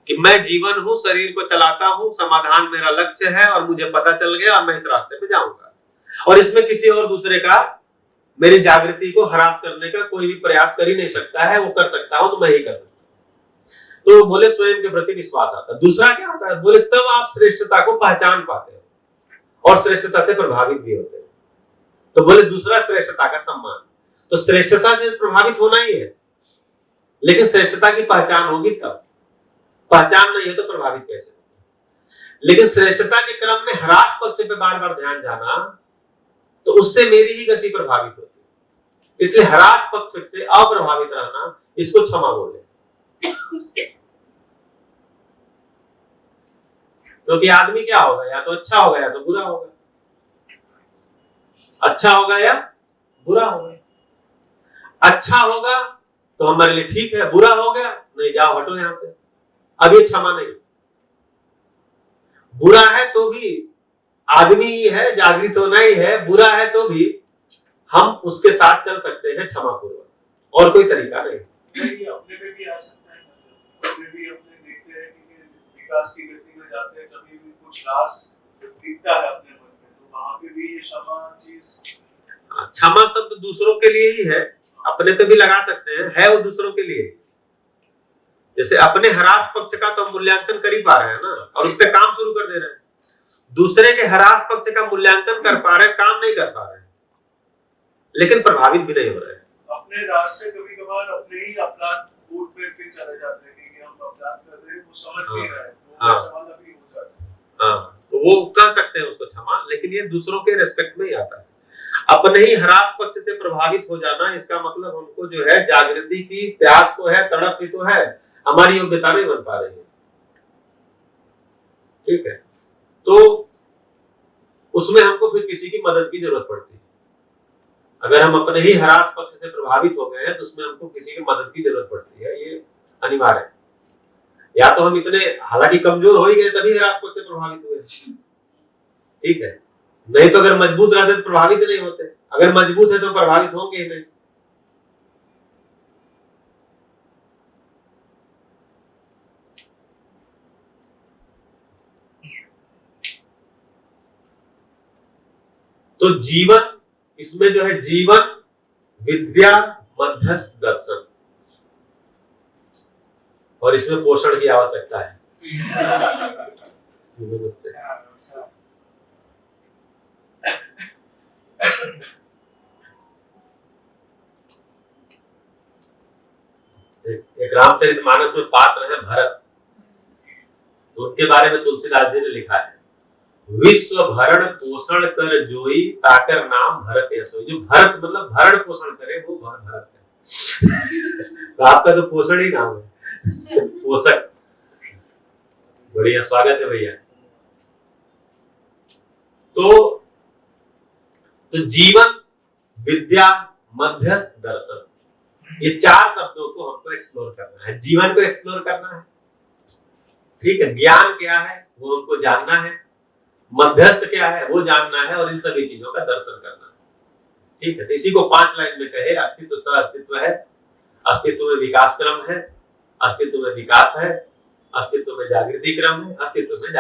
कि मैं जीवन हूं, शरीर को चलाता हूं, समाधान मेरा लक्ष्य है और मुझे पता चल गया और मैं इस रास्ते पे जाऊंगा, और इसमें किसी और दूसरे का मेरी जागृति को हरास करने का कोई भी प्रयास कर ही नहीं सकता है। वो कर सकता हूं तो मैं ही कर सकता हूं। तो बोले स्वयं के प्रति विश्वास आता है। दूसरा क्या आता है, बोले तब आप श्रेष्ठता को पहचान पाते हो और श्रेष्ठता से प्रभावित भी होते हैं। तो बोले दूसरा श्रेष्ठता का सम्मान। तो श्रेष्ठता से प्रभावित होना ही है, लेकिन श्रेष्ठता की पहचान होगी तब, पहचान नहीं है तो प्रभावित कैसे होगा। लेकिन श्रेष्ठता के क्रम में हरास पक्ष पे बार बार ध्यान जाना, तो उससे मेरी ही गति प्रभावित होती है। इसलिए हरास पक्ष से अप्रभावित रहना, इसको क्षमा बोले। क्योंकि आदमी क्या होगा, या तो अच्छा होगा या तो बुरा होगा, अच्छा होगा या बुरा होगा। अच्छा होगा तो हमारे लिए ठीक है, बुरा हो गया नहीं, जाओ हटो यहां से, अब ये क्षमा नहीं। बुरा है तो भी आदमी ही है, जागृत होना ही है, बुरा है तो भी हम उसके साथ चल सकते हैं क्षमा पूर्वक, और कोई तरीका नहीं। अपने में भी आ सकता है, अपने भी अपने देखते हैं कि विकास की गति में जाते हैं, कभी भी कुछ रास दिखता है अपने मन में, तो वहां पे भी ये क्षमा चीज। क्षमा शब्द दूसरों के लिए ही है, अपने पे भी लगा सकते हैं, है वो दूसरों के लिए। जैसे अपने हरास पक्ष का तो हम मूल्यांकन कर ही पा रहे हैं ना, और उस पर काम शुरू कर दे रहे हैं। दूसरे के हरास पक्ष का मूल्यांकन कर पा रहे हैं, काम नहीं कर पा रहे हैं, लेकिन प्रभावित भी नहीं हो रहे हैं। अपने राज से कभी कभार अपने ही अपराध बोध पे फिर चले जाते हैं कि हम अपराध कर रहे हैं, वो समझ नहीं रहे, वो सवाल अभी हो जाता है। हाँ, तो वो कह सकते हैं उसको क्षमा, लेकिन ये दूसरों के रेस्पेक्ट में ही आता है। अपने ही हरास पक्ष से प्रभावित हो जाना, इसका मतलब हमको जो है जागृति की प्यास को है, तड़प भी तो है, हमारी योग्यता नहीं बन पा रही है, ठीक है। तो उसमें हमको फिर किसी की मदद की जरूरत पड़ती है। अगर हम अपने ही हरास पक्ष से प्रभावित हो गए हैं तो उसमें हमको किसी की मदद की जरूरत पड़ती है, ये अनिवार्य है। या तो हम इतने हालांकि कमजोर हो ही गए तभी हरास पक्ष से प्रभावित हुए, ठीक है, नहीं तो अगर मजबूत रहते तो प्रभावित नहीं होते, अगर मजबूत है तो प्रभावित होंगे ही नहीं। तो जीवन, इसमें जो है जीवन विद्या मध्यस्थ दर्शन, और इसमें पोषण की आवश्यकता है। नमस्ते। एक रामचरितमानस में पात्र है भरत, तो उनके बारे में तुलसीदास जी ने लिखा है, विश्व भरण पोषण कर जोई ताकर नाम भरत ऐसोई। जो भरत मतलब भरण पोषण करे वो भरत है। तो आपका तो पोषण ही नाम है, पोषक। बढ़िया, स्वागत है भैया। तो जीवन, विद्या, मध्यस्थ, दर्शन, ये 4 शब्दों को हमको एक्सप्लोर करना है। जीवन को एक्सप्लोर करना है, ठीक है। ज्ञान क्या है वो हमको जानना है, मध्यस्थ क्या है वो जानना है, और इन सभी चीजों का दर्शन करना है, ठीक है। तो इसी को 5 लाइन में कहे, अस्तित्व सह अस्तित्व है, अस्तित्व में विकास क्रम है, अस्तित्व में विकास है, अस्तित्व में जागृति क्रम है, अस्तित्व में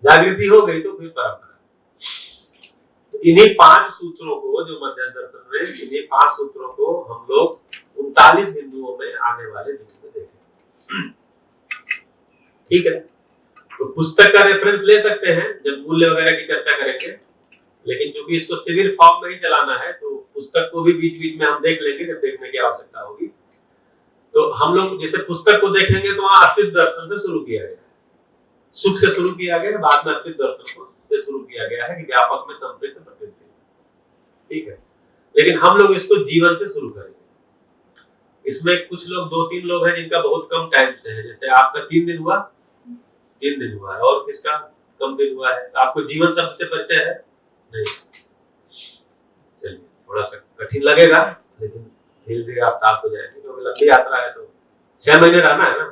जागृति हो गई तो फिर परंपरा। तो इन्हीं 5 सूत्रों को, जो मध्यस्थ दर्शन में, इन्हीं 5 सूत्रों को हम लोग 39 बिंदुओं में आने वाले दिन में देखेंगे, ठीक है। तो पुस्तक का रेफरेंस ले सकते हैं जब मूल्य वगैरह की चर्चा करेंगे, लेकिन चूंकि इसको शिविर फॉर्म में ही चलाना है तो पुस्तक को भी बीच बीच में हम देख लेंगे जब देखने की आवश्यकता होगी। तो हम लोग जैसे पुस्तक को देखेंगे तो वहां अस्तित्व दर्शन से शुरू किया गया, सुख से शुरू किया गया, बाद में अस्तित्व दर्शन को से शुरू किया गया है कि व्यापक में संपृक्त प्रकृति, ठीक है। लेकिन हम लोग इसको जीवन से शुरू करेंगे। इसमें कुछ लोग 2-3 लोग हैं जिनका बहुत कम टाइम से है, जैसे आपका 3 दिन हुआ, 3 दिन हुआ है, और किसका कम दिन हुआ है। तो आपको जीवन शब्द से परिचय है नहीं? चलिए, थोड़ा सा कठिन लगेगा लेकिन धीरे धीरे आप साफ हो जाएंगे, क्योंकि लंबी यात्रा है तो 6 महीने रहना है ना।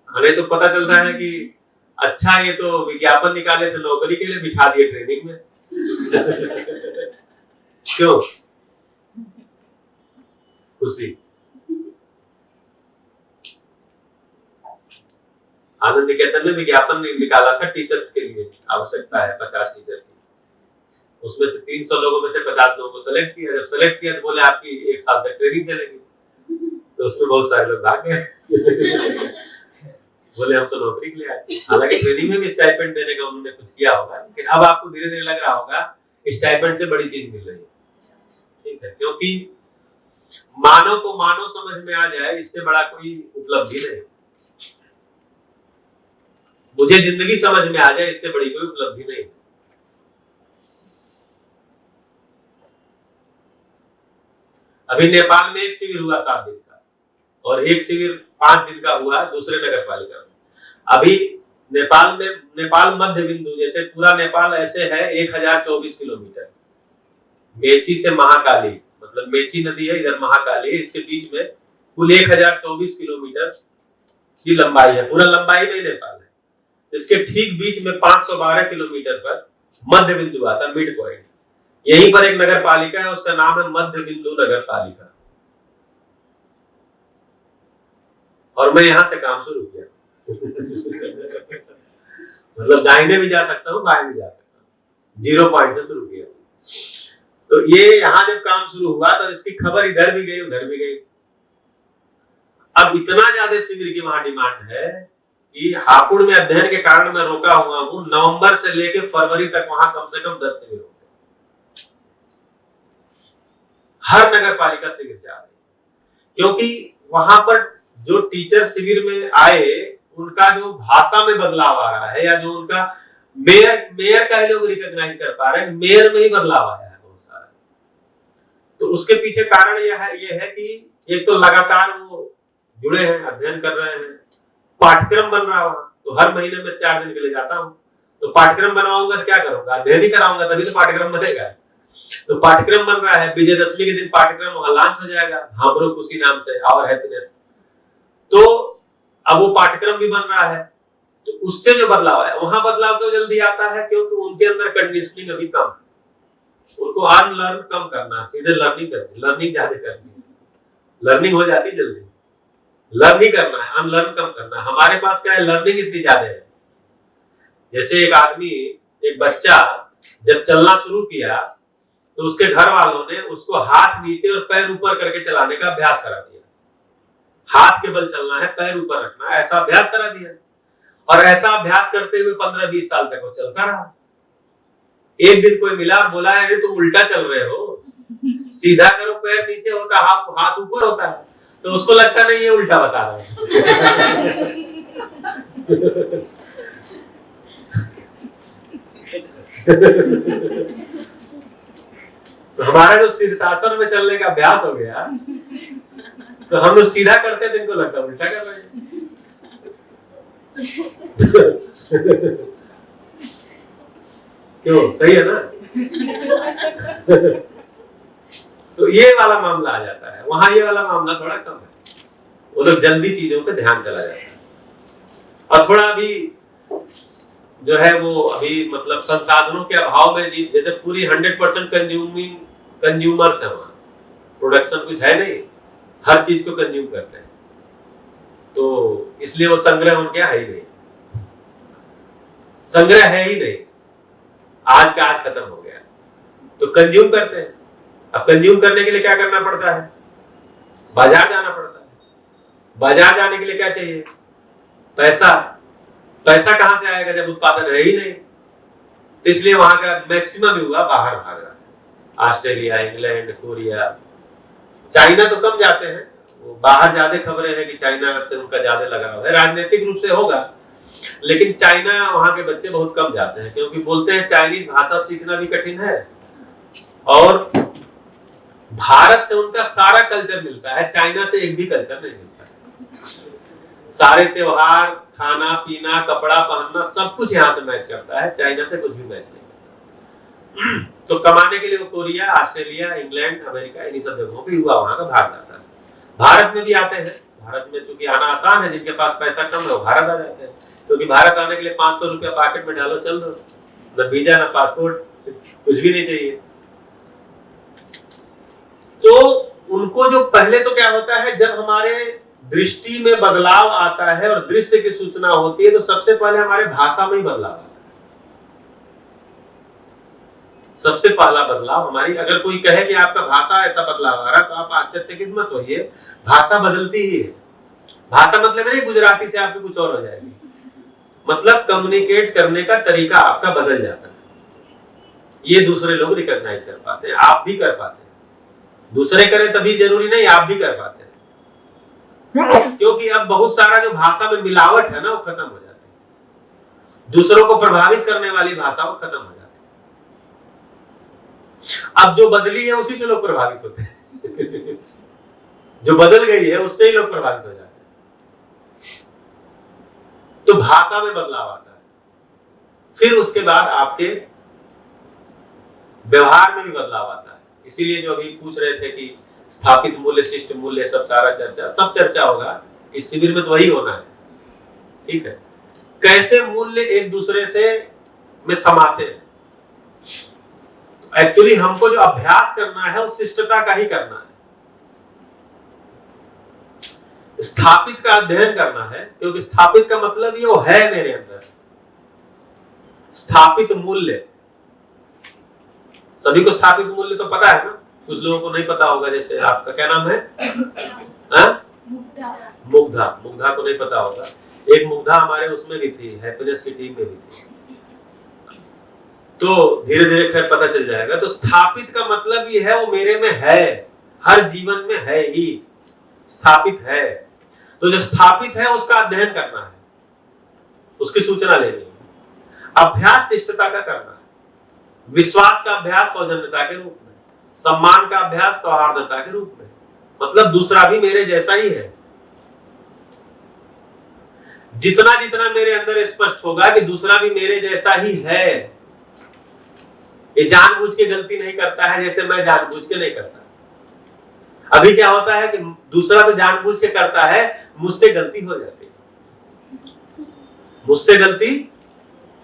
हमें तो पता चलता है कि अच्छा ये तो विज्ञापन निकाले थे नौकरी के लिए, बिठा दिए ट्रेनिंग में। क्यों? खुशी। आनंद निकेतन ने विज्ञापन निकाला था टीचर्स के लिए, आवश्यकता है 50 टीचर की। उसमें से 300 लोगों में से 50 लोगों को सेलेक्ट किया। जब सेलेक्ट किया तो बोले आपकी 1 साल तक ट्रेनिंग चलेगी, तो उसमें बहुत सारे लोग भाग गए। बोले हम तो नौकरी के लिए आए। हालांकि ट्रेनिंग में भी स्टाइपेंड देने का उन्होंने कुछ किया होगा, लेकिन अब आपको धीरे धीरे लग रहा होगा स्टाइपेंड से बड़ी चीज मिल रही है, ठीक है। क्योंकि मानव को मानव समझ में आ जाए, इससे बड़ा कोई उपलब्धि नहीं। मुझे जिंदगी समझ में आ जाए, इससे बड़ी कोई उपलब्धि नहीं। अभी नेपाल में एक शिविर हुआ 7 दिन का, और एक शिविर 5 दिन का हुआ दूसरे नगर पालिका में। अभी नेपाल मध्य बिंदु, जैसे पूरा नेपाल ऐसे है 1024 किलोमीटर, मेची से महाकाली, मतलब मेची नदी है, इधर महाकाली, इसके बीच में कुल 1024 किलोमीटर की लंबाई है। पूरा लंबाई में नेपाल है। इसके ठीक बीच में 512 किलोमीटर पर मध्य बिंदु आता है, मिड पॉइंट। यहीं पर एक नगर पालिका है, उसका नाम है मध्य बिंदु नगर पालिका। और मैं यहां से काम शुरू किया। मतलब दाहिने भी जा सकता हूँ, बाएं भी जा सकता हूँ, 0 पॉइंट से शुरू किया। तो ये यहाँ जब काम शुरू हुआ तो इसकी खबर इधर भी गई उधर भी गई। अब इतना ज्यादा शिविर की वहां डिमांड है कि हापुड़ में अध्ययन के कारण मैं रोका हुआ हूँ। नवंबर से लेकर फरवरी तक वहां कम से कम 10 शिविर होंगे। हर नगर पालिका शिविर जा रही, क्योंकि वहां पर जो टीचर शिविर में आए उनका जो भाषा में बदलाव आ रहा है, या जो उनका मेयर का लोग रिकॉग्नाइज कर पा रहे हैं, मेयर में ही बदलाव आया है बहुत सारा। तो उसके पीछे कारण यह है कि एक तो लगातार वो जुड़े हैं, अध्ययन कर रहे हैं, पाठ्यक्रम बन रहा है। तो हर महीने में 4 दिन के लिए जाता हूँ, तो पाठ्यक्रम बनवाऊंगा तो क्या करूंगा, अध्ययन ही कराऊंगा तभी तो पाठ्यक्रम बनेगा। तो पाठ्यक्रम बन रहा है, विजयदशमी के दिन पाठ्यक्रम वहां लॉन्च हो जाएगा, हमरो खुशी नाम से, आवर हैप्पीनेस। तो अब वो पाठ्यक्रम भी बन रहा है, तो उससे जो बदलाव है, वहां बदलाव क्यों जल्दी आता है, क्योंकि उनके अंदर कंडीशनिंग अभी कम है। उनको अनलर्न कम करना, सीधे लर्निंग करनी, लर्निंग ज्यादा करनी है। लर्निंग हो जाती जल्दी, लर्न नहीं करना है, अनलर्न कम करना है। हमारे पास क्या है, लर्निंग इतनी ज्यादा है। जैसे एक आदमी, एक बच्चा जब चलना शुरू किया तो उसके घर वालों ने उसको हाथ नीचे और पैर ऊपर करके चलाने का अभ्यास करा दिया। हाथ के बल चलना है, पैर ऊपर रखना है, ऐसा अभ्यास करा दिया। और ऐसा अभ्यास करते हुए 15-20 साल तक वो चलता रहा। एक दिन कोई मिला और बोला, अरे तुम उल्टा चल रहे हो, सीधा करो पैर नीचे होता, हाथ ऊपर होता है, तो उसको लगता नहीं ये उल्टा बता रहा है। तो हमारा जो शीर्षासन में चलने का अभ्यास हो गया, तो हम लोग सीधा करते थे, इनको लगता उल्टा कर रहे हैं। क्यों, सही है ना? तो ये वाला मामला आ जाता है, वहां ये वाला मामला थोड़ा कम है, वो लोग जल्दी चीजों पे ध्यान चला जाता है। और थोड़ा अभी जो है वो अभी मतलब संसाधनों के अभाव में, जैसे पूरी 100% कंज्यूमर्स है, वहां प्रोडक्शन कुछ है नहीं, हर चीज को कंज्यूम करते हैं, तो इसलिए वो संग्रह उनके है ही नहीं, संग्रह है ही नहीं, आज का आज खत्म हो गया, तो कंज्यूम करते हैं। अब कंज्यूम करने के लिए क्या करना पड़ता है? बाजार जाना पड़ता है। बाजार जाने के लिए क्या चाहिए? पैसा। पैसा कहां से आएगा जब उत्पादन है ही नहीं? इसलिए वहां का मैक्सिमम युवा बाहर भाग रहा है, ऑस्ट्रेलिया, इंग्लैंड, कोरिया, चाइना तो कम जाते हैं, वो बाहर ज्यादा खबरें हैं कि चाइना से उनका ज्यादा लगाव है, राजनीतिक रूप से होगा, लेकिन चाइना वहां के बच्चे बहुत कम जाते हैं, क्योंकि बोलते हैं चाइनीज भाषा सीखना भी कठिन है, और भारत से उनका सारा कल्चर मिलता है, चाइना से एक भी कल्चर नहीं मिलता। सारे त्योहार, खाना पीना, कपड़ा पहनना, सब कुछ यहाँ से मैच करता है, चाइना से कुछ भी मैच नहीं करता। तो कमाने के लिए वो कोरिया, ऑस्ट्रेलिया, इंग्लैंड, अमेरिका, इन्हीं सब जगहों पे युवा वहां का भाग जाता है। भारत में भी आते हैं, भारत में चूंकि आना आसान है, जिनके पास पैसा कम है वो भारत आ जाते हैं, क्योंकि भारत आने के लिए 500 रुपया पॉकेट में डालो, चल दो, न वीजा न पासपोर्ट, कुछ भी नहीं चाहिए। तो उनको जो पहले तो क्या होता है, जब हमारे दृष्टि में बदलाव आता है और दृश्य की सूचना होती है, तो सबसे पहले हमारे भाषा में ही बदलाव आता है। सबसे पहला बदलाव हमारी, अगर कोई कहे कि आपका भाषा ऐसा बदलाव आ रहा, तो आप आश्चर्यचकित मत होइए, भाषा बदलती ही है। भाषा मतलब नहीं गुजराती से आपकी कुछ और हो जाएगी, मतलब कम्युनिकेट करने का तरीका आपका बदल जाता है। ये दूसरे लोग रिकॉग्नाइज कर पाते हैं, आप भी कर पाते हैं, दूसरे करें तभी जरूरी नहीं, आप भी कर पाते हैं, क्योंकि अब बहुत सारा जो भाषा में मिलावट है ना, वो खत्म हो जाती है, दूसरों को प्रभावित करने वाली भाषा वो खत्म हो जाती है। अब जो बदली है उसी से लोग प्रभावित होते हैं जो बदल गई है उससे ही लोग प्रभावित हो जाते हैं। तो भाषा में बदलाव आता है, फिर उसके बाद आपके व्यवहार में भी बदलाव आता है। इसीलिए जो अभी पूछ रहे थे कि स्थापित मूल्य, शिष्ट मूल्य, सब सारा चर्चा, सब चर्चा होगा इस शिविर में, तो वही होना है, ठीक है। कैसे मूल्य एक दूसरे से में समाते हैं। एक्चुअली हमको जो अभ्यास करना है वो शिष्टता का ही करना है, स्थापित का अध्ययन करना है, क्योंकि स्थापित का मतलब ये वो है मेरे अंदर। स्थापित मूल्य, सभी को स्थापित मूल्य तो पता है ना, कुछ लोगों को नहीं पता होगा, जैसे आपका क्या नाम है? मुग्धा। मुग्धा को नहीं पता होगा। एक मुग्धा हमारे उसमें भी थी, हैप्पीनेस की टीम में भी थी, तो धीरे धीरे खैर पता चल जाएगा। तो स्थापित का मतलब ये है वो मेरे में है, हर जीवन में है ही, स्थापित है। तो जो स्थापित है उसका अध्ययन करना है, उसकी सूचना लेनी है। अभ्यास शिष्टता का करना है, विश्वास का अभ्यास सौजन्यता के रूप में, सम्मान का अभ्यास सौहार्दता के रूप में, मतलब दूसरा भी मेरे जैसा ही है। जितना जितना मेरे अंदर स्पष्ट होगा कि दूसरा भी मेरे जैसा ही है, ये जानबूझ के गलती नहीं करता है जैसे मैं जानबूझ के नहीं करता। अभी क्या होता है कि दूसरा तो जानबूझ के करता है, मुझसे गलती हो जाती है, मुझसे गलती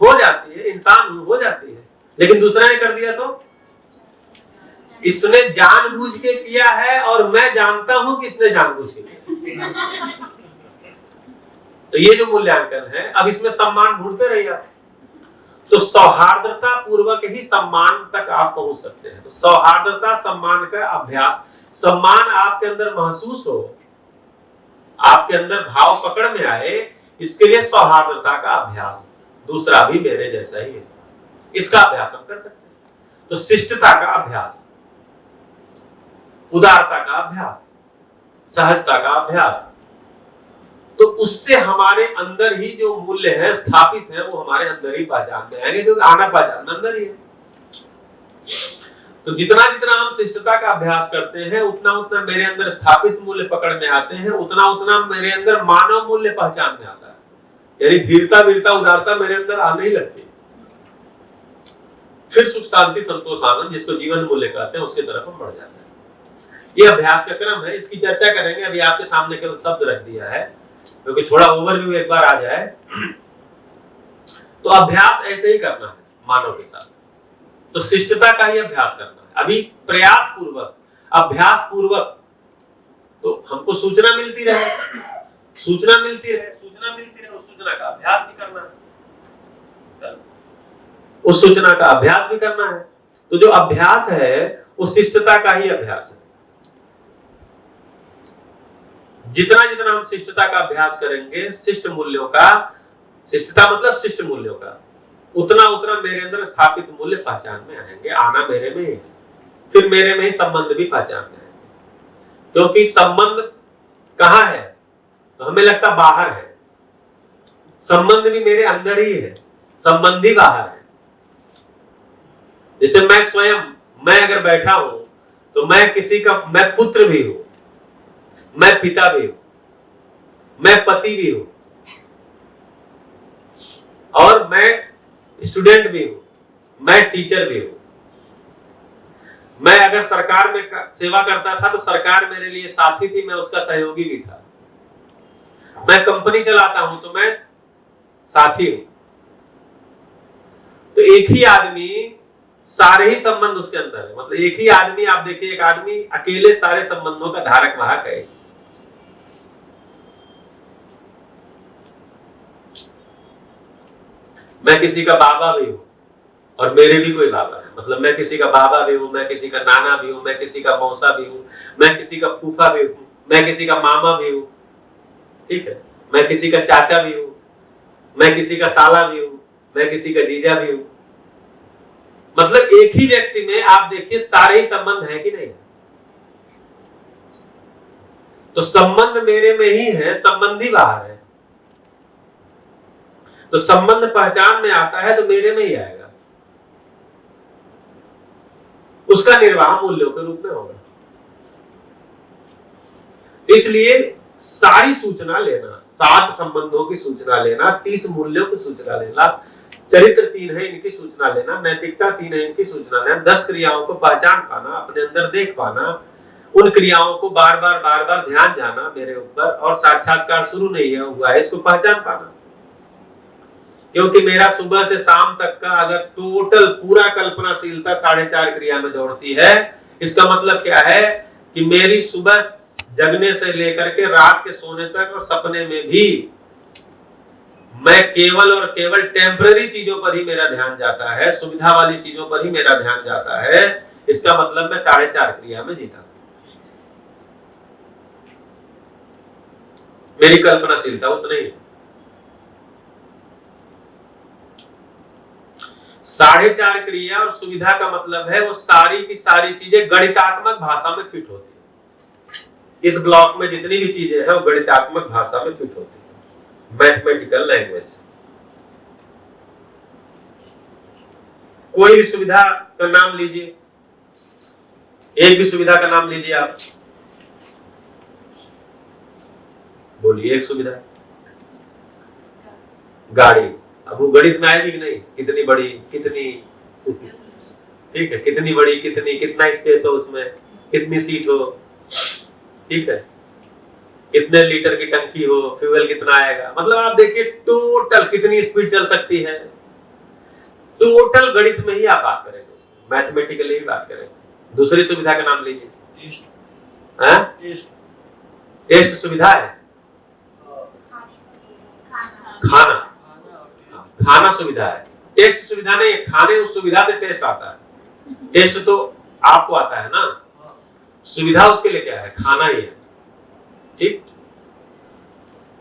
हो जाती है, इंसान हो जाती है, लेकिन दूसरा ने कर दिया तो इसने जानबूझ के किया है और मैं जानता हूं कि इसने जानबूझ के किया। तो ये जो मूल्यांकन है, अब इसमें सम्मान ढूंढते रहिए आप, तो सौहार्दता पूर्वक ही सम्मान तक आप पहुंच सकते हैं। तो सौहार्दता, सम्मान का अभ्यास, सम्मान आपके अंदर महसूस हो, आपके अंदर भाव पकड़ में आए, इसके लिए सौहार्दता का अभ्यास, दूसरा भी मेरे जैसा ही है, इसका अभ्यास हम कर सकते हैं। तो शिष्टता का अभ्यास, उदारता का अभ्यास, सहजता का अभ्यास। तो उससे हमारे अंदर ही जो मूल्य है स्थापित है वो हमारे अंदर ही पहचान में आएंगे, क्योंकि आना पहचान अंदर ही है। तो जितना जितना हम शिष्टता का अभ्यास करते हैं उतना उतना मेरे अंदर स्थापित मूल्य पकड़ में आते हैं, उतना उतना मेरे अंदर मानव मूल्य पहचान में आता है। यानी धीरता, वीरता, उदारता मेरे अंदर आने ही लगती है। फिर सुख, शांति, संतोष, आनंद, जिसको जीवन मूल्य कहते हैं, उसकी तरफ हम बढ़ जाते हैं। ये अभ्यास का क्रम है, इसकी चर्चा करेंगे। अभी आपके सामने केवल शब्द रख दिया है क्योंकि थोड़ा ओवरव्यू एक बार आ जाए। तो अभ्यास ऐसे ही करना है मानव के साथ, तो शिष्टता का ही अभ्यास करना है। अभी प्रयास पूर्वक, अभ्यास पूर्वक तो हमको सूचना मिलती रहे, सूचना मिलती रहे, सूचना मिलती रहे, उस सूचना का अभ्यास भी करना है, उस सूचना का अभ्यास भी करना है। तो जो अभ्यास है वो शिष्टता का ही अभ्यास है। जितना जितना हम शिष्टता का अभ्यास करेंगे, शिष्ट मूल्यों का, शिष्टता मतलब शिष्ट मूल्यों का, उतना उतना मेरे अंदर स्थापित मूल्य पहचान में आएंगे। आना मेरे में ही है, फिर मेरे में ही संबंध भी पहचान में आएंगे। क्योंकि संबंध कहाँ है तो हमें लगता बाहर है, संबंध भी मेरे अंदर ही है, संबंधी बाहर है। जैसे मैं स्वयं, मैं अगर बैठा हूं तो मैं किसी का, मैं पुत्र भी हूं, मैं पिता भी हूं, मैं पति भी हूं, और मैं स्टूडेंट भी हूं, मैं टीचर भी हूं। मैं अगर सरकार में सेवा करता था तो सरकार मेरे लिए साथी थी, मैं उसका सहयोगी भी था। मैं कंपनी चलाता हूं तो मैं साथी हूं। तो एक ही आदमी, सारे ही संबंध उसके अंदर है। मतलब एक ही आदमी, आप देखिए, एक आदमी अकेले सारे संबंधों का धारक वाहक है। मैं किसी का बाबा भी हूं और मेरे भी कोई बाबा है। मतलब मैं किसी का बाबा भी हूं, मैं किसी का नाना भी हूं, मैं किसी का मौसा भी हूं, मैं किसी का फूफा भी हूं, मैं किसी का मामा भी हूं, ठीक है, मैं किसी का चाचा भी हूं, मैं किसी का साला भी हूं, मैं किसी का जीजा भी हूं। मतलब एक ही व्यक्ति में आप देखिए सारे ही संबंध है कि नहीं। तो संबंध मेरे में ही है, संबंधी बाहर है। तो संबंध पहचान में आता है तो मेरे में ही आएगा, उसका निर्वाह मूल्यों के रूप में होगा। इसलिए सारी सूचना लेना, 7 संबंधों की सूचना लेना, 30 मूल्यों की सूचना लेना, चरित्र 3 है इनकी सूचना लेना, नैतिकता 3 है इनकी सूचना लेना, 10 क्रियाओं को पहचान पाना, अपने अंदर देख पाना, उन क्रियाओं को बार बार ध्यान जाना मेरे ऊपर, और साक्षात्कार शुरू नहीं हुआ है इसको पहचान पाना। क्योंकि मेरा सुबह से शाम तक का अगर टोटल पूरा कल्पनाशीलता 4.5 क्रिया में दौड़ती है, इसका मतलब क्या है कि मेरी सुबह जगने से लेकर के रात के सोने तक और सपने में भी मैं केवल और केवल टेम्पररी चीजों पर ही मेरा ध्यान जाता है, सुविधा वाली चीजों पर ही मेरा ध्यान जाता है। इसका मतलब मैं 4.5 क्रिया में जीता। मेरी कल्पनाशीलता उतनी ही। 4.5 क्रिया और सुविधा का मतलब है वो सारी की सारी चीजें गणितात्मक भाषा में फिट होती है। इस ब्लॉक में जितनी भी चीजें हैं वो गणितात्मक भाषा में फिट होती है, मैथमेटिकल लैंग्वेज। कोई भी सुविधा का नाम लीजिए, एक भी सुविधा का नाम लीजिए आप, बोलिए। एक सुविधा गाड़ी, अब वो गणित में आएगी कि नहीं, कितनी बड़ी, कितनी, ठीक है, कितनी बड़ी, कितनी, कितना स्पेस हो उसमें, कितनी सीट हो, ठीक है, कितने लीटर की टंकी हो, फ्यूल कितना आएगा। मतलब आप देखिए टोटल कितनी स्पीड चल सकती है, टोटल गणित में ही आप बात करेंगे, मैथमेटिकली ही बात करेंगे। दूसरी सुविधा का नाम लीजिए, टेस्ट सुविधा है, खाना, खाना सुविधा है, टेस्ट सुविधा नहीं है। खाने उस सुविधा से टेस्ट आता है, टेस्ट तो आपको आता है ना, सुविधा उसके लिए क्या है, खाना ही है, ठीक।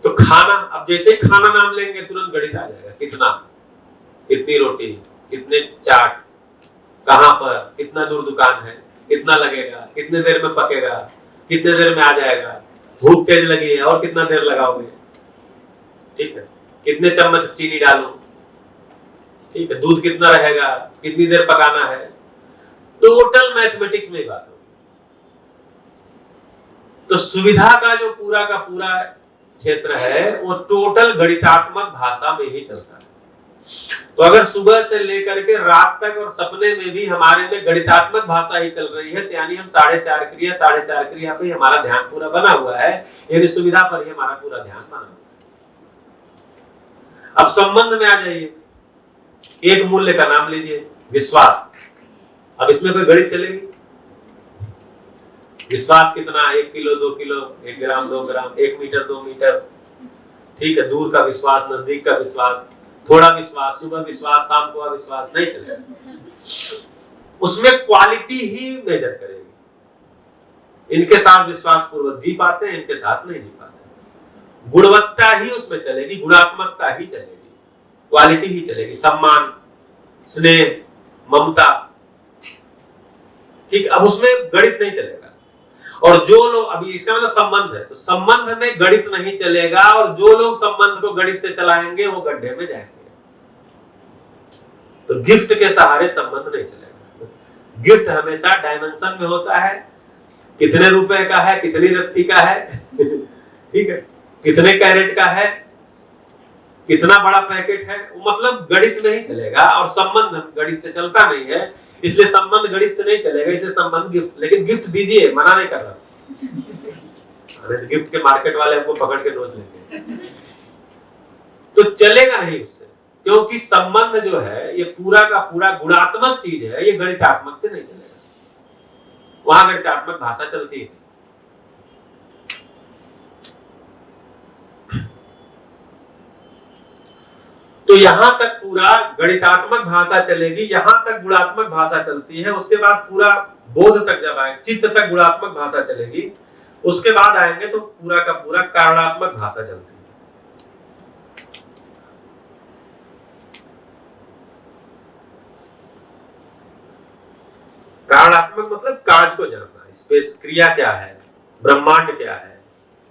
तो खाना, अब जैसे ही खाना नाम लेंगे तुरंत गणित आ जाएगा, कितना, कितनी रोटी, कितने चाट, कहां पर, कितना दूर दुकान है, कितना लगेगा, कितने देर में पकेगा, कितने देर में आ जाएगा, भूख तेज लगी है और कितना देर लगाओगे, ठीक है, कितने चम्मच चीनी डालो, ठीक है, दूध कितना रहेगा, कितनी देर पकाना है, टोटल मैथमेटिक्स में बात होगी। तो सुविधा का जो पूरा का पूरा क्षेत्र है वो टोटल गणितात्मक भाषा में ही चलता है। तो अगर सुबह से लेकर के रात तक और सपने में भी हमारे में गणितात्मक भाषा ही चल रही है, तो यानी हम 4.5 क्रिया पे हमारा ध्यान पूरा बना हुआ है, यानी सुविधा पर ही हमारा पूरा ध्यान बना हुआ है। अब संबंध में आ जाइए, एक मूल्य का नाम लीजिए, विश्वास। अब इसमें कोई गणित चलेगी? विश्वास कितना, 1 किलो, 2 किलो, 1 ग्राम, 2 ग्राम, 1 मीटर, 2 मीटर, ठीक है, दूर का विश्वास, नजदीक का विश्वास, थोड़ा विश्वास, सुबह विश्वास, शाम को अविश्वास, नहीं चलेगा। उसमें क्वालिटी ही मेजर करेगी। इनके साथ विश्वास पूर्वक जी पाते हैं, इनके साथ नहीं जी पाते। गुणवत्ता ही उसमें चलेगी, गुणात्मकता ही चलेगी, क्वालिटी ही चलेगी, सम्मान, स्नेह, ममता, ठीक। अब उसमें गणित नहीं चलेगा। और जो लोग, अभी इसका मतलब संबंध है, तो संबंध में गणित नहीं चलेगा, और जो लोग संबंध को गणित से चलाएंगे वो गड्ढे में जाएंगे। तो गिफ्ट के सहारे संबंध नहीं चलेगा। गिफ्ट हमेशा डायमेंशन में होता है, कितने रुपए का है, कितनी रत्ती का है, ठीक है, कितने कैरेट का है, कितना बड़ा पैकेट है, वो मतलब गणित में ही चलेगा। और संबंध गणित से चलता नहीं है, इसलिए संबंध गणित से नहीं चलेगा, इसलिए संबंध गिफ्ट। लेकिन गिफ्ट दीजिए, मना नहीं कर रहा, अरे तो गिफ्ट के मार्केट वाले हमको पकड़ के नोच लेंगे, तो चलेगा नहीं उससे, क्योंकbench संबंध जो है ये पूरा का पूरा गुणात्मक चीज है, ये गणितात्मक से नहीं चलेगा। वहां गणितात्मक भाषा चलती है। तो यहां तक पूरा गणितात्मक भाषा चलेगी, यहां तक गुणात्मक भाषा चलती है। उसके बाद पूरा बोध तक जब आए, चित्त तक गुणात्मक भाषा चलेगी, उसके बाद आएंगे तो पूरा का पूरा कारणात्मक भाषा चलती है। कारणात्मक मतलब कार्य को जानना, स्पेस, क्रिया क्या है, ब्रह्मांड क्या है,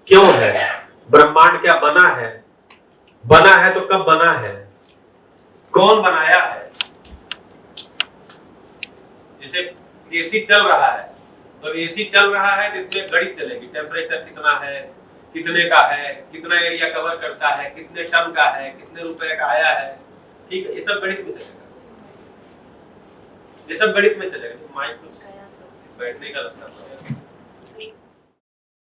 क्यों है, ब्रह्मांड क्या बना है तो कब बना है, कौन बनाया है। जैसे एसी चल रहा है, तो एसी चल रहा है तो इसमें गणित चलेगी, टेम्परेचर कितना है, कितने का है, कितना एरिया कवर करता है, कितने टन का है, कितने रुपए का आया है, ठीक है, ये सब गणित में चलेगा, ये सब गणित में चलेगा। तो माइक कुछ बैठने का लगता है।